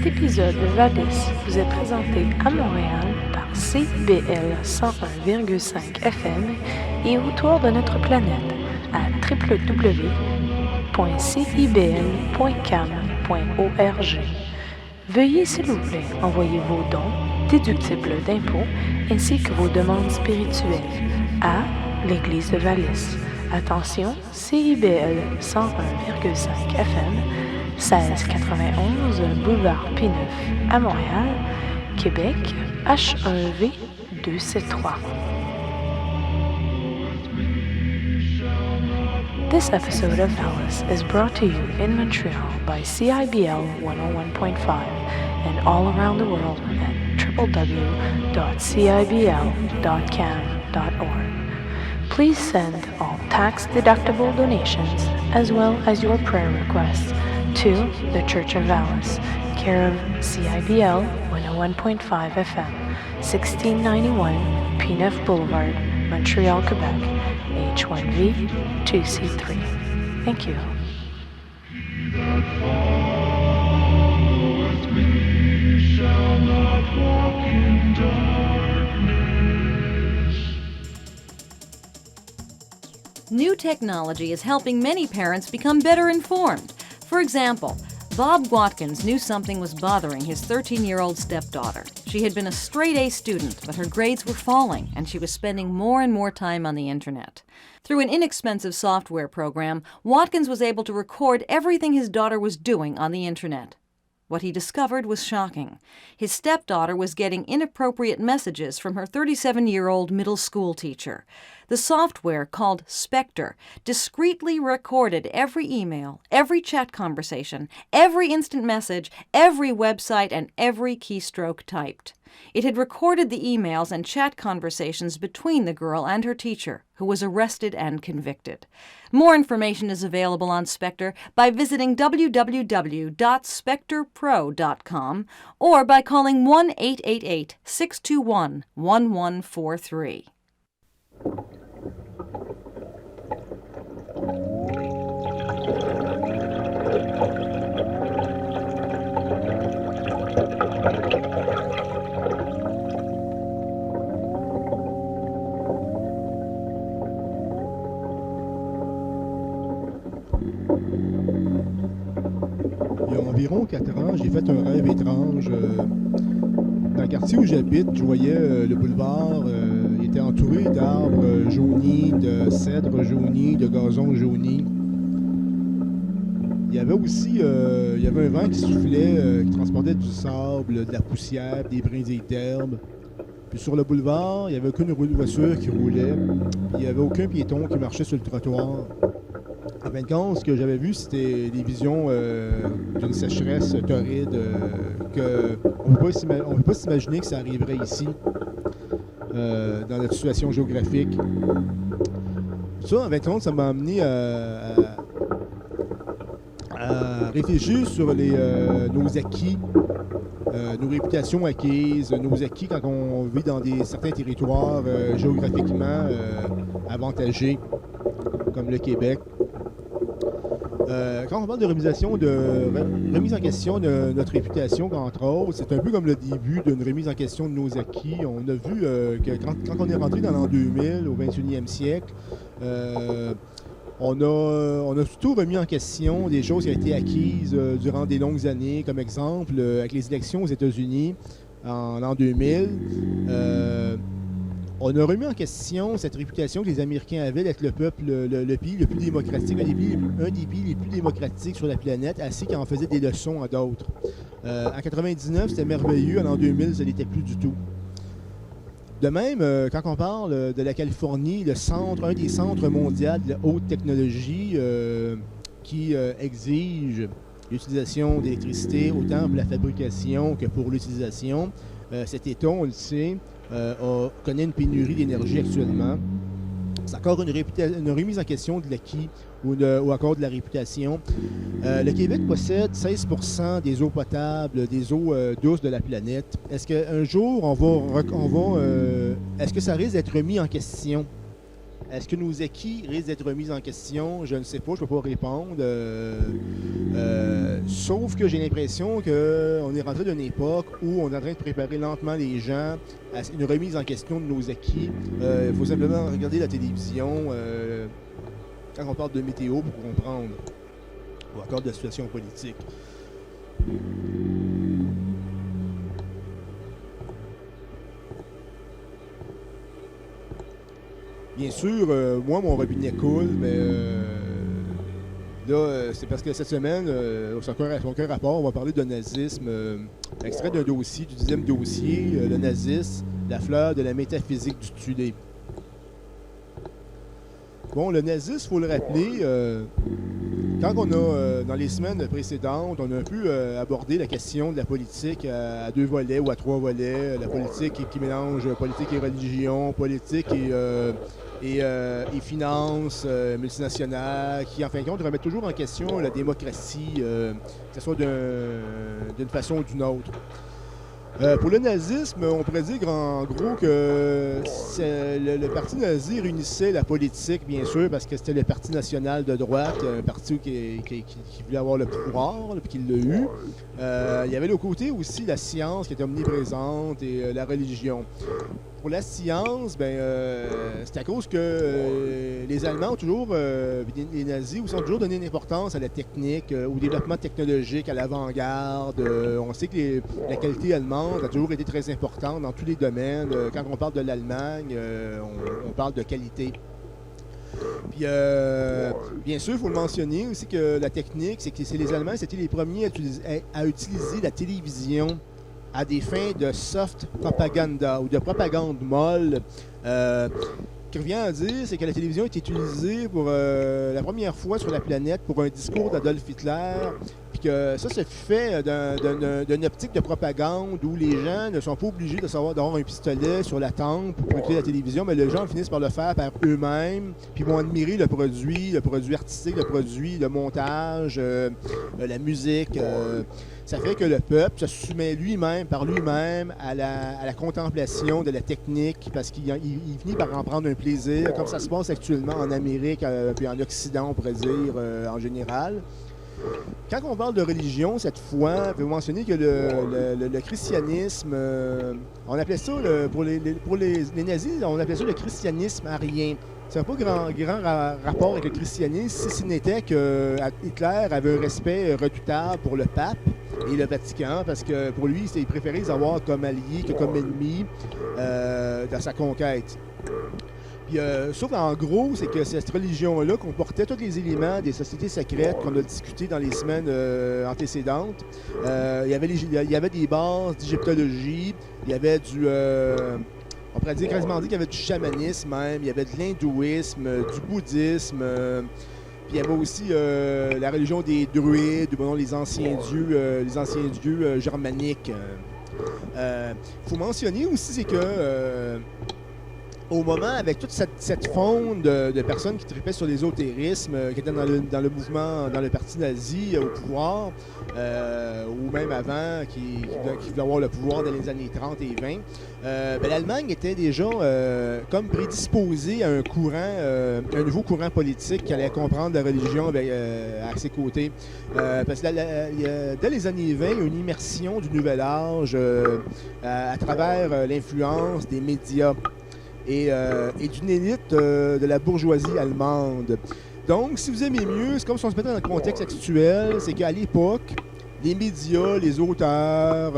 Cet épisode de VALIS vous est présenté à Montréal par CIBL 101,5 FM et autour de notre planète à www.cibl.cam.org. Veuillez s'il vous plaît envoyer vos dons déductibles d'impôts ainsi que vos demandes spirituelles à l'Église de VALIS. Attention, CIBL 101,5 FM, 1691 Boulevard P9 à Montréal, Québec, H1V 273. This episode of VALIS is brought to you in Montreal by CIBL 101.5 and all around the world at www.cibl.cam.org. Please send all tax-deductible donations as well as your prayer requests to the Church of VALIS, care of CIBL 101.5 FM, 1691 P9 Boulevard, Montreal, Quebec, H1V 2C3. Thank you. New technology is helping many parents become better informed. For example, Bob Watkins knew something was bothering his 13-year-old stepdaughter. She had been a straight-A student, but her grades were falling, and she was spending more and more time on the internet. Through an inexpensive software program, Watkins was able to record everything his daughter was doing on the internet. What he discovered was shocking. His stepdaughter was getting inappropriate messages from her 37-year-old middle school teacher. The software, called Spectre, discreetly recorded every email, every chat conversation, every instant message, every website, and every keystroke typed. It had recorded the emails and chat conversations between the girl and her teacher, who was arrested and convicted. More information is available on Spectre by visiting www.spectrepro.com or by calling 1-888-621-1143. Il y a environ 4 ans, j'ai fait un rêve étrange. Dans le quartier où j'habite, je voyais le boulevard, il était entouré d'arbres jaunis, de cèdres jaunis, de gazons jaunis. Il y avait aussi un vent qui soufflait, qui transportait du sable, de la poussière, des brindilles d'herbe. Puis sur le boulevard, il n'y avait aucune voiture qui roulait. Puis il n'y avait aucun piéton qui marchait sur le trottoir. En fin de compte, ce que j'avais vu, c'était des visions d'une sécheresse torride qu'on ne peut pas s'imaginer que ça arriverait ici, dans notre situation géographique. Ça, en fin de compte, ça m'a amené à réfléchir sur nos acquis, nos réputations acquises, nos acquis quand on vit dans certains territoires géographiquement avantagés, comme le Québec. Quand on parle de remise en question de notre réputation, entre autres, c'est un peu comme le début d'une remise en question de nos acquis. On a vu que quand on est rentré dans l'an 2000, au 21e siècle, on a surtout remis en question des choses qui ont été acquises durant des longues années. Comme exemple, avec les élections aux États-Unis en l'an 2000, on a remis en question cette réputation que les Américains avaient d'être le peuple, le pays le plus démocratique, un des pays les plus démocratiques sur la planète, ainsi qu'ils en faisaient des leçons à d'autres. En 99, c'était merveilleux. En l'an 2000, ça n'était plus du tout. De même, quand on parle de la Californie, un des centres mondiaux de la haute technologie qui exige l'utilisation d'électricité autant pour la fabrication que pour l'utilisation, cet État, on le sait, connaît une pénurie d'énergie actuellement. C'est encore une remise en question de l'acquis ou encore de la réputation. Le Québec possède 16% des eaux potables, des eaux douces de la planète. Est-ce qu'un jour, est-ce que ça risque d'être remis en question? Est-ce que nos acquis risquent d'être remis en question? Je ne sais pas, je ne peux pas répondre. Sauf que j'ai l'impression qu'on est rentré d'une époque où on est en train de préparer lentement les gens à une remise en question de nos acquis. Il faut simplement regarder la télévision quand on parle de météo pour comprendre, ou encore de la situation politique. Bien sûr, moi, mon robinet coule, mais là, c'est parce que cette semaine, sur aucun rapport, on va parler de nazisme. Extrait d'un dossier, du 10e dossier, le nazisme, la fleur de la métaphysique du Tulé. Bon, le nazisme, il faut le rappeler, quand on a, dans les semaines précédentes, on a un peu abordé la question de la politique à 2 volets ou à 3 volets. La politique qui mélange politique et religion, politique et finances multinationales, qui, en fin de compte, remettent toujours en question la démocratie, que ce soit d'une façon ou d'une autre. Pour le nazisme, on pourrait dire en gros que le parti nazi réunissait la politique, bien sûr, parce que c'était le parti national de droite, un parti qui voulait avoir le pouvoir, puis qui l'a eu. Il y avait de l'autre côté aussi la science qui était omniprésente et la religion. Pour la science, c'est à cause que les Allemands ont toujours, les nazis aussi ont toujours donné une importance à la technique, au développement technologique, à l'avant-garde. On sait que la qualité allemande a toujours été très importante dans tous les domaines. Quand on parle de l'Allemagne, on parle de qualité. Puis, bien sûr, il faut le mentionner aussi que la technique, c'est les Allemands, c'était les premiers à utiliser la télévision à des fins de soft propaganda ou de propagande molle. Ce qui revient à dire, c'est que la télévision est utilisée pour la première fois sur la planète pour un discours d'Adolf Hitler, puis que ça se fait d'une optique de propagande où les gens ne sont pas obligés d'avoir un pistolet sur la tempe pour écouter la télévision, mais les gens finissent par le faire par eux-mêmes, puis vont admirer le produit artistique, le montage, la musique. Ça fait que le peuple se soumet par lui-même à la contemplation de la technique parce qu'il finit par en prendre un plaisir, comme ça se passe actuellement en Amérique puis en Occident, on pourrait dire, en général. Quand on parle de religion, cette fois, je vais mentionner que le christianisme, on appelait ça, pour les nazis, on appelait ça le christianisme arien. Ça n'a pas grand rapport avec le christianisme, si ce n'était que Hitler avait un respect redoutable pour le pape et le Vatican, parce que pour lui, il préférait les avoir comme alliés que comme ennemis dans sa conquête. Puis, sauf en gros, c'est que cette religion-là comportait tous les éléments des sociétés secrètes qu'on a discuté dans les semaines antécédentes. Il y avait des bases d'égyptologie, il y avait on pourrait dire quasiment qu'il y avait du chamanisme même, il y avait de l'hindouisme, du bouddhisme, puis il y avait aussi la religion des druides, les anciens dieux germaniques. Il faut mentionner aussi, c'est que au moment, avec toute cette fonte de personnes qui tripaient sur l'ésotérisme, qui étaient dans le mouvement, dans le parti nazi au pouvoir, ou même avant, qui voulaient avoir le pouvoir dans les années 30 et 20, l'Allemagne était déjà comme prédisposée à un nouveau courant politique qui allait comprendre la religion à ses côtés. Parce que dès les années 20, il y a une immersion du Nouvel Âge à travers l'influence des médias et d'une élite de la bourgeoisie allemande. Donc, si vous aimez mieux, c'est comme si on se mettait dans le contexte actuel, c'est qu'à l'époque, les médias, les auteurs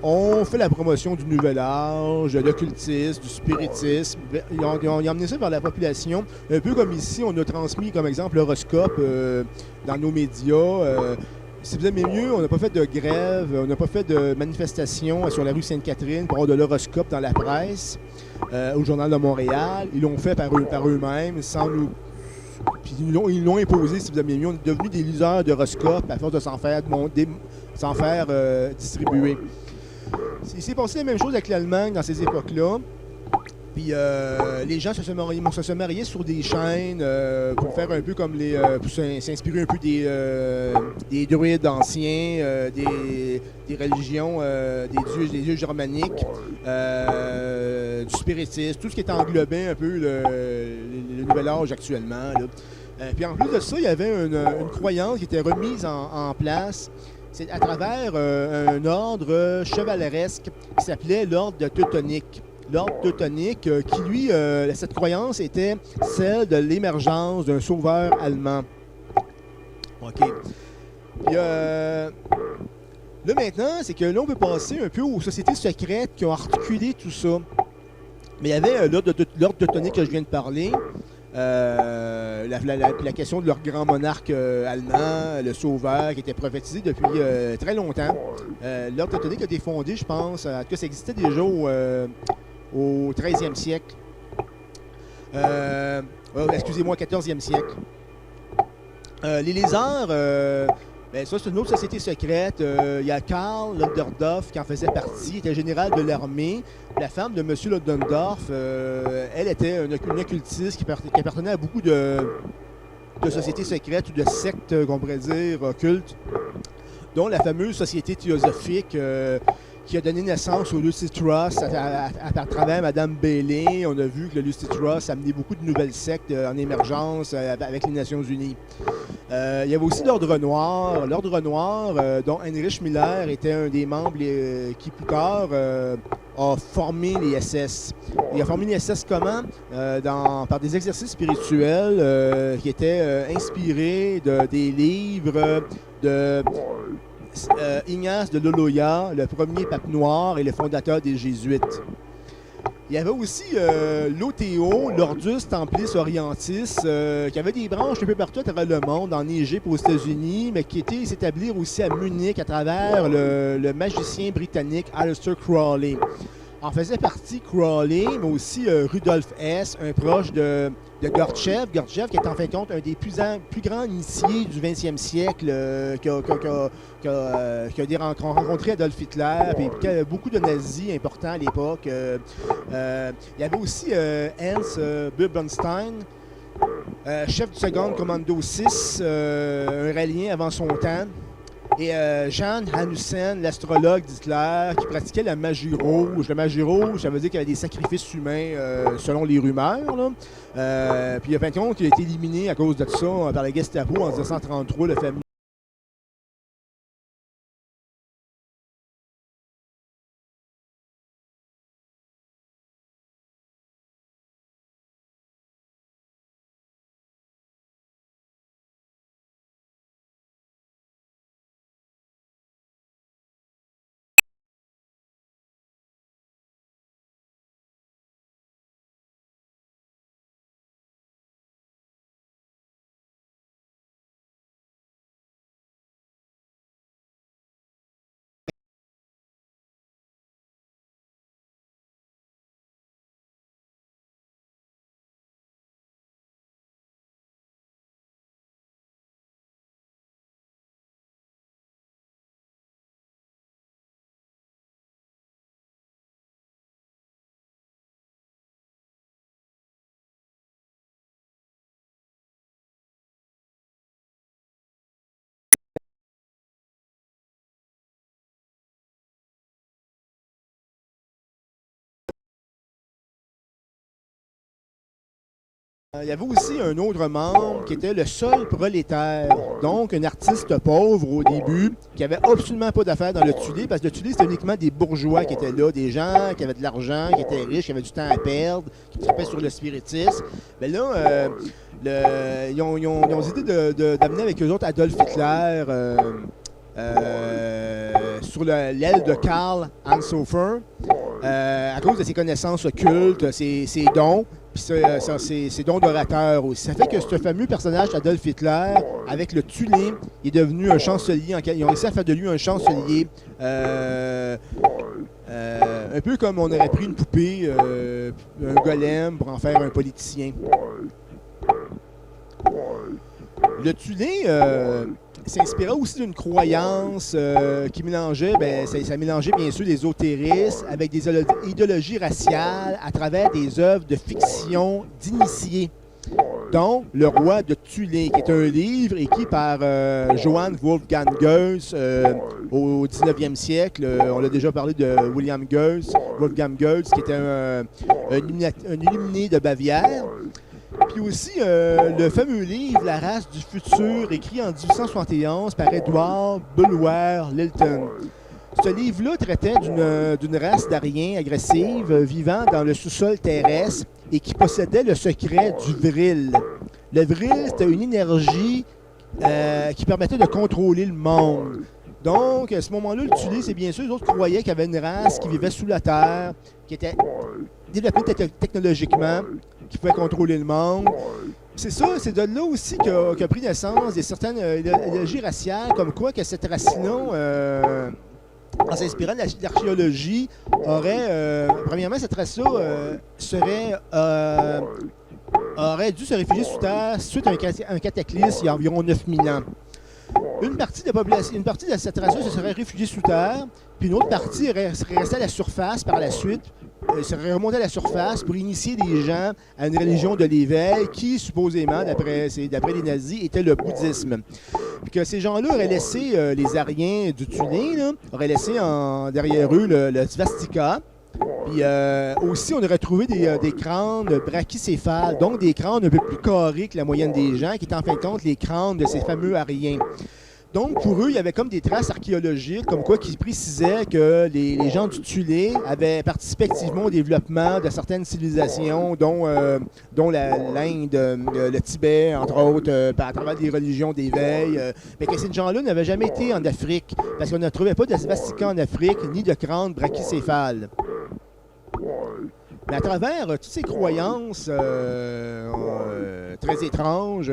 ont fait la promotion du Nouvel Âge, de l'occultisme, du spiritisme. Ils ont amené ça vers la population, un peu comme ici, on a transmis comme exemple l'horoscope dans nos médias. Si vous aimez mieux, on n'a pas fait de grève, on n'a pas fait de manifestation sur la rue Sainte-Catherine pour avoir de l'horoscope dans la presse, au Journal de Montréal. Ils l'ont fait par eux-mêmes, sans nous... Puis ils l'ont imposé, si vous aimez mieux. On est devenus des liseurs d'horoscopes à force de s'en faire distribuer. Il s'est passé la même chose avec l'Allemagne dans ces époques-là. Puis les gens se sont mariés sur des chaînes pour faire un peu comme pour s'inspirer un peu des druides anciens, des religions, des dieux germaniques, du spiritisme, tout ce qui est englobé un peu le nouvel âge actuellement. Puis en plus de ça, il y avait une croyance qui était remise en place. C'est à travers un ordre chevaleresque qui s'appelait l'ordre de Teutonique. L'ordre teutonique, qui lui, cette croyance était celle de l'émergence d'un sauveur allemand. OK. Puis, là maintenant, c'est que là, on peut passer un peu aux sociétés secrètes qui ont articulé tout ça. Mais il y avait l'ordre teutonique que je viens de parler. La question de leur grand monarque allemand, le sauveur, qui était prophétisé depuis très longtemps. L'ordre teutonique a été fondé, je pense, en tout cas, ça existait déjà au 13e siècle. Excusez-moi, 14e siècle. Les lézards, ça, c'est une autre société secrète. Il y a Karl Ludendorff qui en faisait partie, était général de l'armée. La femme de M. Ludendorff, elle était une occultiste qui appartenait à beaucoup de sociétés secrètes ou de sectes, qu'on pourrait dire, occultes, dont la fameuse société théosophique qui a donné naissance au Lucy Trust à travers Mme Bailey. On a vu que le Lucy Trust a amené beaucoup de nouvelles sectes en émergence avec les Nations Unies. Il y avait aussi l'Ordre Noir. L'Ordre Noir, dont Heinrich Miller était un des membres qui, plus tard, a formé les SS. Il a formé les SS comment? Par des exercices spirituels qui étaient inspirés des livres de Ignace de Loyola, le premier pape noir et le fondateur des Jésuites. Il y avait aussi l'OTO, l'Ordus Templis Orientis, qui avait des branches un peu partout à travers le monde, en Égypte, aux États-Unis, mais qui était s'établir aussi à Munich à travers le magicien britannique Aleister Crowley. En faisait partie Crowley, mais aussi Rudolf Hess, un proche de Gurdjieff. Gurdjieff, qui est en fin de compte un des plus grands initiés du 20e siècle, qui a rencontré Adolf Hitler, et beaucoup de nazis importants à l'époque. Il y avait aussi Hans Bubenstein, chef du second Commando 6, un rallien avant son temps. Et Jan Hanussen, l'astrologue d'Hitler, qui pratiquait la magie rouge. La magie rouge, ça veut dire qu'il y avait des sacrifices humains selon les rumeurs. Là. Puis, en fin de compte, il a été éliminé à cause de ça par la Gestapo en 1933, le fameux. Il y avait aussi un autre membre qui était le seul prolétaire, donc un artiste pauvre au début, qui avait absolument pas d'affaires dans le Tulé, parce que le Tulé, c'était uniquement des bourgeois qui étaient là, des gens qui avaient de l'argent, qui étaient riches, qui avaient du temps à perdre, qui tripaient sur le spiritisme. Mais là, ils ont décidé d'amener avec eux autres Adolf Hitler sur l'aile de Karl Hanshofer, à cause de ses connaissances occultes, ses dons, puis ses dons d'orateur aussi. Ça fait que ce fameux personnage Adolf Hitler, avec le Tulé, il est devenu un chancelier. Ils ont réussi à faire de lui un chancelier. Un peu comme on aurait pris une poupée, un golem, pour en faire un politicien. Le Tulé, s'inspirait aussi d'une croyance qui mélangeait, ça mélangeait bien sûr des ésotérismes avec des idéologies raciales à travers des œuvres de fiction d'initiés, dont Le Roi de Tulé, qui est un livre écrit par Johann Wolfgang Goethe au 19e siècle. On a déjà parlé de Wolfgang Goethe, qui était un illuminé de Bavière. Puis aussi le fameux livre La race du futur, écrit en 1871 par Edward Bulwer Lytton. Ce livre-là traitait d'une race d'Ariens agressive vivant dans le sous-sol terrestre et qui possédait le secret du vril. Le vril, c'était une énergie qui permettait de contrôler le monde. Donc, à ce moment-là, le Tulé, c'est bien sûr, les autres croyaient qu'il y avait une race qui vivait sous la terre, qui était développée technologiquement, qui pouvait contrôler le monde. C'est ça, c'est de là aussi qu'a pris naissance certaines idéologies raciales, comme quoi que cette race-là, en s'inspirant de l'archéologie, premièrement, cette race-là aurait dû se réfugier sous terre suite à un cataclysme il y a environ 9000 ans. Une partie de cette race-là se serait réfugiée sous terre, puis une autre partie serait restée à la surface par la suite, serait remontée à la surface pour initier des gens à une religion de l'éveil qui, supposément, d'après les nazis, était le bouddhisme. Puis que ces gens-là auraient laissé, les Ariens du Tulé, auraient laissé derrière eux le svastika. Puis aussi, on aurait trouvé des crânes brachycéphales, donc des crânes un peu plus carrés que la moyenne des gens, qui étaient en fin de compte les crânes de ces fameux Ariens. Donc, pour eux, il y avait comme des traces archéologiques, comme quoi qui précisaient que les gens du Tulé avaient participé activement au développement de certaines civilisations, dont l'Inde, le Tibet, entre autres, à travers des religions d'éveil. Mais que ces gens-là n'avaient jamais été en Afrique, parce qu'on ne trouvait pas de svastika en Afrique, ni de crâne brachycéphale. Mais à travers toutes ces croyances très étranges,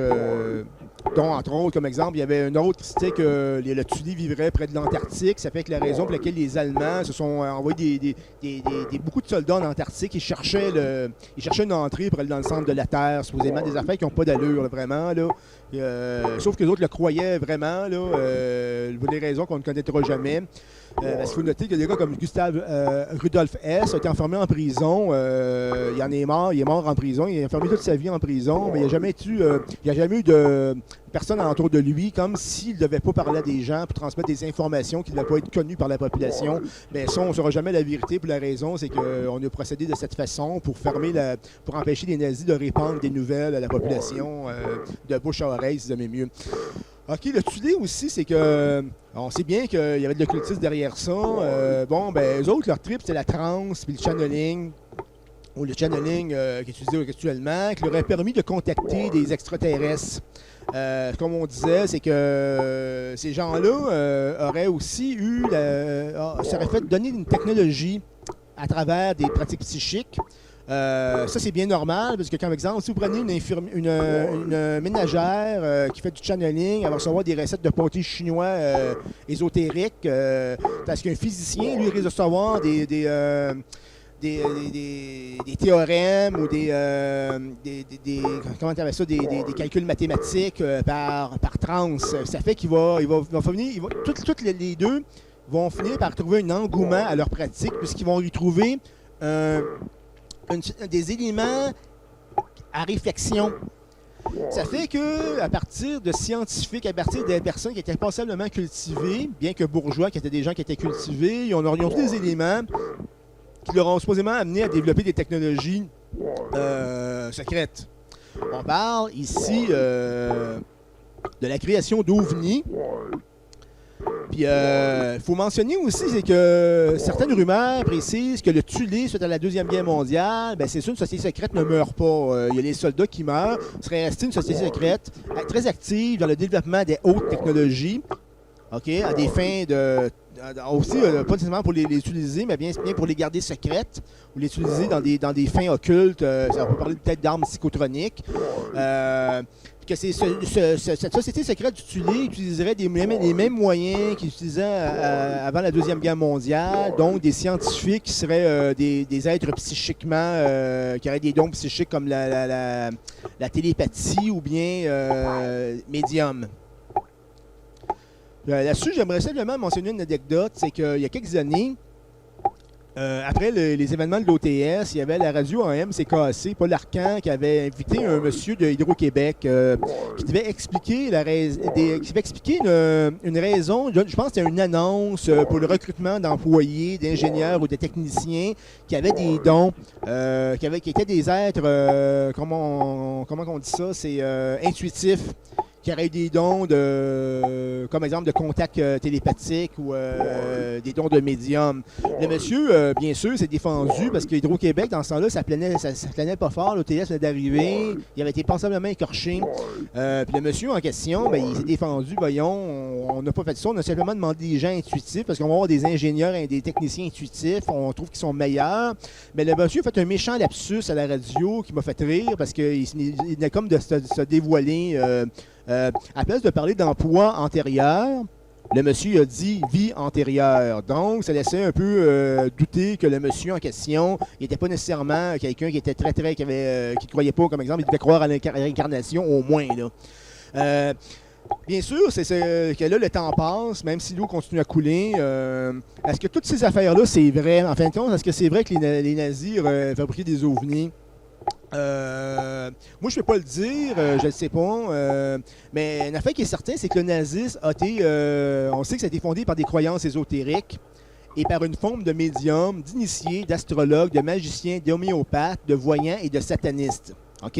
dont, entre autres, comme exemple, il y avait une autre qui citait que le Tulé vivrait près de l'Antarctique. Ça fait que la raison pour laquelle les Allemands se sont envoyés beaucoup de soldats en Antarctique, ils cherchaient une entrée pour aller dans le centre de la Terre, supposément des affaires qui n'ont pas d'allure, là, vraiment. Là. Sauf que les autres le croyaient vraiment, là, pour des raisons qu'on ne connaîtra jamais. Parce qu'il faut noter que des gars comme Gustave Rudolf Hess a été enfermé en prison. Il est mort en prison. Il a enfermé toute sa vie en prison, mais il n'y a jamais eu de personne autour de lui, comme s'il ne devait pas parler à des gens pour transmettre des informations qui ne devaient pas être connues par la population. Mais ça, on ne saura jamais la vérité. Pour la raison, c'est qu'on a procédé de cette façon pour empêcher les nazis de répandre des nouvelles à la population, de bouche à oreille, si vous aimez mieux. OK, le Tulé aussi, c'est que on sait bien qu'il y avait de l'occultisme derrière ça. Eux autres, leur trip, c'est la transe puis le channeling, ou le channeling qui est utilisé actuellement, qui leur a permis de contacter des extraterrestres. Comme on disait, c'est que ces gens-là auraient aussi seraient fait donner une technologie à travers des pratiques psychiques. Ça, c'est bien normal, parce que, comme exemple, si vous prenez une ménagère qui fait du channeling, elle va recevoir des recettes de pâtés chinois ésotériques, parce qu'un physicien, lui, risque de recevoir des théorèmes ou des calculs mathématiques par transe. Ça fait qu'il va finir, toutes les deux vont finir par trouver un engouement à leur pratique, puisqu'ils vont y trouver des éléments à réflexion. Ça fait que, à partir de scientifiques, à partir des personnes qui étaient passablement cultivées, bien que bourgeois, qui étaient des gens qui étaient cultivés, ils ont tous des éléments qui leur ont supposément amené à développer des technologies secrètes. On parle ici de la création d'ovnis. Puis, il faut mentionner aussi, c'est que certaines rumeurs précisent que le Tulé, suite à la Deuxième Guerre mondiale, c'est sûr, une société secrète ne meurt pas. Il y a les soldats qui meurent. Ce serait resté une société secrète très active dans le développement des hautes technologies, okay, à des fins aussi, pas nécessairement pour les utiliser, mais bien pour les garder secrètes, ou les utiliser dans des fins occultes. Ça peut parler peut-être d'armes psychotroniques. Que cette société secrète du Tulé utiliserait les mêmes moyens qu'ils utilisaient avant la Deuxième Guerre mondiale, donc des scientifiques qui seraient des êtres psychiquement, qui auraient des dons psychiques comme la télépathie ou bien médium. Là-dessus, j'aimerais simplement mentionner une anecdote, c'est qu'il y a quelques années, après les événements de l'OTS, il y avait la radio AM CKAC, Paul Arcan, qui avait invité un monsieur de Hydro-Québec qui devait expliquer une raison, je pense que c'était une annonce pour le recrutement d'employés, d'ingénieurs ou de techniciens qui avaient des dons, qui étaient des êtres, comment on dit ça, c'est intuitifs, qui auraient eu des dons comme exemple de contact télépathique ou des dons de médium. Le monsieur, bien sûr, s'est défendu parce que Hydro-Québec, dans ce temps-là, ça planait pas fort. L'OTS venait d'arriver. Il avait été passablement écorché. Puis le monsieur en question, il s'est défendu. Voyons, on n'a pas fait ça. On a simplement demandé des gens intuitifs parce qu'on va avoir des ingénieurs et des techniciens intuitifs. On trouve qu'ils sont meilleurs. Mais le monsieur a fait un méchant lapsus à la radio qui m'a fait rire parce qu'il venait comme de se dévoiler. À place de parler d'emploi antérieur, le monsieur a dit vie antérieure. Donc, ça laissait un peu douter que le monsieur en question n'était pas nécessairement quelqu'un qui était très, qui ne croyait pas, comme exemple, il devait croire à l'incarnation au moins. Là. Bien sûr, c'est que là, le temps passe, même si l'eau continue à couler. Est-ce que toutes ces affaires-là, c'est vrai? En fin de compte, est-ce que c'est vrai que les nazis fabriquaient des ovnis? Moi, je ne peux pas le dire, je ne sais pas. Mais une affaire qui est certaine, c'est que le nazisme a été... on sait que ça a été fondé par des croyances ésotériques et par une forme de médium, d'initiés, d'astrologues, de magiciens, d'homéopathes, de voyants et de satanistes. OK?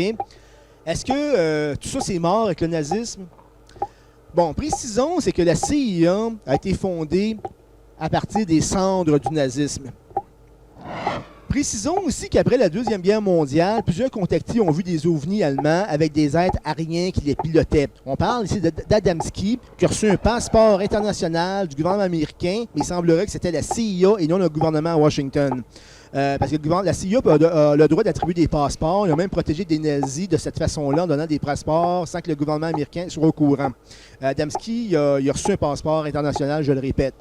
Est-ce que tout ça, c'est mort avec le nazisme? Bon, précisons, c'est que la CIA a été fondée à partir des cendres du nazisme. Précisons aussi qu'après la Deuxième Guerre mondiale, plusieurs contactés ont vu des ovnis allemands avec des êtres ariens qui les pilotaient. On parle ici d'Adamski, qui a reçu un passeport international du gouvernement américain, mais il semblerait que c'était la CIA et non le gouvernement à Washington. Parce que la CIA a le droit d'attribuer des passeports. Ils ont même protégé des nazis de cette façon-là en donnant des passeports sans que le gouvernement américain soit au courant. Adamski, il a reçu un passeport international, je le répète,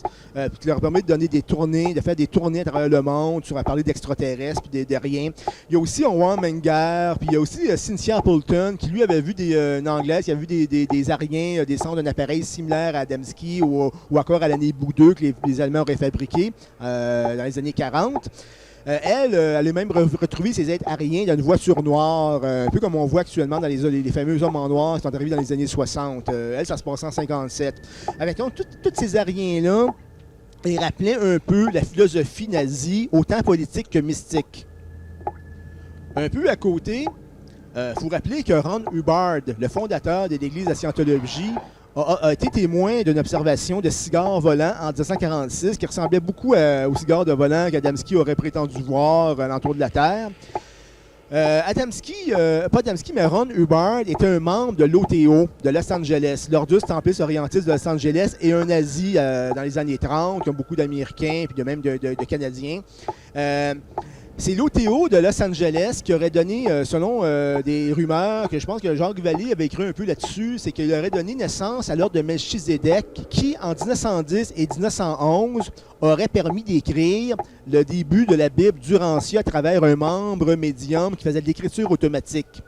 qui leur permet de donner des tournées, de faire des tournées à travers le monde, à parler d'extraterrestres puis de rien. Il y a aussi Owen Menger, puis il y a aussi Cynthia Appleton, qui lui avait vu une Anglaise, qui avait vu des Ariens descendre d'un appareil similaire à Adamski ou encore à l'année Boudeux que les Allemands auraient fabriqué dans les années 40. Elle a même retrouvé ces êtres ariens dans une voiture noire, un peu comme on voit actuellement dans les fameux hommes en noir qui sont arrivés dans les années 60. Elle, ça se passe en 57. Avec donc, tous ces ariens-là, ils rappelaient un peu la philosophie nazie, autant politique que mystique. Un peu à côté, il faut rappeler que Ron Hubbard, le fondateur de l'Église de la Scientologie, a été témoin d'une observation de cigares volants en 1946 qui ressemblait beaucoup aux cigares de volant qu'Adamski aurait prétendu voir à l'entour de la Terre. Pas Adamski, mais Ron Hubbard était un membre de l'OTO de Los Angeles, l'Ordre Templis Orientis de Los Angeles, et un nazi dans les années 30, qui ont beaucoup d'Américains et même de Canadiens. C'est l'OTO de Los Angeles qui aurait donné, selon des rumeurs, que je pense que Jacques Vallée avait écrit un peu là-dessus, c'est qu'il aurait donné naissance à l'ordre de Melchizedek qui, en 1910 et 1911, aurait permis d'écrire le début de la Bible d'Urantia à travers un membre médium qui faisait de l'écriture automatique.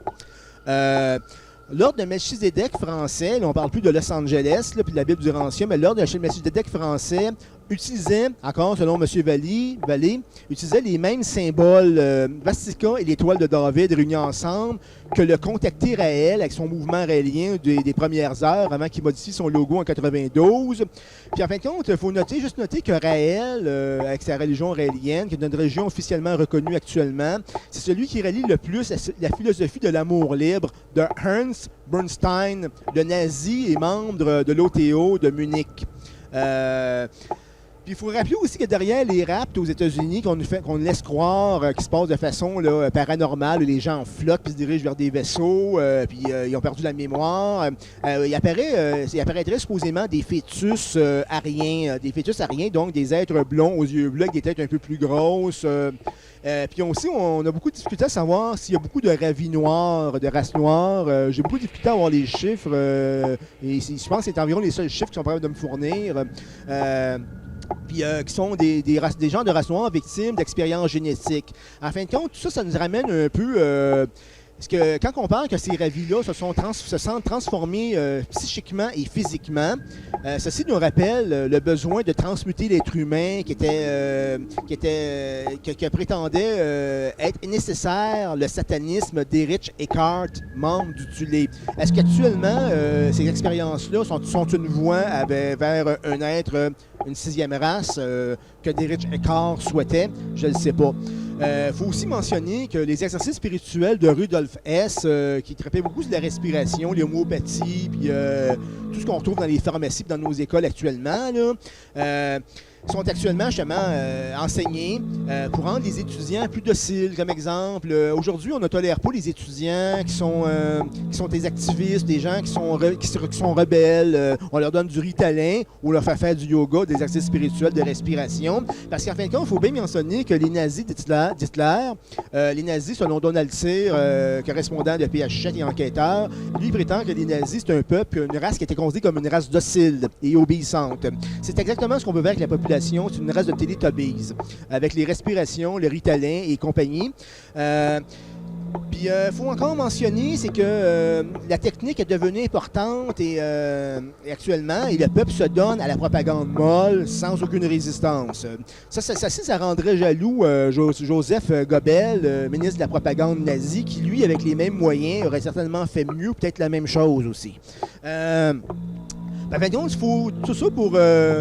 L'ordre de Melchizedek français, là, on ne parle plus de Los Angeles puis de la Bible d'Urantia, mais l'ordre de Melchizedek français utilisait, encore selon M. Vallée, utilisait les mêmes symboles Vastica et l'étoile de David réunis ensemble que le contacté Raël avec son mouvement raélien des premières heures avant qu'il modifie son logo en 92. Puis en fin de compte, il faut juste noter que Raël, avec sa religion raélienne, qui est une religion officiellement reconnue actuellement, c'est celui qui relie le plus la philosophie de l'amour libre de Ernst Bernstein, le nazi et membre de l'OTO de Munich. Puis il faut rappeler aussi que derrière les rapts aux États-Unis qu'on laisse croire qu'ils se passent de façon paranormale, où les gens flottent puis se dirigent vers des vaisseaux, puis ils ont perdu la mémoire. Il apparaîtrait supposément des fœtus ariens, donc des êtres blonds aux yeux bleus avec des têtes un peu plus grosses. Puis aussi, on a beaucoup de difficultés à savoir s'il y a beaucoup de ravis noirs, de races noires. J'ai beaucoup de difficultés à avoir les chiffres. Et je pense que c'est environ les seuls chiffres qui sont capables de me fournir. Puis qui sont des gens de race noire victimes d'expériences génétiques. En fin de compte, tout ça nous ramène un peu Parce que quand on parle que ces ravis-là se sont transformés psychiquement et physiquement, ceci nous rappelle le besoin de transmuter l'être humain qui prétendait être nécessaire, le satanisme d'Erich Eckhart, membre du Tulé. Est-ce qu'actuellement, ces expériences-là sont une voie vers un être, une sixième race que d'Erich Eckhart souhaitait? Je ne le sais pas. Faut aussi mentionner que les exercices spirituels de Rudolf Hess, qui traitait beaucoup sur la respiration, l'homéopathie, puis tout ce qu'on retrouve dans les pharmacies et dans nos écoles actuellement, là, sont actuellement justement enseignés pour rendre les étudiants plus dociles. Comme exemple, aujourd'hui, on ne tolère pas les étudiants qui sont des activistes, des gens qui sont rebelles. On leur donne du Ritalin ou leur fait faire du yoga, des exercices spirituels de respiration. Parce qu'en fin de compte, il faut bien mentionner que les nazis d'Hitler, les nazis, selon Donald Cyr, correspondant de PH7 et enquêteur, lui prétend que les nazis, c'est un peuple, une race qui était considérée comme une race docile et obéissante. C'est exactement ce qu'on veut voir avec la population. C'est une race de Teletubbies, avec les respirations, le Ritalin et compagnie. Puis, il faut encore mentionner, c'est que la technique est devenue importante et actuellement, et le peuple se donne à la propagande molle sans aucune résistance. Ça rendrait jaloux Joseph Goebbels, ministre de la propagande nazie, qui, lui, avec les mêmes moyens, aurait certainement fait mieux, peut-être la même chose aussi. Donc, tout ça pour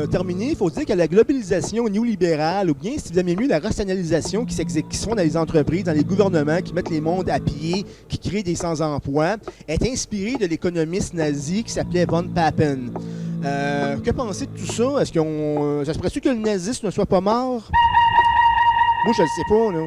terminer, il faut dire que la globalisation néolibérale, ou bien, si vous aimez mieux, la rationalisation qui se font dans les entreprises, dans les gouvernements, qui mettent les mondes à pied, qui créent des sans-emploi, est inspirée de l'économiste nazi qui s'appelait von Papen. Que pensez de tout ça? Est-ce ça se pourrait-tu que le nazisme ne soit pas mort? Moi, je ne sais pas, là.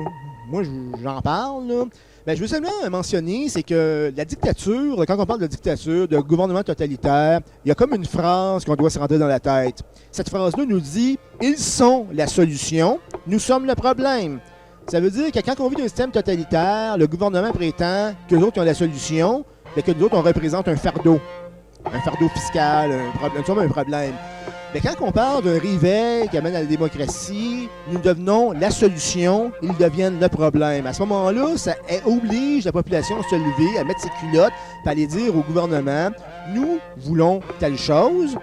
Moi, j'en parle, là. Ben, je veux seulement mentionner, c'est que la dictature, quand on parle de dictature, de gouvernement totalitaire, il y a comme une phrase qu'on doit se rentrer dans la tête. Cette phrase-là nous dit « Ils sont la solution, nous sommes le problème ». Ça veut dire que quand on vit dans un système totalitaire, le gouvernement prétend que les autres ont la solution, mais que nous autres, on représente un fardeau fiscal, un problème. Mais quand on parle d'un réveil qui amène à la démocratie, nous devenons la solution, ils deviennent le problème. À ce moment-là, ça oblige la population à se lever, à mettre ses culottes, et à aller dire au gouvernement, nous voulons telle chose,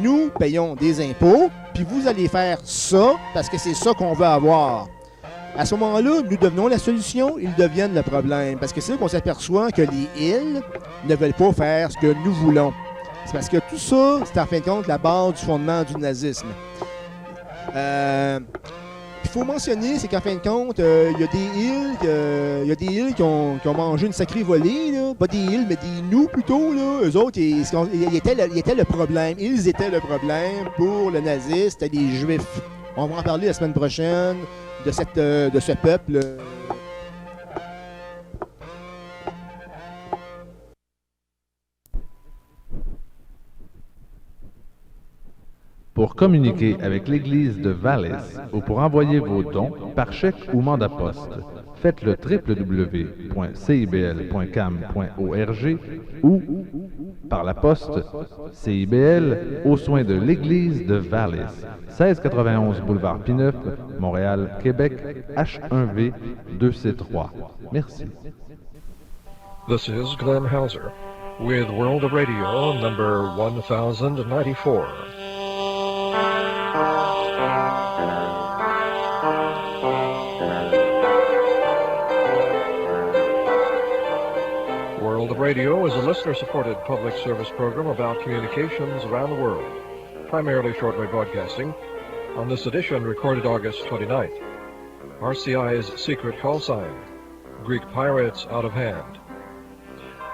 nous payons des impôts, puis vous allez faire ça parce que c'est ça qu'on veut avoir. À ce moment-là, nous devenons la solution, ils deviennent le problème. Parce que c'est là qu'on s'aperçoit que les îles ne veulent pas faire ce que nous voulons. C'est parce que tout ça, c'est en fin de compte la base du fondement du nazisme. Il faut mentionner, c'est qu'en fin de compte, il y a des îles qui ont mangé une sacrée volée, là. Pas des îles, mais des nous plutôt. Là. Eux autres, ils étaient le problème. Ils étaient le problème pour le nazisme, c'était les Juifs. On va en parler la semaine prochaine de ce peuple. Pour communiquer avec l'Église de VALIS ou pour envoyer vos dons par chèque ou mandat poste, faites le www.cibl.cam.org ou par la poste CIBL aux soins de l'Église de VALIS, 1691 boulevard P9, Montréal, Québec, H1V 2C3. Merci. This is Glenn Hauser with World of Radio number 1094. World of Radio is a listener-supported public service program about communications around the world, primarily shortwave broadcasting. On this edition, recorded August 29th, RCI's secret call sign, Greek pirates out of hand.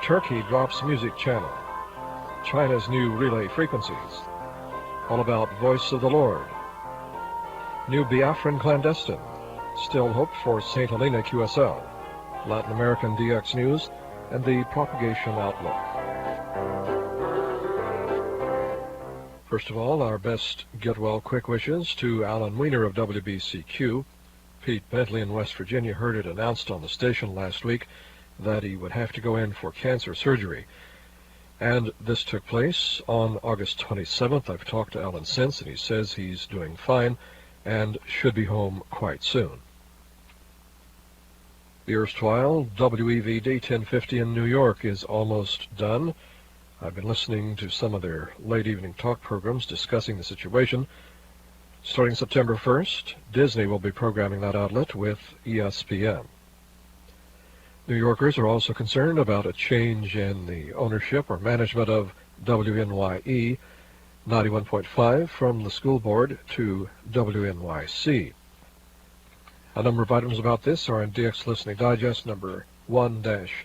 Turkey drops music channel, China's new relay frequencies, all about Voice of the Lord. New Biafran clandestine, still hope for St. Helena QSL, Latin American DX News, and the Propagation Outlook. First of all, our best get-well-quick wishes to Alan Weiner of WBCQ. Pete Bentley in West Virginia heard it announced on the station last week that he would have to go in for cancer surgery. And this took place on August 27th. I've talked to Alan since, and he says he's doing fine and should be home quite soon. The erstwhile WEVD 1050 in New York is almost done. I've been listening to some of their late evening talk programs discussing the situation. Starting September 1st, Disney will be programming that outlet with ESPN. New Yorkers are also concerned about a change in the ownership or management of WNYE 91.5 from the school board to WNYC. A number of items about this are in DX Listening Digest number 1-116.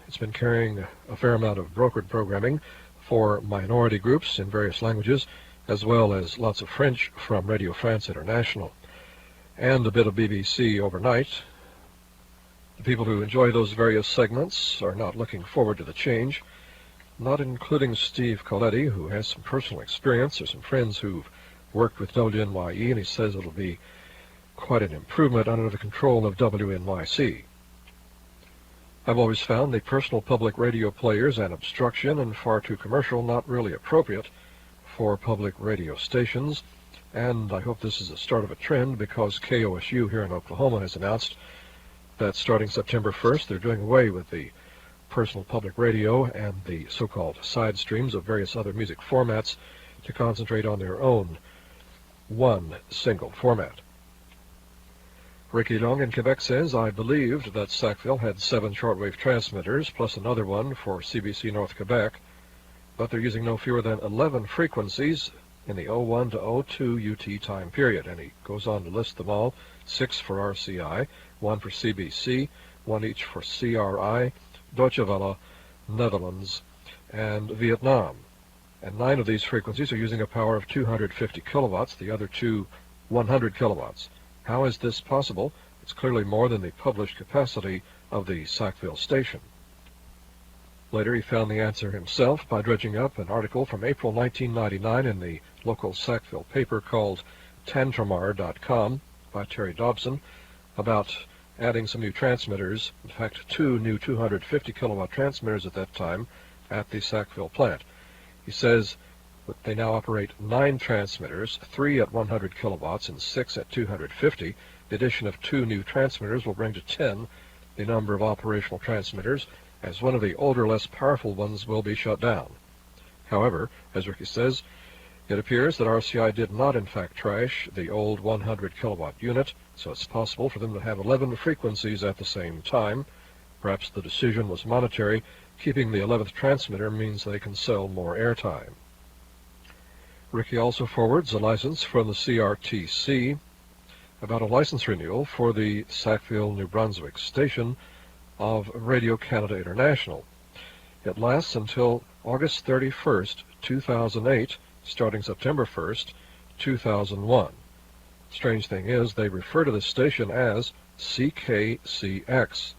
It's been carrying a fair amount of brokered programming for minority groups in various languages, as well as lots of French from Radio France International, and a bit of BBC overnight. The people who enjoy those various segments are not looking forward to the change, not including Steve Coletti, who has some personal experience. There's some friends who've worked with WNYE, and he says it'll be quite an improvement under the control of WNYC. I've always found the personal public radio players an obstruction and far too commercial, not really appropriate for public radio stations, and I hope this is the start of a trend, because KOSU here in Oklahoma has announced that starting September 1st they're doing away with the personal public radio and the so-called side streams of various other music formats to concentrate on their own one single format. Ricky Long in Quebec says, I believed that Sackville had 7 shortwave transmitters plus another one for CBC North Quebec, but they're using no fewer than 11 frequencies in the 01 to 02 UT time period. And he goes on to list them all: 6 for RCI, 1 for CBC, 1 each for CRI, Deutsche Welle, Netherlands, and Vietnam. And 9 of these frequencies are using a power of 250 kilowatts, the other 2 100 kilowatts. How is this possible? It's clearly more than the published capacity of the Sackville station. Later he found the answer himself by dredging up an article from April 1999 in the local Sackville paper called Tantramar.com by Terry Dobson about adding some new transmitters, in fact 2 new 250 kilowatt transmitters at that time at the Sackville plant. He says that they now operate 9 transmitters, 3 at 100 kilowatts and 6 at 250. The addition of 2 new transmitters will bring to 10 the number of operational transmitters, as one of the older, less powerful ones will be shut down. However, as Ricky says, it appears that RCI did not in fact trash the old 100 kilowatt unit, so it's possible for them to have 11 frequencies at the same time. Perhaps the decision was monetary. Keeping the 11th transmitter means they can sell more airtime. Ricky also forwards a license from the CRTC about a license renewal for the Sackville, New Brunswick station of Radio Canada International. It lasts until August 31st, 2008, starting September 1st, 2001. Strange thing is, they refer to this station as CKCX.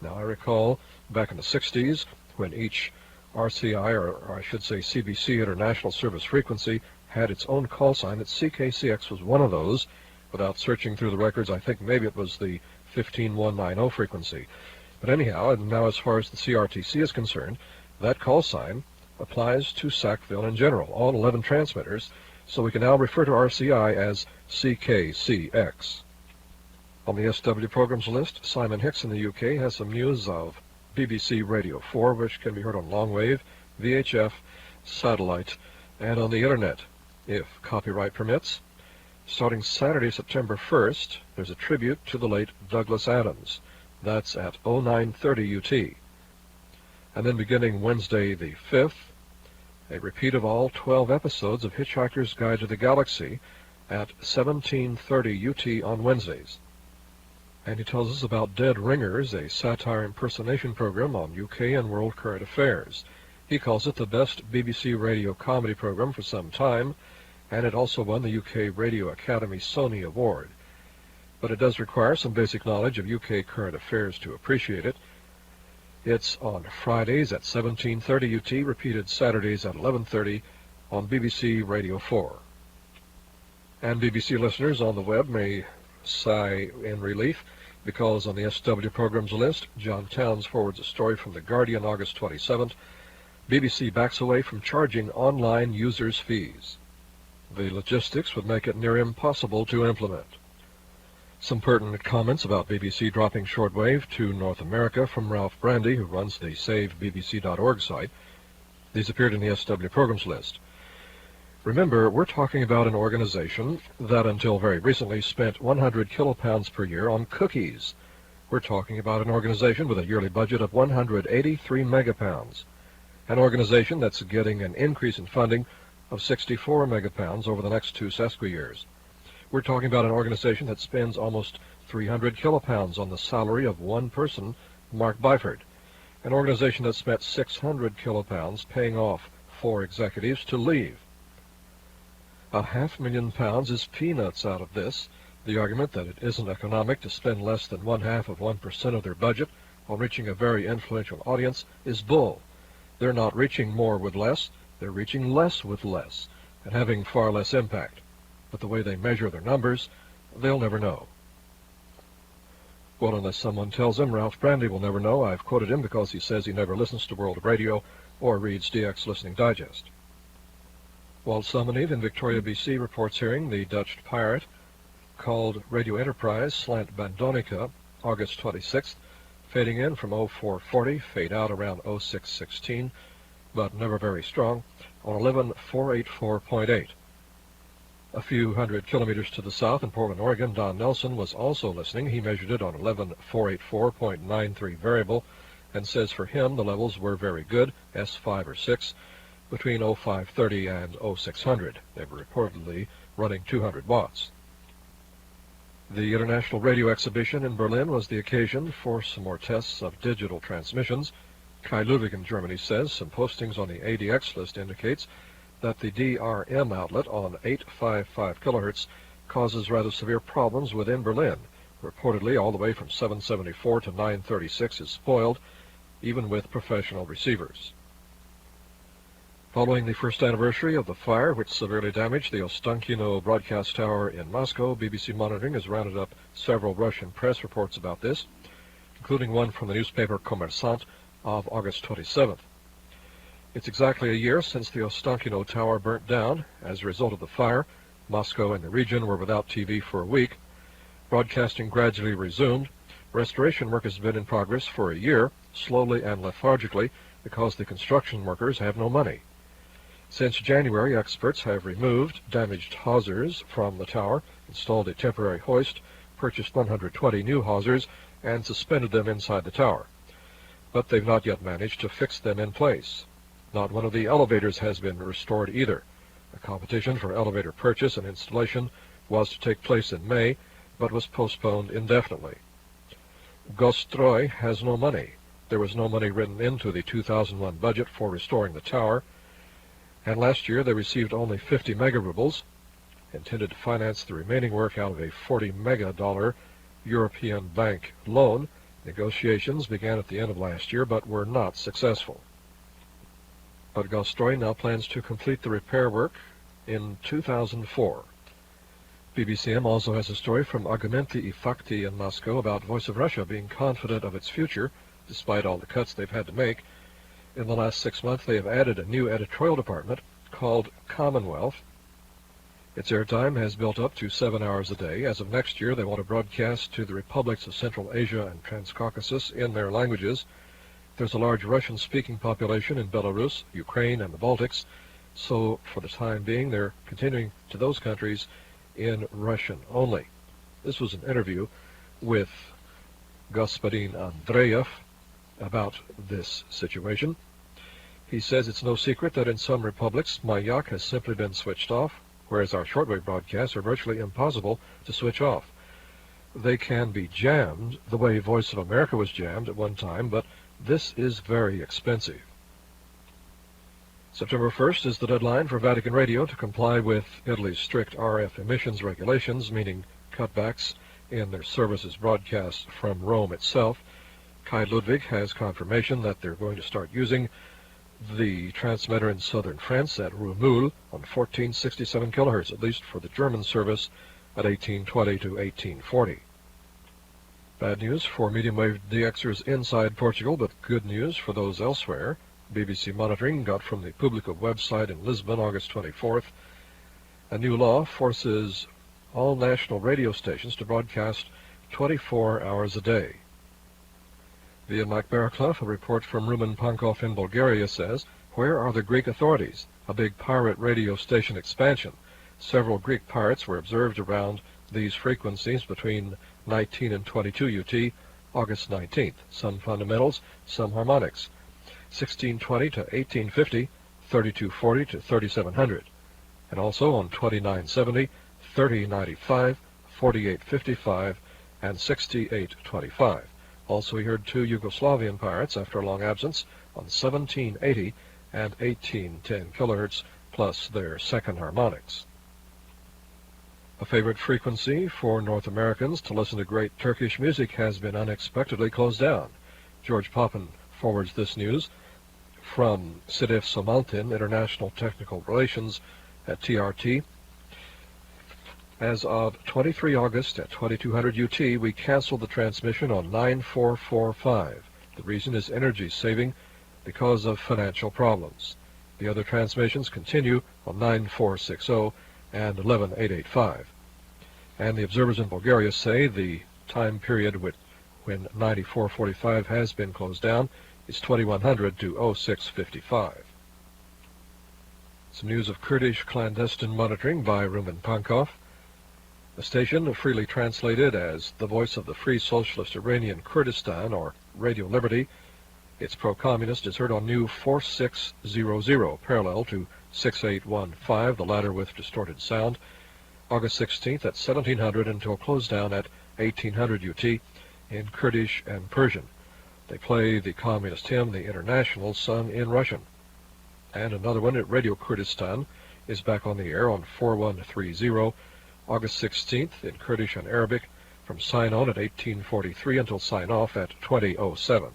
Now, I recall back in the 60s when each RCI, or I should say CBC International Service Frequency, had its own call sign, that CKCX was one of those. Without searching through the records, I think maybe it was the 15190 frequency. But anyhow, and now as far as the CRTC is concerned, that call sign applies to Sackville in general, all 11 transmitters, so we can now refer to RCI as CKCX. On the SW programs list, Simon Hicks in the UK has some news of BBC Radio 4, which can be heard on longwave, VHF, satellite, and on the Internet, if copyright permits. Starting Saturday, September 1st, there's a tribute to the late Douglas Adams. That's at 0930 UT. And then beginning Wednesday the 5th, a repeat of all 12 episodes of Hitchhiker's Guide to the Galaxy at 1730 UT on Wednesdays. And he tells us about Dead Ringers, a satire impersonation program on UK and world current affairs. He calls it the best BBC radio comedy program for some time, and it also won the UK Radio Academy Sony Award. But it does require some basic knowledge of UK current affairs to appreciate it. It's on Fridays at 1730 UT, repeated Saturdays at 1130 on BBC Radio 4. And BBC listeners on the web may sigh in relief, because on the SW programs list, John Towns forwards a story from The Guardian, August 27th. BBC backs away from charging online users fees. The logistics would make it near impossible to implement. Some pertinent comments about BBC dropping shortwave to North America from Ralph Brandy, who runs the SaveBBC.org site. These appeared in the SW programs list. Remember, we're talking about an organization that until very recently spent 100 kilopounds per year on cookies. We're talking about an organization with a yearly budget of 183 megapounds. An organization that's getting an increase in funding of 64 megapounds over the next 2 sesquiyears. We're talking about an organization that spends almost 300 kilopounds on the salary of one person, Mark Byford. An organization that spent 600 kilopounds paying off 4 executives to leave. £500,000 is peanuts out of this. The argument that it isn't economic to spend less than 0.5% of their budget on reaching a very influential audience is bull. They're not reaching more with less, they're reaching less with less, and having far less impact. But the way they measure their numbers, they'll never know. Well, unless someone tells him, Ralph Brandy will never know. I've quoted him because he says he never listens to World Radio or reads DX Listening Digest. Walt Summoneve in Victoria, BC reports hearing the Dutch pirate called Radio Enterprise Slant Bandonica, August 26th, fading in from 0440, fade out around 0616, but never very strong, on 11484.8. A few hundred kilometers to the south in Portland, Oregon, Don Nelson was also listening. He measured it on 11484.93 variable and says for him the levels were very good, S5 or 6, between 0530 and 0600. They were reportedly running 200 watts. The International Radio Exhibition in Berlin was the occasion for some more tests of digital transmissions. Kai Ludwig in Germany says some postings on the ADX list indicates that the DRM outlet on 855 kilohertz causes rather severe problems within Berlin. Reportedly, all the way from 774 to 936 is spoiled, even with professional receivers. Following the first anniversary of the fire which severely damaged the Ostankino broadcast tower in Moscow, BBC Monitoring has rounded up several Russian press reports about this, including one from the newspaper Kommersant of August 27th. It's exactly a year since the Ostankino tower burnt down. As a result of the fire, Moscow and the region were without TV for a week. Broadcasting gradually resumed. Restoration work has been in progress for a year, slowly and lethargically, because the construction workers have no money. Since January, experts have removed damaged hawsers from the tower, installed a temporary hoist, purchased 120 new hawsers, and suspended them inside the tower. But they've not yet managed to fix them in place. Not one of the elevators has been restored either. A competition for elevator purchase and installation was to take place in May, but was postponed indefinitely. Gostroy has no money. There was no money written into the 2001 budget for restoring the tower, and last year they received only 50 megarubles, intended to finance the remaining work out of a $40 mega European bank loan. Negotiations began at the end of last year, but were not successful. But Gostroy now plans to complete the repair work in 2004. BBCM also has a story from Argumenty I Fakti in Moscow about Voice of Russia being confident of its future, despite all the cuts they've had to make. In the last 6 months, they have added a new editorial department called Commonwealth. Its airtime has built up to 7 hours a day. As of next year, they want to broadcast to the republics of Central Asia and Transcaucasus in their languages. There's a large Russian-speaking population in Belarus, Ukraine, and the Baltics, so for the time being, they're continuing to those countries in Russian only. This was an interview with Господин Andreev about this situation. He says it's no secret that in some republics, Mayak has simply been switched off, whereas our shortwave broadcasts are virtually impossible to switch off. They can be jammed the way Voice of America was jammed at one time, but this is very expensive. September 1st is the deadline for Vatican Radio to comply with Italy's strict RF emissions regulations, meaning cutbacks in their services broadcast from Rome itself. Kai Ludwig has confirmation that they're going to start using the transmitter in southern France at Roumoules on 1467 kilohertz, at least for the German service at 1820 to 1840. Bad news for medium-wave DXers inside Portugal, but good news for those elsewhere. BBC Monitoring got from the Publico website in Lisbon, August 24th. A new law forces all national radio stations to broadcast 24 hours a day. Via Mike Baraclough, a report from Rumen Pankov in Bulgaria says, "Where are the Greek authorities? A big pirate radio station expansion. Several Greek pirates were observed around these frequencies between 19 and 22 UT, August 19th. Some fundamentals, some harmonics. 1620 to 1850, 3240 to 3700. And also on 2970, 3095, 4855, and 6825. Also he heard 2 Yugoslavian pirates after a long absence on 1780 and 1810 kHz, plus their second harmonics. A favorite frequency for North Americans to listen to great Turkish music has been unexpectedly closed down. George Poppin forwards this news from Sidef Somaltin, International Technical Relations at TRT. As of 23 August at 2200 UT, we canceled the transmission on 9445. The reason is energy saving because of financial problems. The other transmissions continue on 9460 and 11885. And the observers in Bulgaria say the time period when 9445 has been closed down is 2100 to 0655. Some news of Kurdish clandestine monitoring by Rumen Pankov. The station, freely translated as the Voice of the Free Socialist Iranian Kurdistan, or Radio Liberty, its pro-communist, is heard on new 4600, parallel to 6815, the latter with distorted sound, August 16th at 1700 until closed down at 1800 UT in Kurdish and Persian. They play the communist hymn, the International, sung in Russian. And another one at Radio Kurdistan is back on the air on 4130, August 16th in Kurdish and Arabic, from sign-on at 1843 until sign-off at 2007.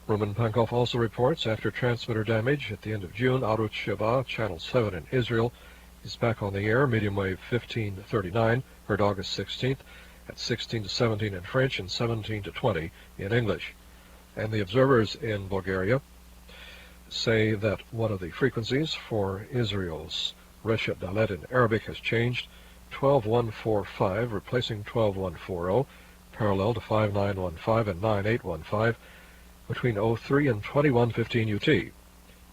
Rumen Pankov also reports after transmitter damage at the end of June, Arut Sheva, Channel 7 in Israel, is back on the air, medium wave 1539, heard August 16th at 16 to 17 in French and 17 to 20 in English. And the observers in Bulgaria say that one of the frequencies for Israel's Reshet Dalet in Arabic has changed, 12145 replacing 12140, parallel to 5915 and 9815 between 03 and 2115 UT.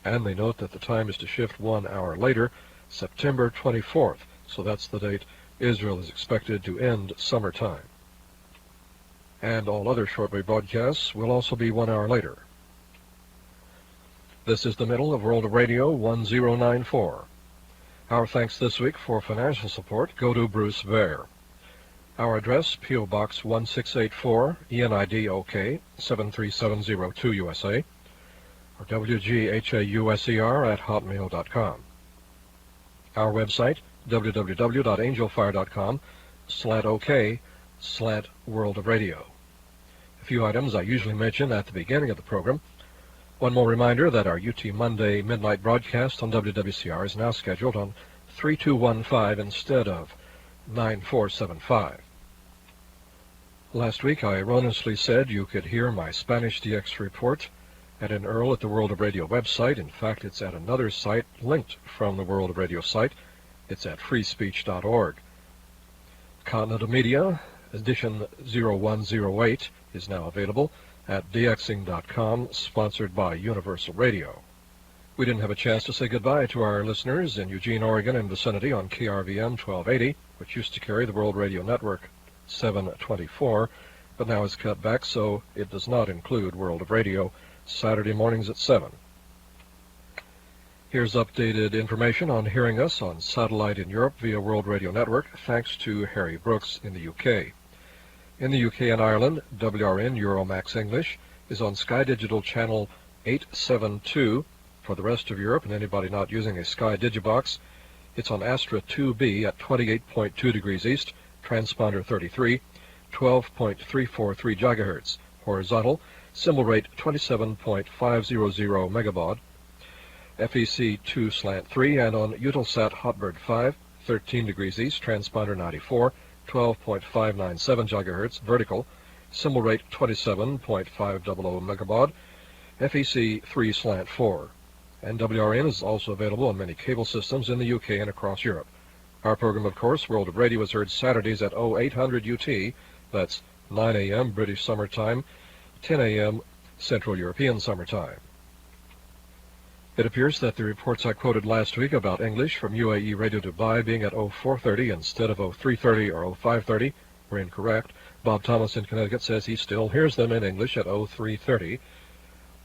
And they note that the time is to shift 1 hour later, September 24th, so that's the date Israel is expected to end summertime. And all other shortwave broadcasts will also be 1 hour later. This is the middle of World of Radio 1094. Our thanks this week for financial support go to Bruce Baer. Our address, P.O. Box 1684, ENID OK, 73702 USA, or WGHAUSER at hotmail.com. Our website, www.angelfire.com/OK/World of Radio. A few items I usually mention at the beginning of the program. One more reminder that our UT Monday midnight broadcast on WWCR is now scheduled on 3215 instead of 9475. Last week I erroneously said you could hear my Spanish DX report at an URL at the World of Radio website. In fact, it's at another site linked from the World of Radio site. It's at freespeech.org. Continental Media, edition 0108, is now available at dxing.com, sponsored by Universal Radio. We didn't have a chance to say goodbye to our listeners in Eugene, Oregon and vicinity on KRVN 1280, which used to carry the World Radio Network 724, but now is cut back, so it does not include World of Radio, Saturday mornings at 7. Here's updated information on hearing us on satellite in Europe via World Radio Network, thanks to Harry Brooks in the UK. In the UK and Ireland, WRN Euromax English is on Sky Digital Channel 872. For the rest of Europe and anybody not using a Sky Digibox, it's on Astra 2B at 28.2 degrees east, transponder 33, 12.343 gigahertz, horizontal, symbol rate 27.500 megabaud, FEC 2 slant 3, and on Eutelsat Hotbird 5, 13 degrees east, transponder 94, 12.597 gigahertz, vertical, symbol rate 27.500 megabaud, FEC 3 slant 4. And WRN is also available on many cable systems in the UK and across Europe. Our program, of course, World of Radio, is heard Saturdays at 0800 UT. That's 9 a.m. British Summer Time, 10 a.m. Central European Summer Time. It appears that the reports I quoted last week about English from UAE Radio Dubai being at 0430 instead of 0330 or 0530 were incorrect. Bob Thomas in Connecticut says he still hears them in English at 0330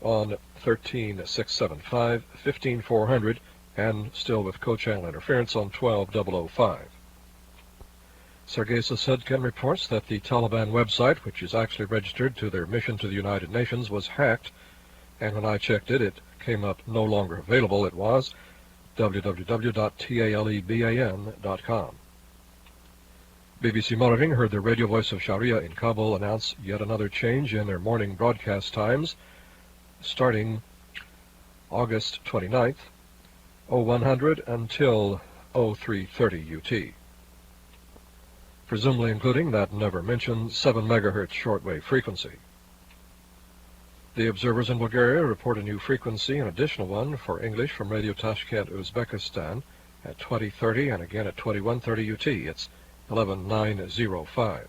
on 13675, 15400, and still with co-channel interference on 12005. Sergei Sosudkin reports that the Taliban website, which is actually registered to their mission to the United Nations, was hacked, and when I checked it, it came up no longer available. It was www.taleban.com. BBC Monitoring heard the radio voice of Sharia in Kabul announce yet another change in their morning broadcast times, starting August 29th, 0100 until 0330 UT. Presumably including that never-mentioned 7 MHz shortwave frequency. The observers in Bulgaria report a new frequency, an additional one for English from Radio Tashkent, Uzbekistan at 2030 and again at 2130 UT. It's 11905.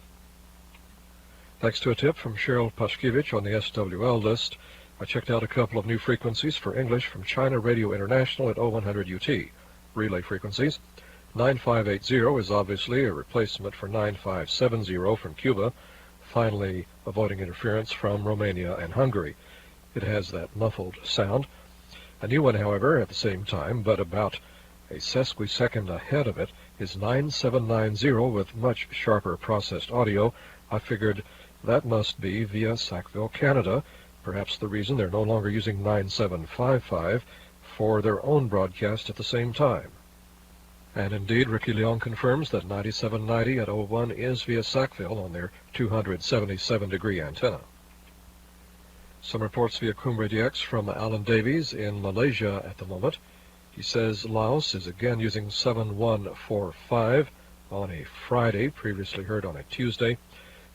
Thanks to a tip from Cheryl Pashkevich on the SWL list, I checked out a couple of new frequencies for English from China Radio International at 0100 UT. Relay frequencies. 9580 is obviously a replacement for 9570 from Cuba, finally avoiding interference from Romania and Hungary. It has that muffled sound. A new one, however, at the same time, but about a sesquisecond ahead of it, is 9790 with much sharper processed audio. I figured that must be via Sackville, Canada, perhaps the reason they're no longer using 9755 for their own broadcast at the same time. And indeed, Ricky Leon confirms that 9790 at 01 is via Sackville on their 277-degree antenna. Some reports via Cumbre DX from Alan Davies in Malaysia at the moment. He says Laos is again using 7145 on a Friday, previously heard on a Tuesday,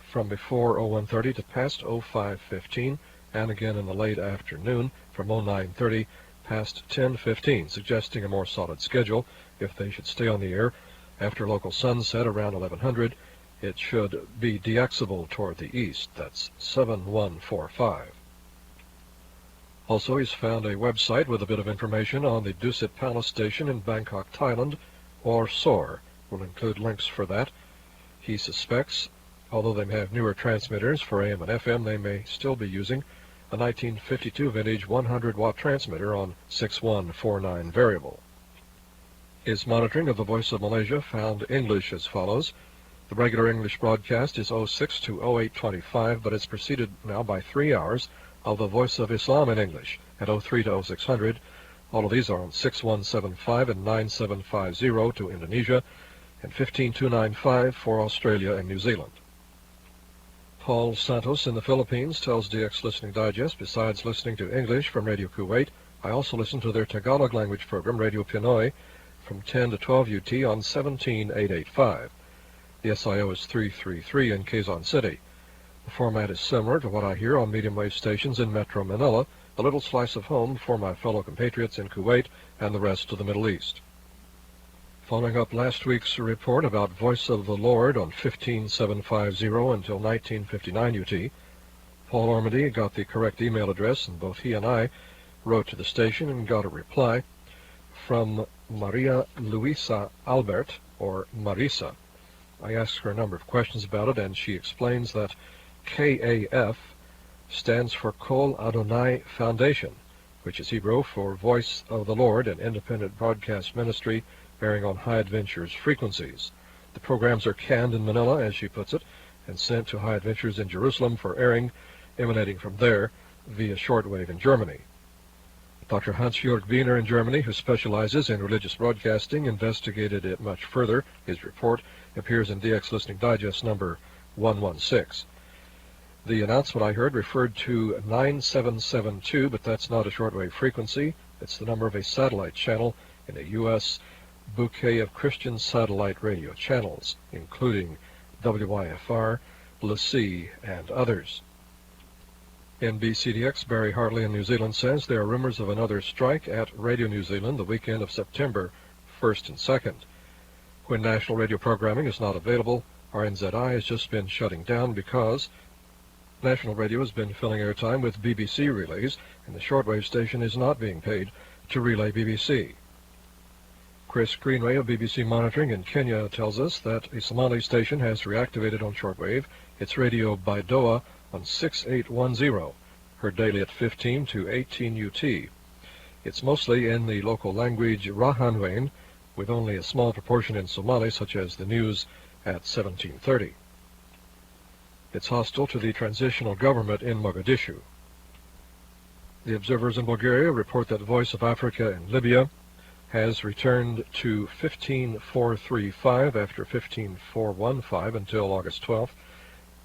from before 0130 to past 0515, and again in the late afternoon from 0930 past 10:15, suggesting a more solid schedule. If they should stay on the air after local sunset around 1100, it should be DXable toward the east. That's 7145. Also, he's found a website with a bit of information on the Dusit Palace Station in Bangkok, Thailand, or SOAR. We'll include links for that. He suspects, although they may have newer transmitters for AM and FM, they may still be using a 1952 vintage 100-watt transmitter on 6149 variable. His monitoring of the Voice of Malaysia found English as follows. The regular English broadcast is 06 to 0825, but it's preceded now by 3 hours of the Voice of Islam in English at 03 to 0600. All of these are on 6175 and 9750 to Indonesia and 15295 for Australia and New Zealand. Paul Santos in the Philippines tells DX Listening Digest, besides listening to English from Radio Kuwait, I also listen to their Tagalog language program, Radio Pinoy, from 10 to 12 UT on 17885. The SIO is 333 in Quezon City. The format is similar to what I hear on medium wave stations in Metro Manila, a little slice of home for my fellow compatriots in Kuwait and the rest of the Middle East. Following up last week's report about Voice of the Lord on 15750 until 1959 UT, Paul Ormandy got the correct email address, and both he and I wrote to the station and got a reply from Maria Luisa Albert, or Marisa. I asked her a number of questions about it, and she explains that KAF stands for Kol Adonai Foundation, which is Hebrew for Voice of the Lord, an independent broadcast ministry airing on High Adventures frequencies. The programs are canned in Manila, as she puts it, and sent to High Adventures in Jerusalem for airing, emanating from there via shortwave in Germany. Dr. Hans-Jörg Wiener in Germany, who specializes in religious broadcasting, investigated it much further. His report appears in DX Listening Digest number 116. The announcement I heard referred to 9772, but that's not a shortwave frequency. It's the number of a satellite channel in a U.S. bouquet of Christian satellite radio channels, including WYFR, LaC, and others. NBCDX Barry Hartley in New Zealand says there are rumors of another strike at Radio New Zealand the weekend of September 1st and 2nd. When national radio programming is not available, RNZI has just been shutting down because national radio has been filling airtime with BBC relays, and the shortwave station is not being paid to relay BBC. Chris Greenway of BBC Monitoring in Kenya tells us that a Somali station has reactivated on shortwave its radio Baidoa on 6810, heard daily at 15 to 18 UT. It's mostly in the local language Rahanwain, with only a small proportion in Somali, such as the news at 1730. It's hostile to the transitional government in Mogadishu. The observers in Bulgaria report that Voice of Africa in Libya has returned to 15435 after 15415 until August 12th,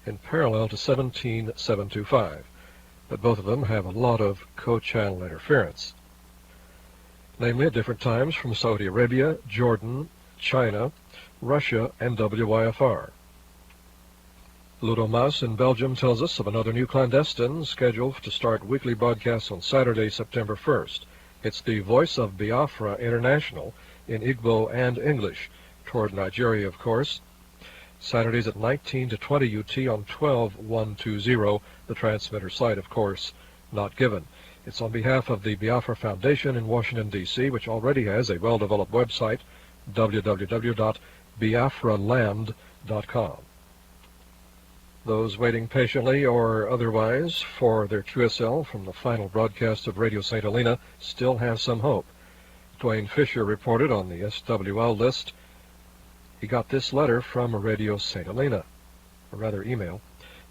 in parallel to 17725, but both of them have a lot of co-channel interference, namely at different times from Saudi Arabia, Jordan, China, Russia, and WYFR. Ludo Mas in Belgium tells us of another new clandestine scheduled to start weekly broadcasts on Saturday, September 1st. It's the Voice of Biafra International in Igbo and English, toward Nigeria, of course. Saturdays at 19 to 20 UT on 12120, the transmitter site, of course, not given. It's on behalf of the Biafra Foundation in Washington, D.C., which already has a well-developed website, www.biafraland.com. Those waiting patiently or otherwise for their QSL from the final broadcast of Radio St. Helena still have some hope. Dwayne Fisher reported on the SWL list he got this letter from Radio St. Helena, or rather email.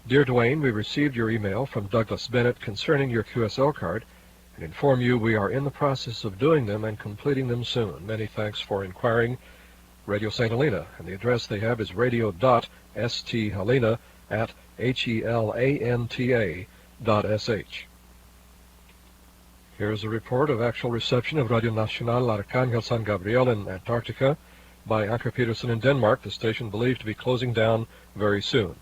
Dear Dwayne, we received your email from Douglas Bennett concerning your QSL card and inform you we are in the process of doing them and completing them soon. Many thanks for inquiring. Radio St. Helena, and the address they have is radio.sthelena@helanta.sh. Here's a report of actual reception of Radio Nacional Arcángel San Gabriel in Antarctica by Anker Peterson in Denmark, the station believed to be closing down very soon.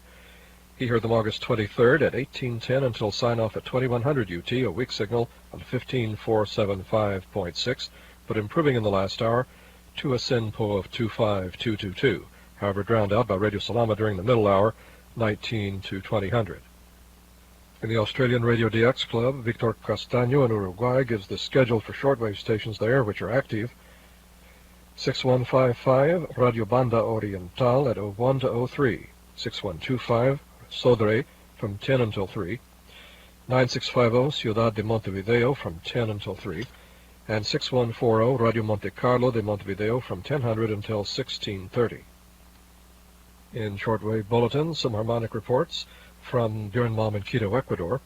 He heard them August 23rd at 1810 until sign-off at 2100 UT, a weak signal on 15475.6, but improving in the last hour to a SINPO of 25222, however drowned out by Radio Salama during the middle hour, 19 to 2000. In the Australian Radio DX Club, Victor Castaño in Uruguay gives the schedule for shortwave stations there, which are active. 6155 Radio Banda Oriental at 01 to 03, 6125 Sodre from 10 until 3, 9650 Ciudad de Montevideo from 10 until 3, and 6140 Radio Monte Carlo de Montevideo from 1000 until 1630. In shortwave bulletins, some harmonic reports from Björn Malm in Quito, Ecuador.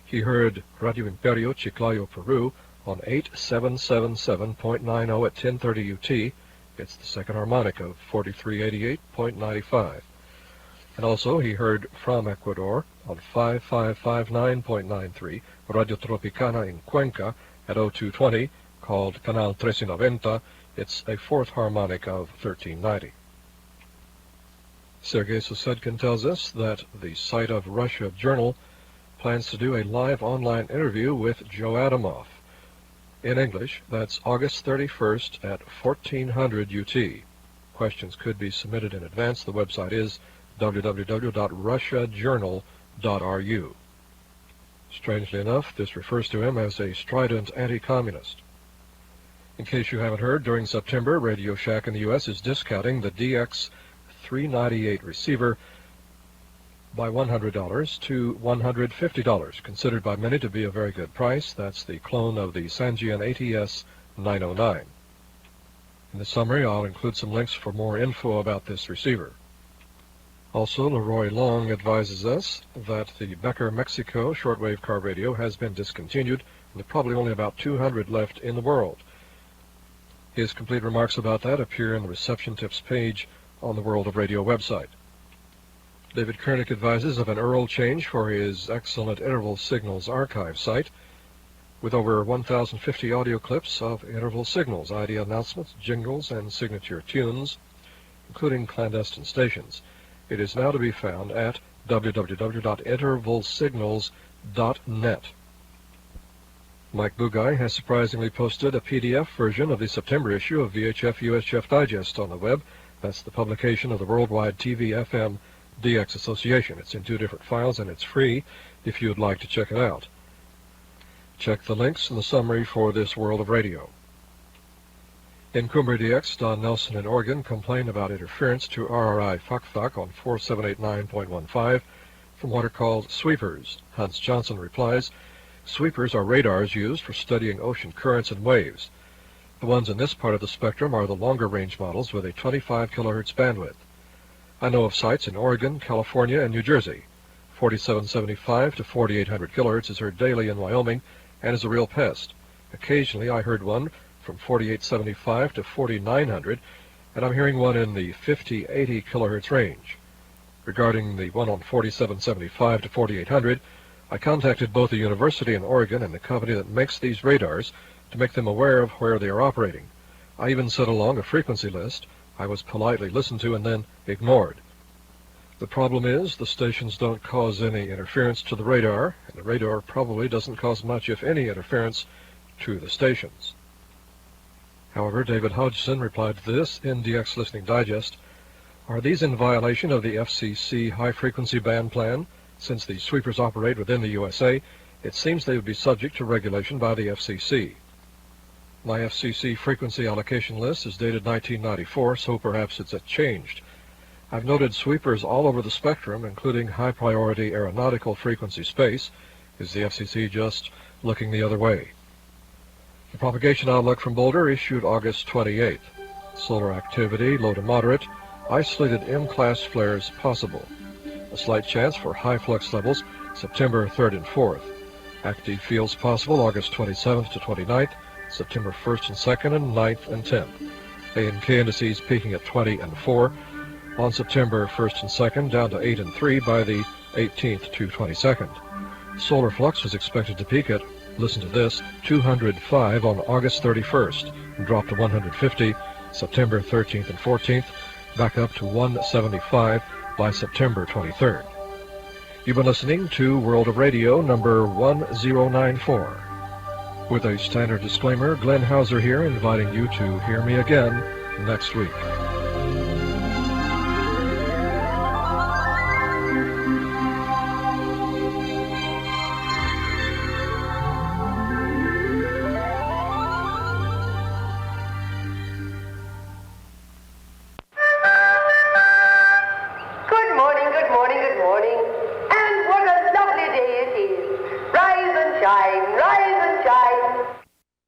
He heard Radio Imperio Chiclayo, Peru on 8777.90 at 1030 UT. It's the second harmonic of 4388.95. And also he heard from Ecuador on 5559.93 Radio Tropicana in Cuenca at 0220, called Canal 1390. It's a fourth harmonic of 1390. Sergei Susedkin tells us that the site of Russia Journal plans to do a live online interview with Joe Adamoff. In English, that's August 31st at 1400 UT. Questions could be submitted in advance. The website is www.russiajournal.ru. Strangely enough, this refers to him as a strident anti-communist. In case you haven't heard, during September, Radio Shack in the U.S. is discounting the DX 398 receiver by $100 to $150, considered by many to be a very good price. That's the clone of the Sangean ATS 909. In the summary, I'll include some links for more info about this receiver. Also, Leroy Long advises us that the Becker Mexico shortwave car radio has been discontinued, and there are probably only about 200 left in the world. His complete remarks about that appear in the reception tips page on the World of Radio website. David Koenig advises of an URL change for his excellent interval signals archive site, with over 1,050 audio clips of interval signals, idea announcements, jingles, and signature tunes, including clandestine stations. It is now to be found at www.intervalsignals.net. Mike Bugaj has surprisingly posted a PDF version of the September issue of VHF USF Digest on the web. That's the publication of the Worldwide TV FM DX Association. It's in 2 different files, and it's free if you'd like to check it out. Check the links in the summary for this World of Radio. In Cumbre DX, Don Nelson in Oregon complained about interference to RRI Fak on 4789.15 from what are called sweepers. Hans Johnson replies, sweepers are radars used for studying ocean currents and waves. The ones in this part of the spectrum are the longer range models with a 25 kilohertz bandwidth. I know of sites in Oregon, California, and New Jersey. 4775 to 4800 kilohertz is heard daily in Wyoming and is a real pest. Occasionally I heard one from 4875 to 4900, and I'm hearing one in the 50-80 kilohertz range. Regarding the one on 4775 to 4800, I contacted both the university in Oregon and the company that makes these radars to make them aware of where they are operating. I even sent along a frequency list. I was politely listened to and then ignored. The problem is the stations don't cause any interference to the radar, and the radar probably doesn't cause much, if any, interference to the stations. However, David Hodgson replied to this in DX Listening Digest, are these in violation of the FCC high-frequency band plan? Since the sweepers operate within the USA, it seems they would be subject to regulation by the FCC. My FCC frequency allocation list is dated 1994, so perhaps it's changed. I've noted sweepers all over the spectrum, including high-priority aeronautical frequency space. Is the FCC just looking the other way? The propagation outlook from Boulder issued August 28th. Solar activity, low to moderate. Isolated M-class flares possible. A slight chance for high flux levels, September 3rd and 4th. Active fields possible, August 27th to 29th, September 1st and 2nd, and 9th and 10th. A and K indices peaking at 20 and 4 on September 1st and 2nd, down to 8 and 3 by the 18th to 22nd. Solar flux was expected to peak at, listen to this, 205 on August 31st, and drop to 150 September 13th and 14th, back up to 175 by September 23rd. You've been listening to World of Radio number 1094. With a standard disclaimer, Glenn Hauser here, inviting you to hear me again next week.